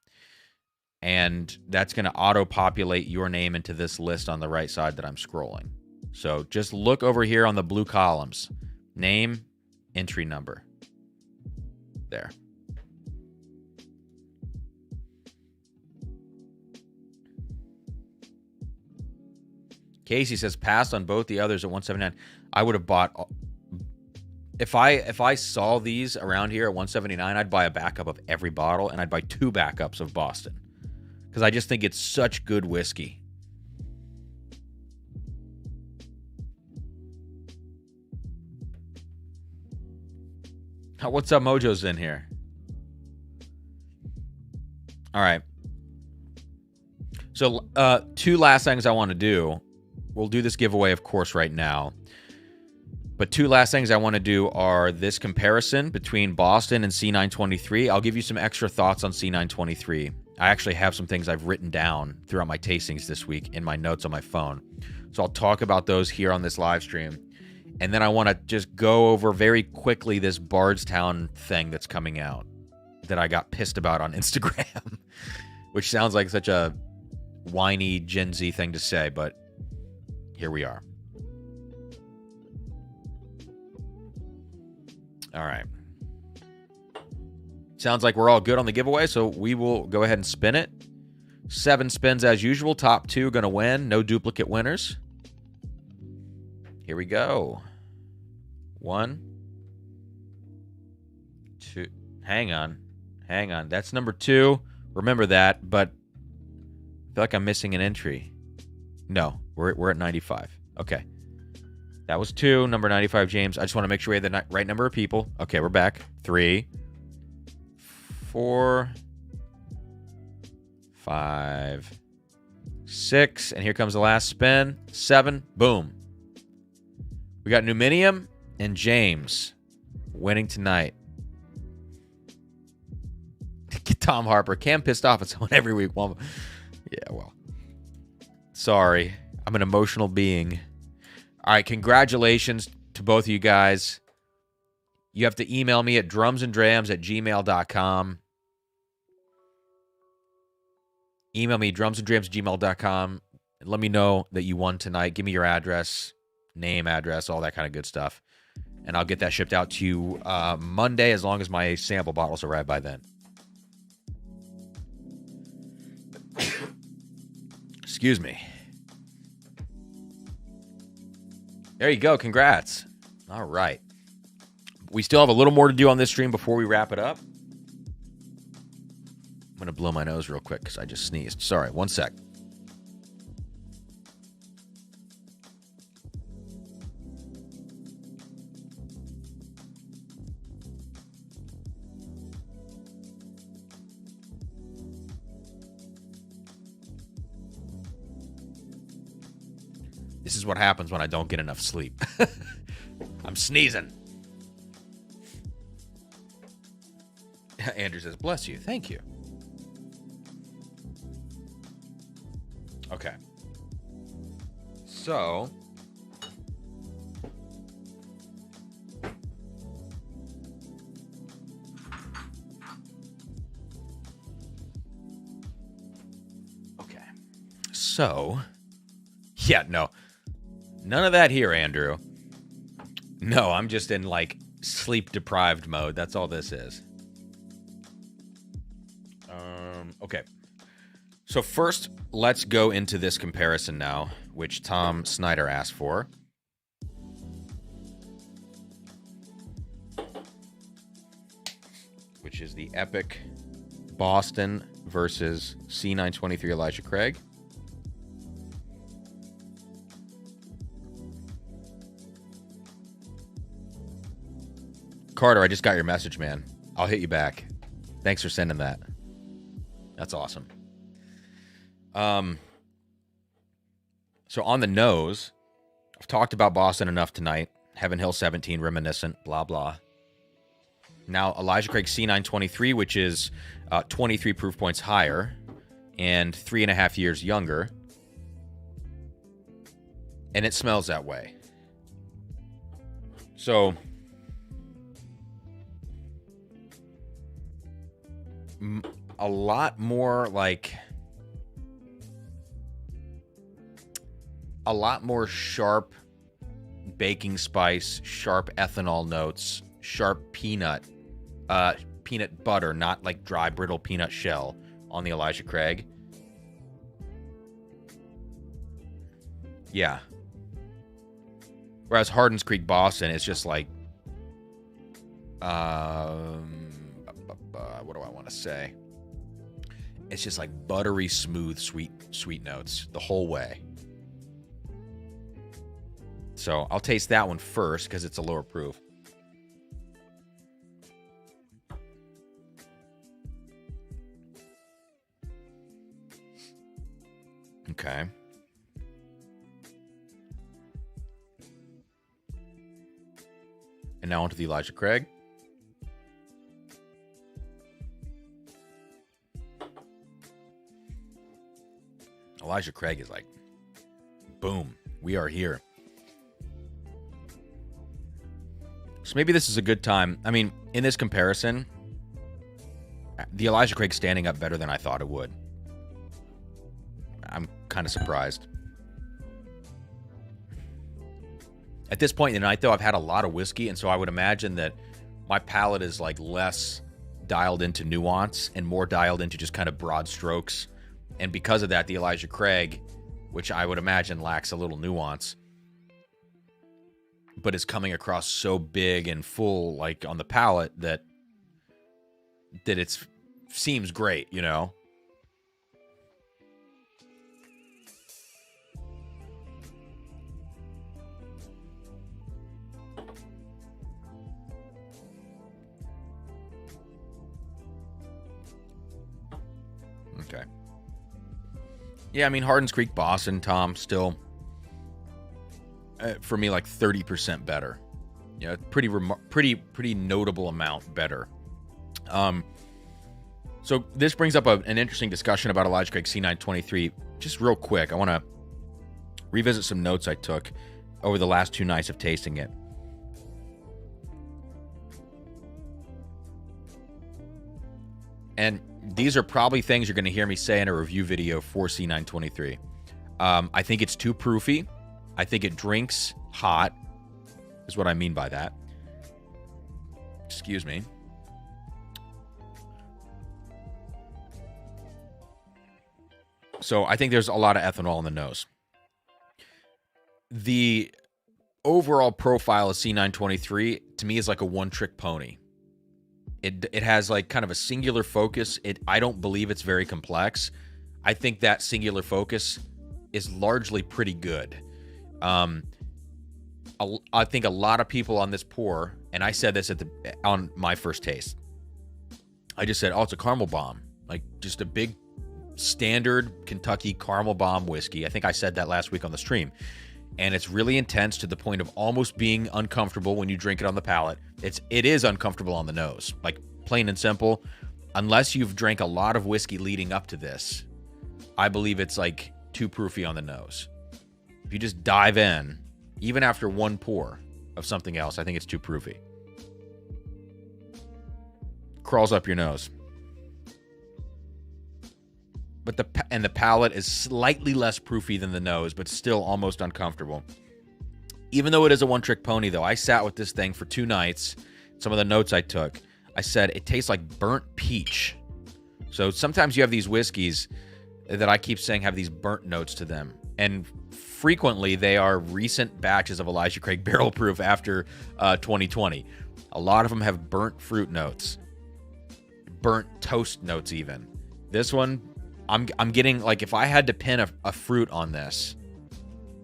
And that's going to auto-populate your name into this list on the right side that I'm scrolling. So just look over here on the blue columns. Name, entry number. There. Casey says passed on both the others at 179. I would have bought, if I saw these around here at 179, I'd buy a backup of every bottle, and I'd buy 2 backups of Boston because I just think it's such good whiskey. What's up, Mojo's in here? All right. So 2 last things I want to do. We'll do this giveaway, of course, right now. But 2 last things I want to do are this comparison between Boston and C923. I'll give you some extra thoughts on C923. I actually have some things I've written down throughout my tastings this week in my notes on my phone. So I'll talk about those here on this live stream. And then I want to just go over very quickly this Bardstown thing that's coming out that I got pissed about on Instagram, which sounds like such a whiny Gen Z thing to say, but here we are. All right. Sounds like we're all good on the giveaway, so we will go ahead and spin it. 7 spins as usual. Top 2 going to win. No duplicate winners. Here we go. 1, 2. Hang on. That's number 2. Remember that, but I feel like I'm missing an entry. No, we're at 95. Okay. That was 2, number 95, James. I just want to make sure we have the right number of people. Okay, we're back. 3, 4, 5, 6, and here comes the last spin. 7. Boom. We got Numinium and James winning tonight. Get Tom Harper. Cam pissed off at someone every week. Well, yeah, well. Sorry. I'm an emotional being. All right, congratulations to both of you guys. You have to email me at drumsanddrams@gmail.com. Email me, drumsanddrams@gmail.com. And let me know that you won tonight. Give me your address, name, address, all that kind of good stuff. And I'll get that shipped out to you Monday as long as my sample bottles arrive by then. Excuse me. There you go. Congrats. All right. We still have a little more to do on this stream before we wrap it up. I'm going to blow my nose real quick because I just sneezed. Sorry. One sec. This is what happens when I don't get enough sleep. I'm sneezing. Andrew says, bless you. Thank you. Okay. So. Okay. So. Yeah, no. None of that here, Andrew. No, I'm just in, like, sleep-deprived mode. That's all this is. Okay. So first, let's go into this comparison now, which Tom Snyder asked for. Which is the Epic Boston versus C923 Elijah Craig. Carter, I just got your message, man. I'll hit you back. Thanks for sending that. That's awesome. So on the nose, I've talked about Boston enough tonight. Heaven Hill 17, reminiscent, blah, blah. Now, Elijah Craig C923, which is 23 proof points higher and 3.5 years younger. And it smells that way. So a lot more sharp baking spice, sharp ethanol notes, sharp peanut butter, not like dry brittle peanut shell on the Elijah Craig. Yeah. Whereas Hardin's Creek Boston is just like what do I want to say? It's just like buttery smooth sweet notes the whole way. So I'll taste that one first because it's a lower proof. Okay. And now onto the Elijah Craig. Elijah Craig is like, boom, we are here. So maybe this is a good time. I mean, in this comparison, the Elijah Craig's standing up better than I thought it would. I'm kind of surprised. At this point in the night, though, I've had a lot of whiskey, and so I would imagine that my palate is like less dialed into nuance and more dialed into just kind of broad strokes. And because of that, the Elijah Craig, which I would imagine lacks a little nuance, but is coming across so big and full, like on the palate, that it seems great, you know? Okay. Yeah, I mean, Hardin's Creek Boston, Tom, still, for me, like 30% better. Yeah, pretty notable amount better. So this brings up an interesting discussion about Elijah Craig C923. Just real quick, I want to revisit some notes I took over the last 2 nights of tasting it. And these are probably things you're going to hear me say in a review video for C923. I think it's too proofy. I think it drinks hot, is what I mean by that. Excuse me. So I think there's a lot of ethanol in the nose. The overall profile of C923, to me, is like a one-trick pony. It has like kind of a singular focus. I don't believe it's very complex. I think that singular focus is largely pretty good. I think a lot of people on this pour, and I said this on my first taste, I just said, oh, it's a caramel bomb. Like just a big standard Kentucky caramel bomb whiskey. I think I said that last week on the stream. And it's really intense to the point of almost being uncomfortable when you drink it on the palate. It is uncomfortable on the nose, like plain and simple. Unless you've drank a lot of whiskey leading up to this, I believe it's like too proofy on the nose. If you just dive in, even after one pour of something else, I think it's too proofy. Crawls up your nose. But the palate is slightly less proofy than the nose, but still almost uncomfortable. Even though it is a one-trick pony, though, I sat with this thing for 2 nights. Some of the notes I took, I said it tastes like burnt peach. So sometimes you have these whiskeys that I keep saying have these burnt notes to them. And frequently they are recent batches of Elijah Craig barrel proof after 2020. A lot of them have burnt fruit notes. Burnt toast notes even. This one, I'm getting, like, if I had to pin a fruit on this,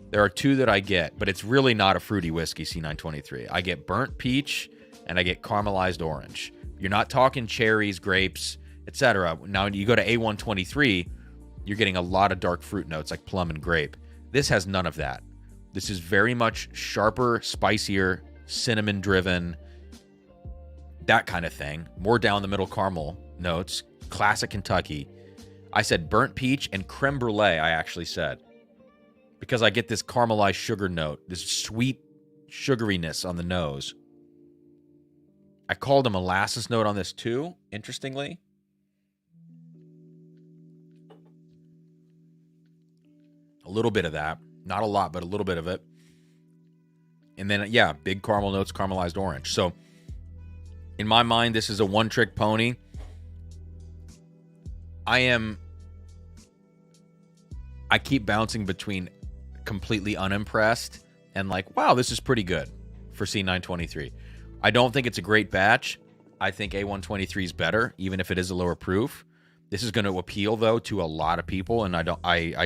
there are 2 that I get, but it's really not a fruity whiskey, C923. I get burnt peach, and I get caramelized orange. You're not talking cherries, grapes, etc. Now, you go to A123, you're getting a lot of dark fruit notes, like plum and grape. This has none of that. This is very much sharper, spicier, cinnamon-driven, that kind of thing. More down the middle caramel notes, classic Kentucky. I said burnt peach and creme brulee, I actually said. Because I get this caramelized sugar note, this sweet sugariness on the nose. I called a molasses note on this too, interestingly. A little bit of that. Not a lot, but a little bit of it. And then, yeah, big caramel notes, caramelized orange. So, in my mind, this is a one-trick pony. I keep bouncing between completely unimpressed and like, wow, this is pretty good for C923. I don't think it's a great batch. I think A123 is better, even if it is a lower proof. This is going to appeal, though, to a lot of people, and I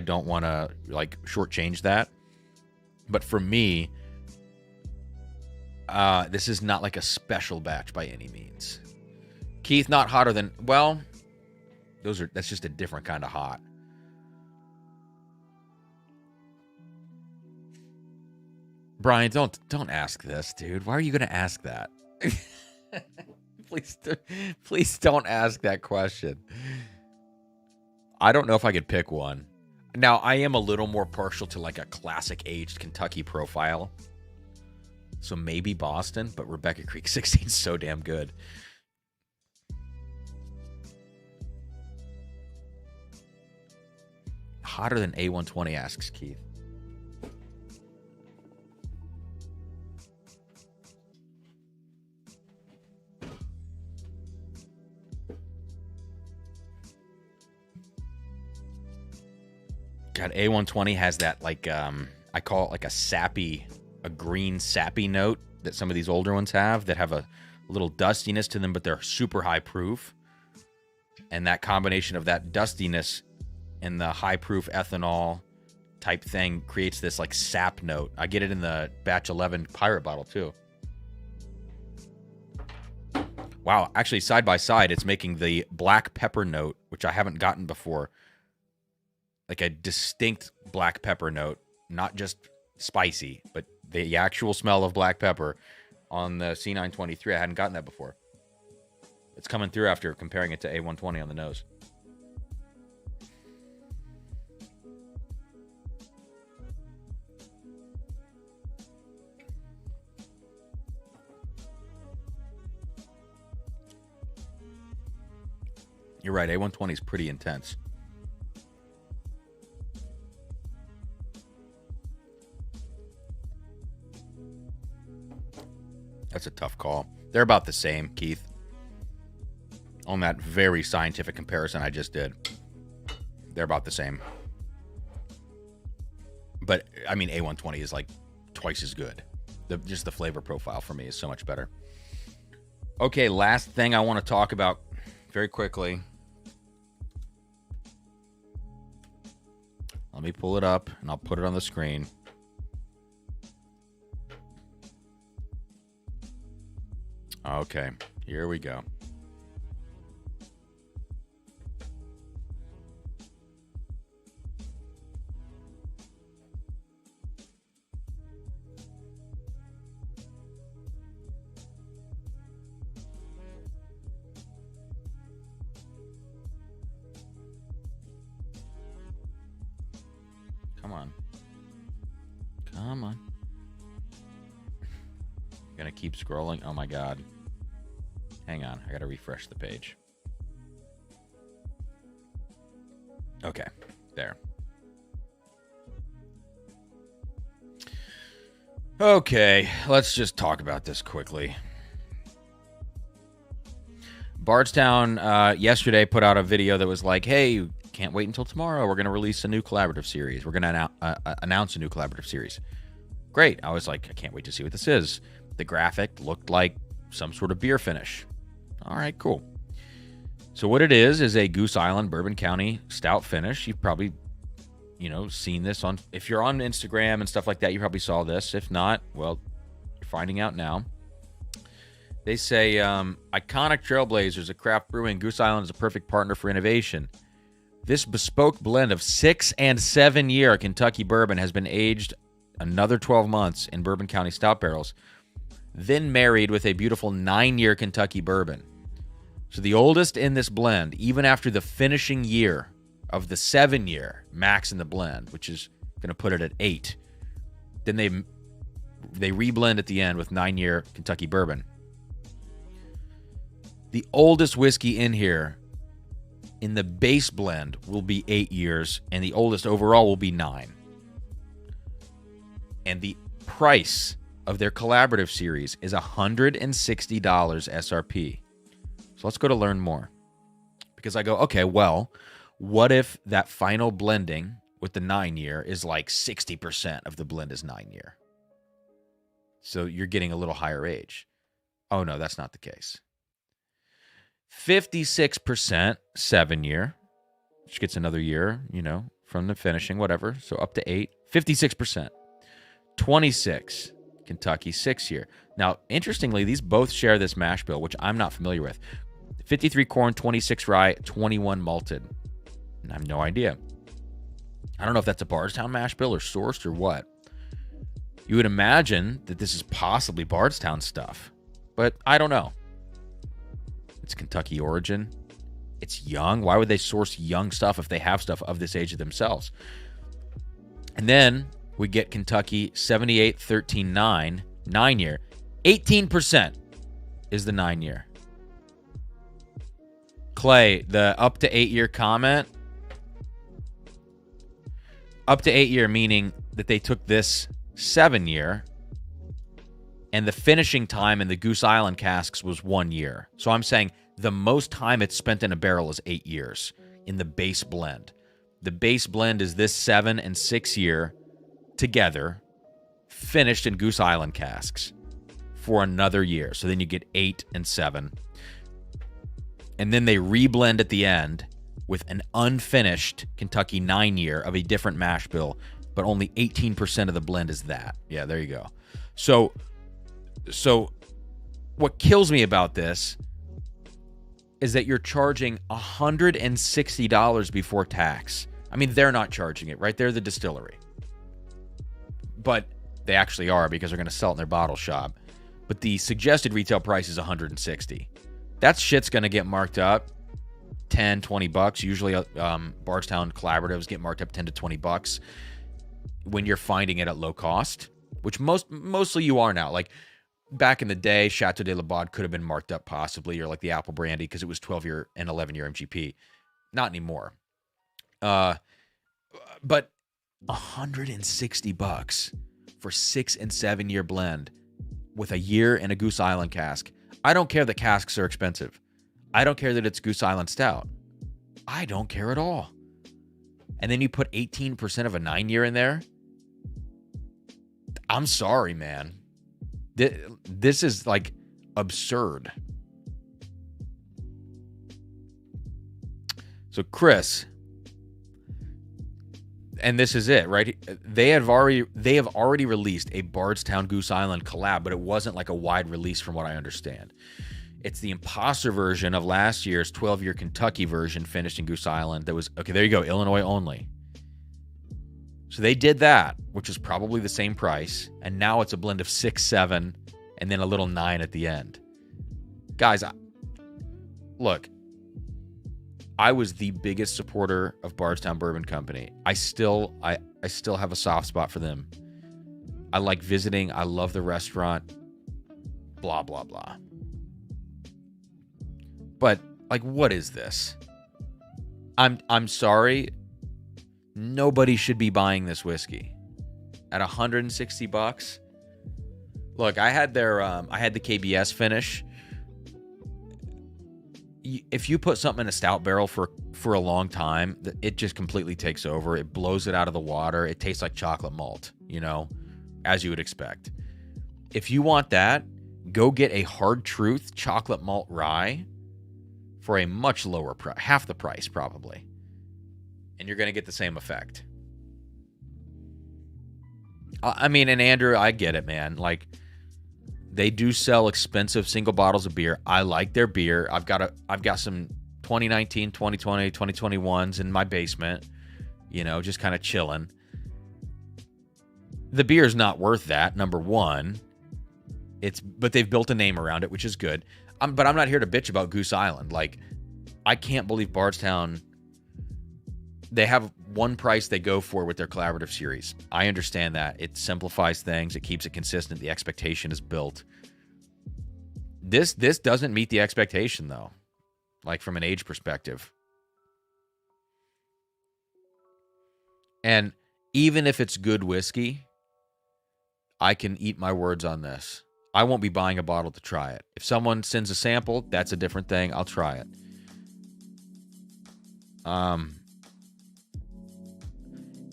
don't want to like shortchange that. But for me, this is not like a special batch by any means. Keith, not hotter than, well, that's just a different kind of hot. Brian, don't ask this, dude. Why are you going to ask that? Please don't ask that question. I don't know if I could pick one. Now, I am a little more partial to like a classic aged Kentucky profile. So maybe Boston, but Rebecca Creek 16 is so damn good. Hotter than A120, asks Keith. God, A120 has that, like, I call it like a green sappy note that some of these older ones have that have a little dustiness to them, but they're super high proof. And that combination of that dustiness and the high proof ethanol type thing creates this like sap note. I get it in the batch 11 pirate bottle too. Wow, actually, side by side, it's making the black pepper note, which I haven't gotten before. Like a distinct black pepper note, not just spicy, but the actual smell of black pepper on the C923. I hadn't gotten that before. It's coming through after comparing it to A120 on the nose. You're right, A120 is pretty intense. That's a tough call. They're about the same, Keith. On that very scientific comparison I just did. They're about the same. But, I mean, A120 is like twice as good. Just the flavor profile for me is so much better. Okay, last thing I want to talk about very quickly. Let me pull it up, and I'll put it on the screen. Okay, here we go. Come on. Come on. Gonna keep scrolling. Oh my god. Hang on. I gotta refresh the page. Okay. There. Okay. Let's just talk about this quickly. Bardstown yesterday put out a video that was like, hey, can't wait until tomorrow. We're going to release a new collaborative series. We're going to announce a new collaborative series. Great. I was like, I can't wait to see what this is. The graphic looked like some sort of beer finish. All right, cool. So what it is a Goose Island Bourbon County stout finish. You've probably, seen this on, if you're on Instagram and stuff like that, you probably saw this. If not, well, you're finding out now. They say, iconic trailblazers of craft brewing, Goose Island is a perfect partner for innovation. This bespoke blend of 6- and 7-year Kentucky bourbon has been aged another 12 months in Bourbon County stout barrels, then married with a beautiful 9-year Kentucky bourbon. So the oldest in this blend, even after the finishing year of the 7-year max in the blend, which is going to put it at 8, then they reblend at the end with 9-year Kentucky bourbon. The oldest whiskey in here in the base blend will be 8 years, and the oldest overall will be 9. And the price of their collaborative series is $160 SRP. So let's go to learn more. Because I go, okay, well, what if that final blending with the 9-year is like 60% of the blend is 9-year? So you're getting a little higher age. Oh, no, that's not the case. 56% 7-year, which gets another year, from the finishing, whatever. So up to 8. 56%. 26 Kentucky 6-year. Now, interestingly, these both share this mash bill, which I'm not familiar with. 53 corn, 26 rye, 21 malted. And I have no idea. I don't know if that's a Bardstown mash bill or sourced or what. You would imagine that this is possibly Bardstown stuff, but I don't know. It's Kentucky origin. It's young. Why would they source young stuff if they have stuff of this age of themselves? And then we get Kentucky 78, 13, 9, 9-year. 18% is the 9-year. Clay, the up to 8-year comment. Up to 8-year meaning that they took this 7-year and the finishing time in the Goose Island casks was 1 year. So I'm saying the most time it's spent in a barrel is 8 years in the base blend. The base blend is this 7 and 6 year together, finished in Goose Island casks for another year. So then you get 8 and 7. And then they reblend at the end with an unfinished Kentucky 9-year of a different mash bill, but only 18% of the blend is that. Yeah, there you go. So what kills me about this is that you're charging $160 before tax. I mean, they're not charging it, right? They're the distillery. But they actually are, because they're going to sell it in their bottle shop. But the suggested retail price is $160. That shit's going to get marked up 10, 20 bucks. Usually Bardstown collaboratives get marked up 10 to 20 bucks when you're finding it at low cost, which mostly you are now. Like back in the day, Chateau de la Baude could have been marked up possibly, or like the Apple Brandy, because it was 12-year and 11-year MGP. Not anymore. But $160 for 6 and 7 year blend with a year and a Goose Island cask. I don't care that casks are expensive. I don't care that it's Goose Island Stout. I don't care at all. And then you put 18% of a 9-year in there. I'm sorry, man. This is like absurd. So Chris, and this is it, right? They have already released a Bardstown Goose Island collab, but it wasn't like a wide release from what I understand. It's the Imposter version of last year's 12-year Kentucky version finished in Goose Island. That was, okay, there you go, Illinois only. So they did that, which is probably the same price, and now it's a blend of 6, 7, and then a little 9 at the end. Guys, look, I was the biggest supporter of Bardstown Bourbon Company. I still have a soft spot for them. I like visiting. I love the restaurant. Blah, blah, blah. But, like, what is this? I'm sorry. Nobody should be buying this whiskey. At $160. Look, I had the KBS finish. If you put something in a stout barrel for a long time, it just completely takes over. It blows it out of the water. It tastes like chocolate malt, as you would expect. If you want that, go get a Hard Truth chocolate malt rye for a much lower price, half the price probably. And you're going to get the same effect. I mean, and Andrew, I get it, man. Like, they do sell expensive single bottles of beer. I like their beer. I've got some 2019, 2020, 2021s in my basement, just kind of chilling. The beer is not worth that, number one. But they've built a name around it, which is good. But I'm not here to bitch about Goose Island. Like, I can't believe Bardstown, they have one price they go for with their collaborative series. I understand that. It simplifies things. It keeps it consistent. The expectation is built. This doesn't meet the expectation, though, like from an age perspective. And even if it's good whiskey, I can eat my words on this. I won't be buying a bottle to try it. If someone sends a sample, that's a different thing. I'll try it.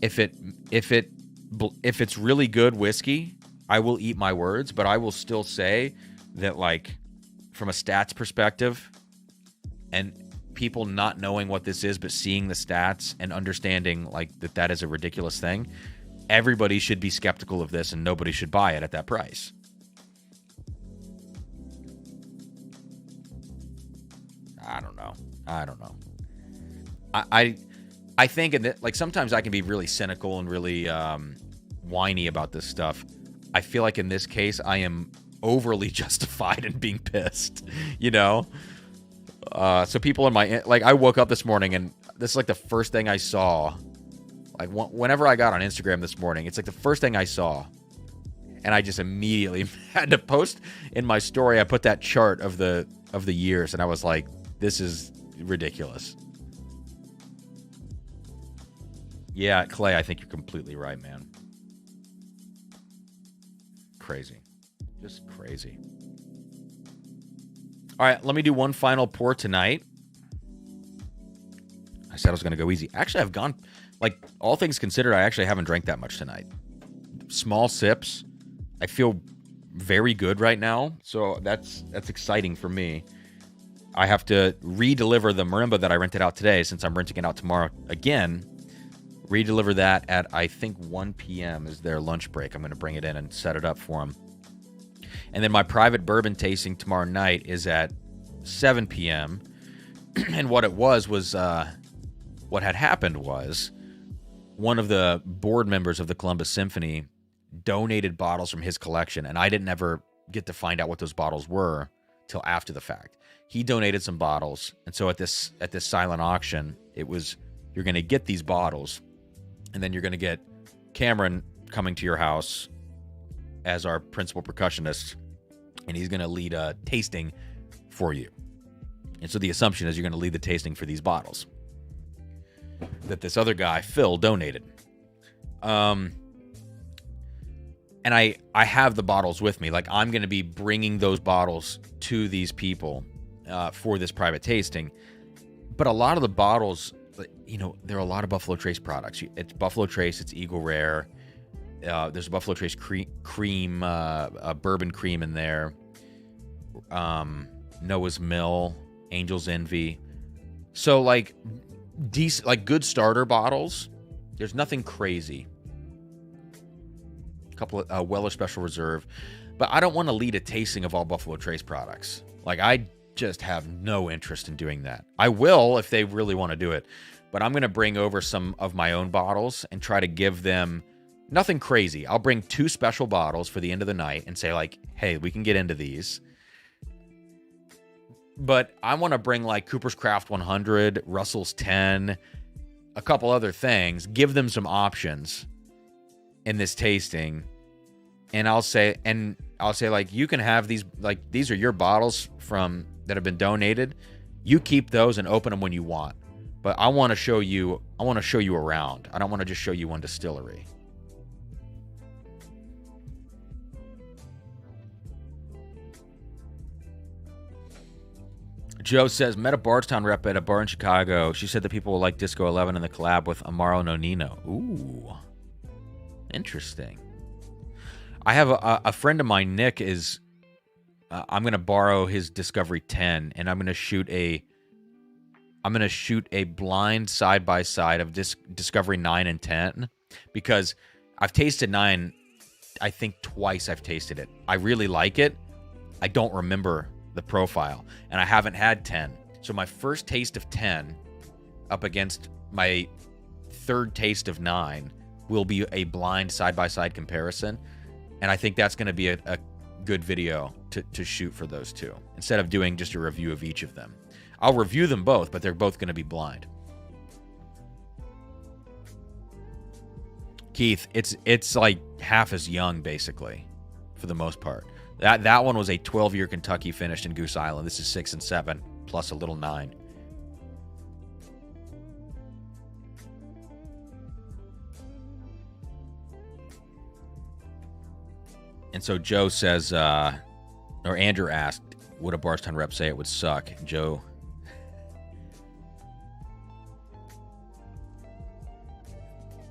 If it's really good whiskey, I will eat my words, but I will still say that, like, from a stats perspective, and people not knowing what this is, but seeing the stats and understanding like that is a ridiculous thing, everybody should be skeptical of this, and nobody should buy it at that price. I don't know. I think like sometimes I can be really cynical and really whiny about this stuff. I feel like in this case I am overly justified in being pissed, So people in my, like, I woke up this morning and this is like the first thing I saw. Like whenever I got on Instagram this morning, it's like the first thing I saw, and I just immediately had to post in my story. I put that chart of the years, and I was like, this is ridiculous. Yeah, Clay, I think you're completely right, man. Crazy. Just crazy. All right, let me do one final pour tonight. I said I was going to go easy. Actually, I've gone, like, all things considered, I actually haven't drank that much tonight. Small sips. I feel very good right now, so that's exciting for me. I have to re-deliver the marimba that I rented out today, since I'm renting it out tomorrow again. Redeliver that at, I think, 1 p.m. is their lunch break. I'm going to bring it in and set it up for them. And then my private bourbon tasting tomorrow night is at 7 p.m. And what it was what had happened was one of the board members of the Columbus Symphony donated bottles from his collection, and I didn't ever get to find out what those bottles were till after the fact. He donated some bottles, and so at this silent auction, it was, you're going to get these bottles, and then you're going to get Cameron coming to your house as our principal percussionist, and he's going to lead a tasting for you. And so the assumption is you're going to lead the tasting for these bottles that this other guy, Phil, donated. And I have the bottles with me. Like, I'm going to be bringing those bottles to these people for this private tasting. But a lot of the bottles, you know, there are a lot of Buffalo Trace products. It's Buffalo Trace, it's Eagle Rare. There's a Buffalo Trace cream, bourbon cream in there. Noah's Mill, Angel's Envy. So, like, decent, like, good starter bottles. There's nothing crazy. A couple of Weller Special Reserve. But I don't want to lead a tasting of all Buffalo Trace products. Like, I just have no interest in doing that. I will if they really want to do it. But I'm going to bring over some of my own bottles and try to give them nothing crazy. I'll bring 2 special bottles for the end of the night and say, like, hey, we can get into these. But I want to bring, like, Cooper's Craft 100, Russell's 10, a couple other things, give them some options in this tasting. And I'll say, like, you can have these, like, these are your bottles from that have been donated. You keep those and open them when you want. But I want to show you around. I don't want to just show you one distillery. Joe says, met a Bardstown rep at a bar in Chicago. She said that people will like Disco 11 and the collab with Amaro Nonino. Ooh. Interesting. I have a friend of mine, Nick, is... I'm going to borrow his Discovery 10, and I'm going to shoot a blind side-by-side of Discovery 9 and 10, because I've tasted 9, I think twice I've tasted it. I really like it. I don't remember the profile, and I haven't had 10. So my first taste of 10 up against my third taste of 9 will be a blind side-by-side comparison, and I think that's going to be a good video to shoot for those two, instead of doing just a review of each of them. I'll review them both, but they're both going to be blind. Keith, it's like half as young, basically, for the most part. That one was a 12-year Kentucky finished in Goose Island. This is 6 and 7, plus a little 9. And so Joe says, or Andrew asked, would a Bardstown rep say it would suck? Joe...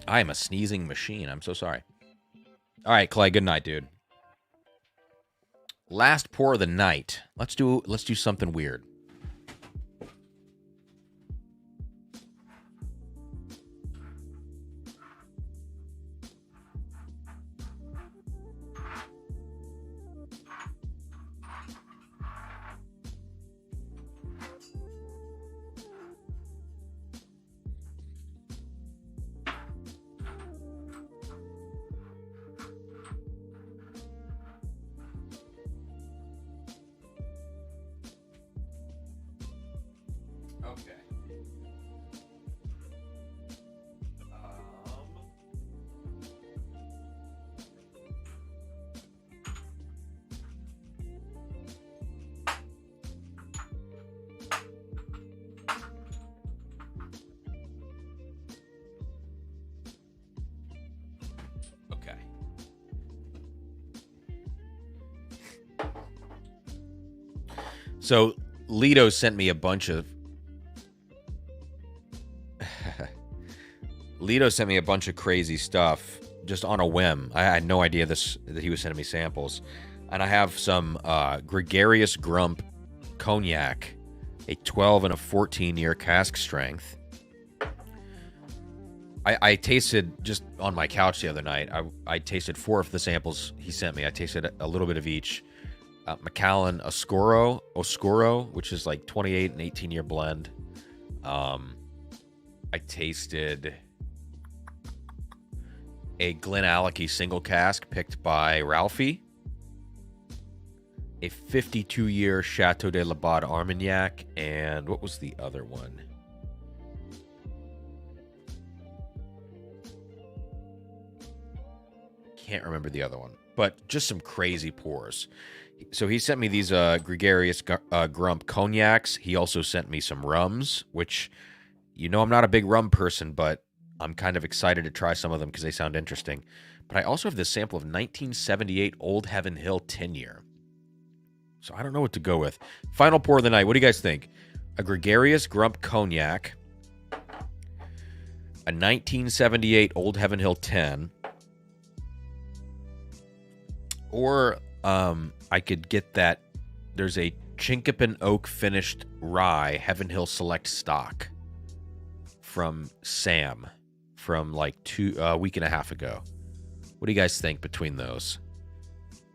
I am a sneezing machine. I'm so sorry. All right, Clay, good night, dude. Last pour of the night. Let's do something weird. So Lido sent me a bunch of crazy stuff just on a whim. I had no idea that he was sending me samples. And I have some Gregarious Grump Cognac, a 12 and a 14-year cask strength. I tasted, just on my couch the other night, I tasted 4 of the samples he sent me. I tasted a little bit of each. Macallan Oscuro, which is like 28 and 18-year blend. I tasted a Glenallachie single cask picked by Ralphie, a 52-year Chateau de Labade Armagnac, and what was the other one? Can't remember the other one, but just some crazy pours. So he sent me these Gregarious Grump cognacs. He also sent me some rums, which, you know, I'm not a big rum person, but I'm kind of excited to try some of them because they sound interesting. But I also have this sample of 1978 Old Heaven Hill 10-year. So I don't know what to go with. Final pour of the night. What do you guys think? A Gregarious Grump cognac, a 1978 Old Heaven Hill 10, or I could get that. There's a Chinkapin Oak finished rye Heaven Hill Select stock from Sam from like a week and a half ago. What do you guys think between those?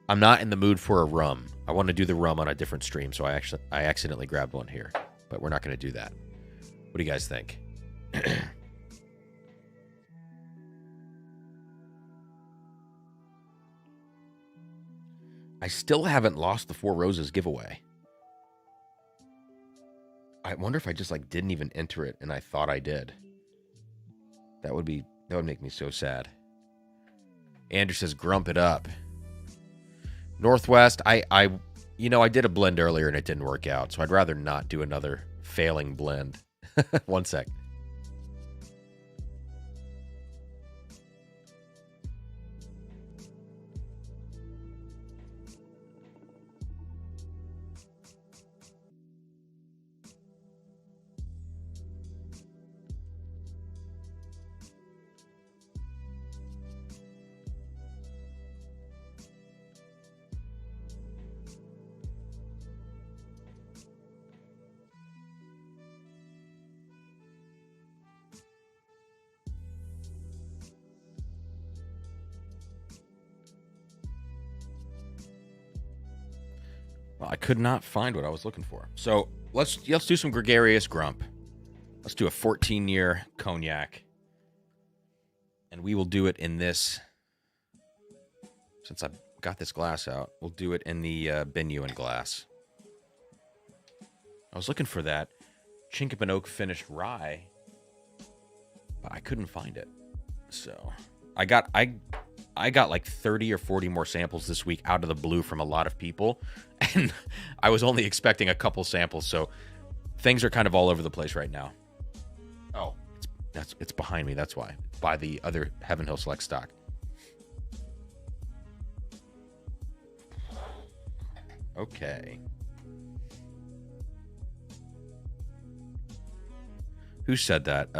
I'm not in the mood for a rum. I want to do the rum on a different stream, so I accidentally grabbed one here, but we're not going to do that. What do you guys think? I still haven't lost the Four Roses giveaway. I wonder if I just like didn't even enter it and I thought I did. That would make me so sad. Andrew says grump it up. Northwest, I did a blend earlier and it didn't work out, so I'd rather not do another failing blend. One sec. Well, I could not find what I was looking for. So let's do some Gregarious Grump. Let's do a 14-year cognac. And we will do it in this. Since I've got this glass out, we'll do it in the Bennuaine glass. I was looking for that Chinkapin Oak finished rye, but I couldn't find it. So I got like 30 or 40 more samples this week out of the blue from a lot of people, and I was only expecting a couple samples, so things are kind of all over the place right now. Oh, it's behind me, that's why. By the other Heaven Hill Select stock. Okay. Who said that?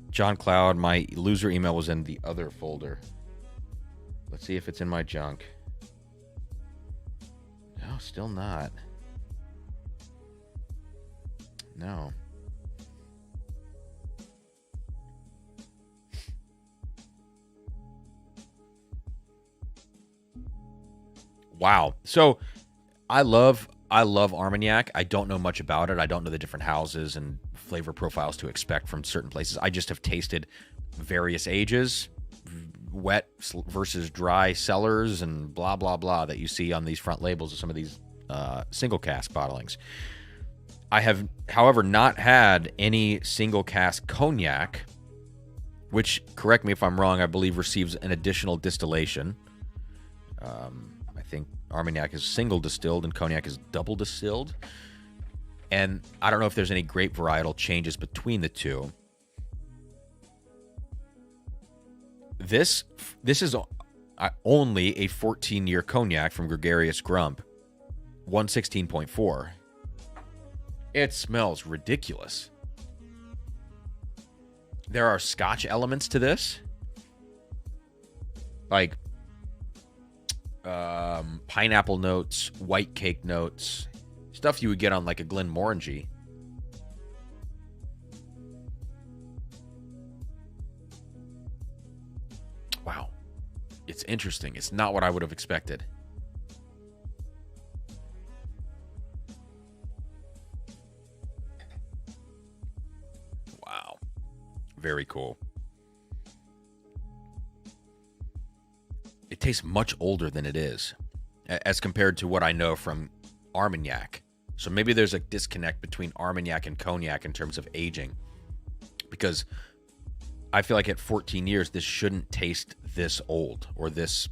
John Cloud, my loser email was in the other folder. Let's see if it's in my junk. No, still not. No. Wow. So I love Armagnac. I don't know much about it. I don't know the different houses and flavor profiles to expect from certain places. I just have tasted various ages, wet versus dry cellars, and blah, blah, blah that you see on these front labels of some of these single cask bottlings. I have, however, not had any single cask cognac, which, correct me if I'm wrong, I believe receives an additional distillation. I think Armagnac is single distilled and cognac is double distilled. And I don't know if there's any grape varietal changes between the two. This is only a 14-year cognac from Gregarious Grump, 116.4. It smells ridiculous. There are Scotch elements to this, like pineapple notes, white cake notes, stuff you would get on like a Glenmorangie. Wow. It's interesting. It's not what I would have expected. Very cool. It tastes much older than it is as compared to what I know from Armagnac. So maybe there's a disconnect between Armagnac and Cognac in terms of aging. Because I feel like at 14 years, this shouldn't taste this old or this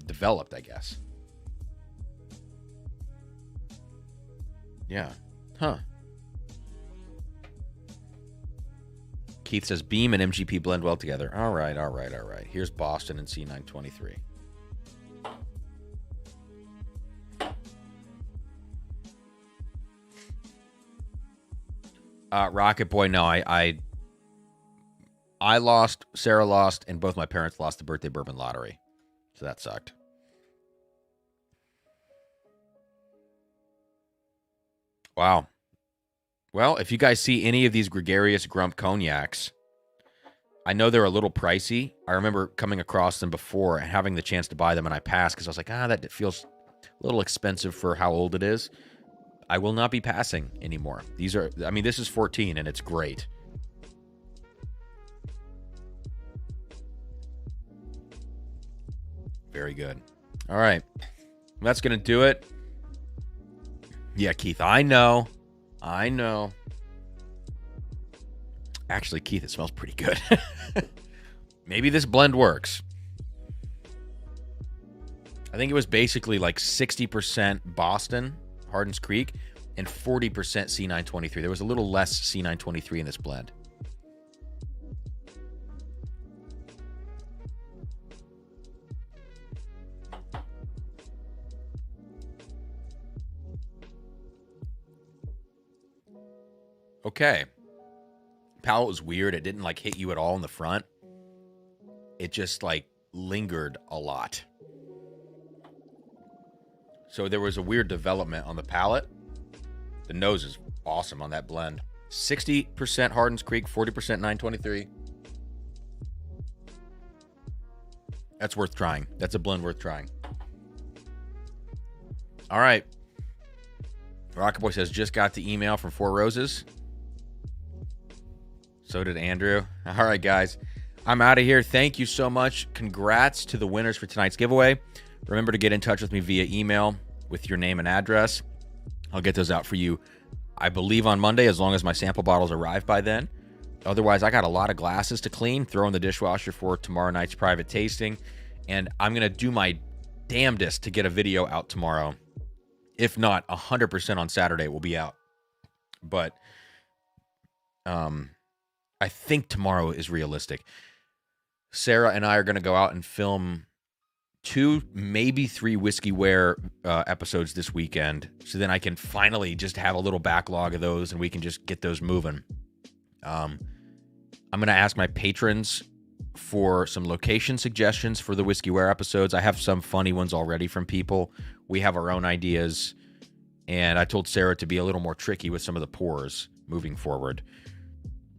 developed, I guess. Yeah. Huh. Keith says Beam and MGP blend well together. All right. Here's Boston and C923. Rocket Boy, no, I lost, Sarah lost, and both my parents lost the birthday bourbon lottery. So that sucked. Wow. Well, if you guys see any of these Gregarious Grump cognacs, I know they're a little pricey. I remember coming across them before and having the chance to buy them, and I passed because I was like, that feels a little expensive for how old it is. I will not be passing anymore. These are, I mean, this is 14, and it's great. Very good. All right. That's going to do it. Yeah, Keith, I know. Actually, Keith, it smells pretty good. Maybe this blend works. I think it was basically like 60% Boston, Hardin's Creek, and 40% C923. There was a little less C923 in this blend. Okay. Palate was weird. It didn't like hit you at all in the front. It just like lingered a lot. So there was a weird development on the palate. The nose is awesome on that blend. 60% Hardin's Creek, 40% 923. That's worth trying. That's a blend worth trying. All right. Rocket Boy says, just got the email from Four Roses. So did Andrew. All right, guys. I'm out of here. Thank you so much. Congrats to the winners for tonight's giveaway. Remember to get in touch with me via email with your name and address. I'll get those out for you, I believe, on Monday, as long as my sample bottles arrive by then. Otherwise, I got a lot of glasses to clean, throw in the dishwasher for tomorrow night's private tasting. And I'm going to do my damnedest to get a video out tomorrow. If not, 100% on Saturday will be out. But I think tomorrow is realistic. Sarah and I are going to go out and film 2, maybe 3 Whiskey-ware episodes this weekend. So then I can finally just have a little backlog of those and we can just get those moving. I'm going to ask my patrons for some location suggestions for the Whiskey-ware episodes. I have some funny ones already from people. We have our own ideas. And I told Sarah to be a little more tricky with some of the pours moving forward.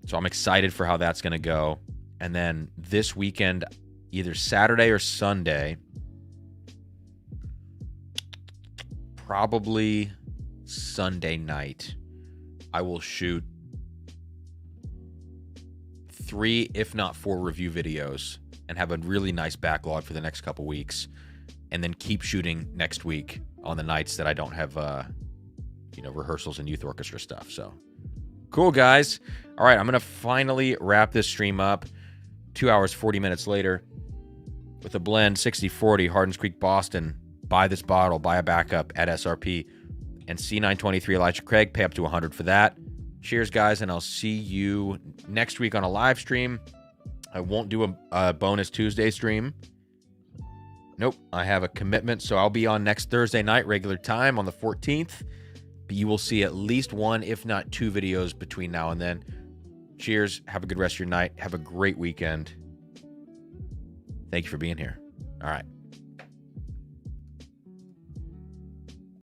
So I'm excited for how that's going to go. And then this weekend, either Saturday or Sunday, probably Sunday night, I will shoot 3, if not 4 review videos and have a really nice backlog for the next couple weeks. And then keep shooting next week on the nights that I don't have, rehearsals and youth orchestra stuff. So cool, guys. All right, I'm going to finally wrap this stream up 2 hours, 40 minutes later with a blend 60-40 Hardin's Creek Boston. Buy this bottle, buy a backup at SRP. And C923 Elijah Craig, pay up to 100 for that. Cheers, guys, and I'll see you next week on a live stream. I won't do a bonus Tuesday stream. Nope, I have a commitment, so I'll be on next Thursday night, regular time, on the 14th. But you will see at least 1, if not 2 videos between now and then. Cheers. Have a good rest of your night. Have a great weekend. Thank you for being here. All right.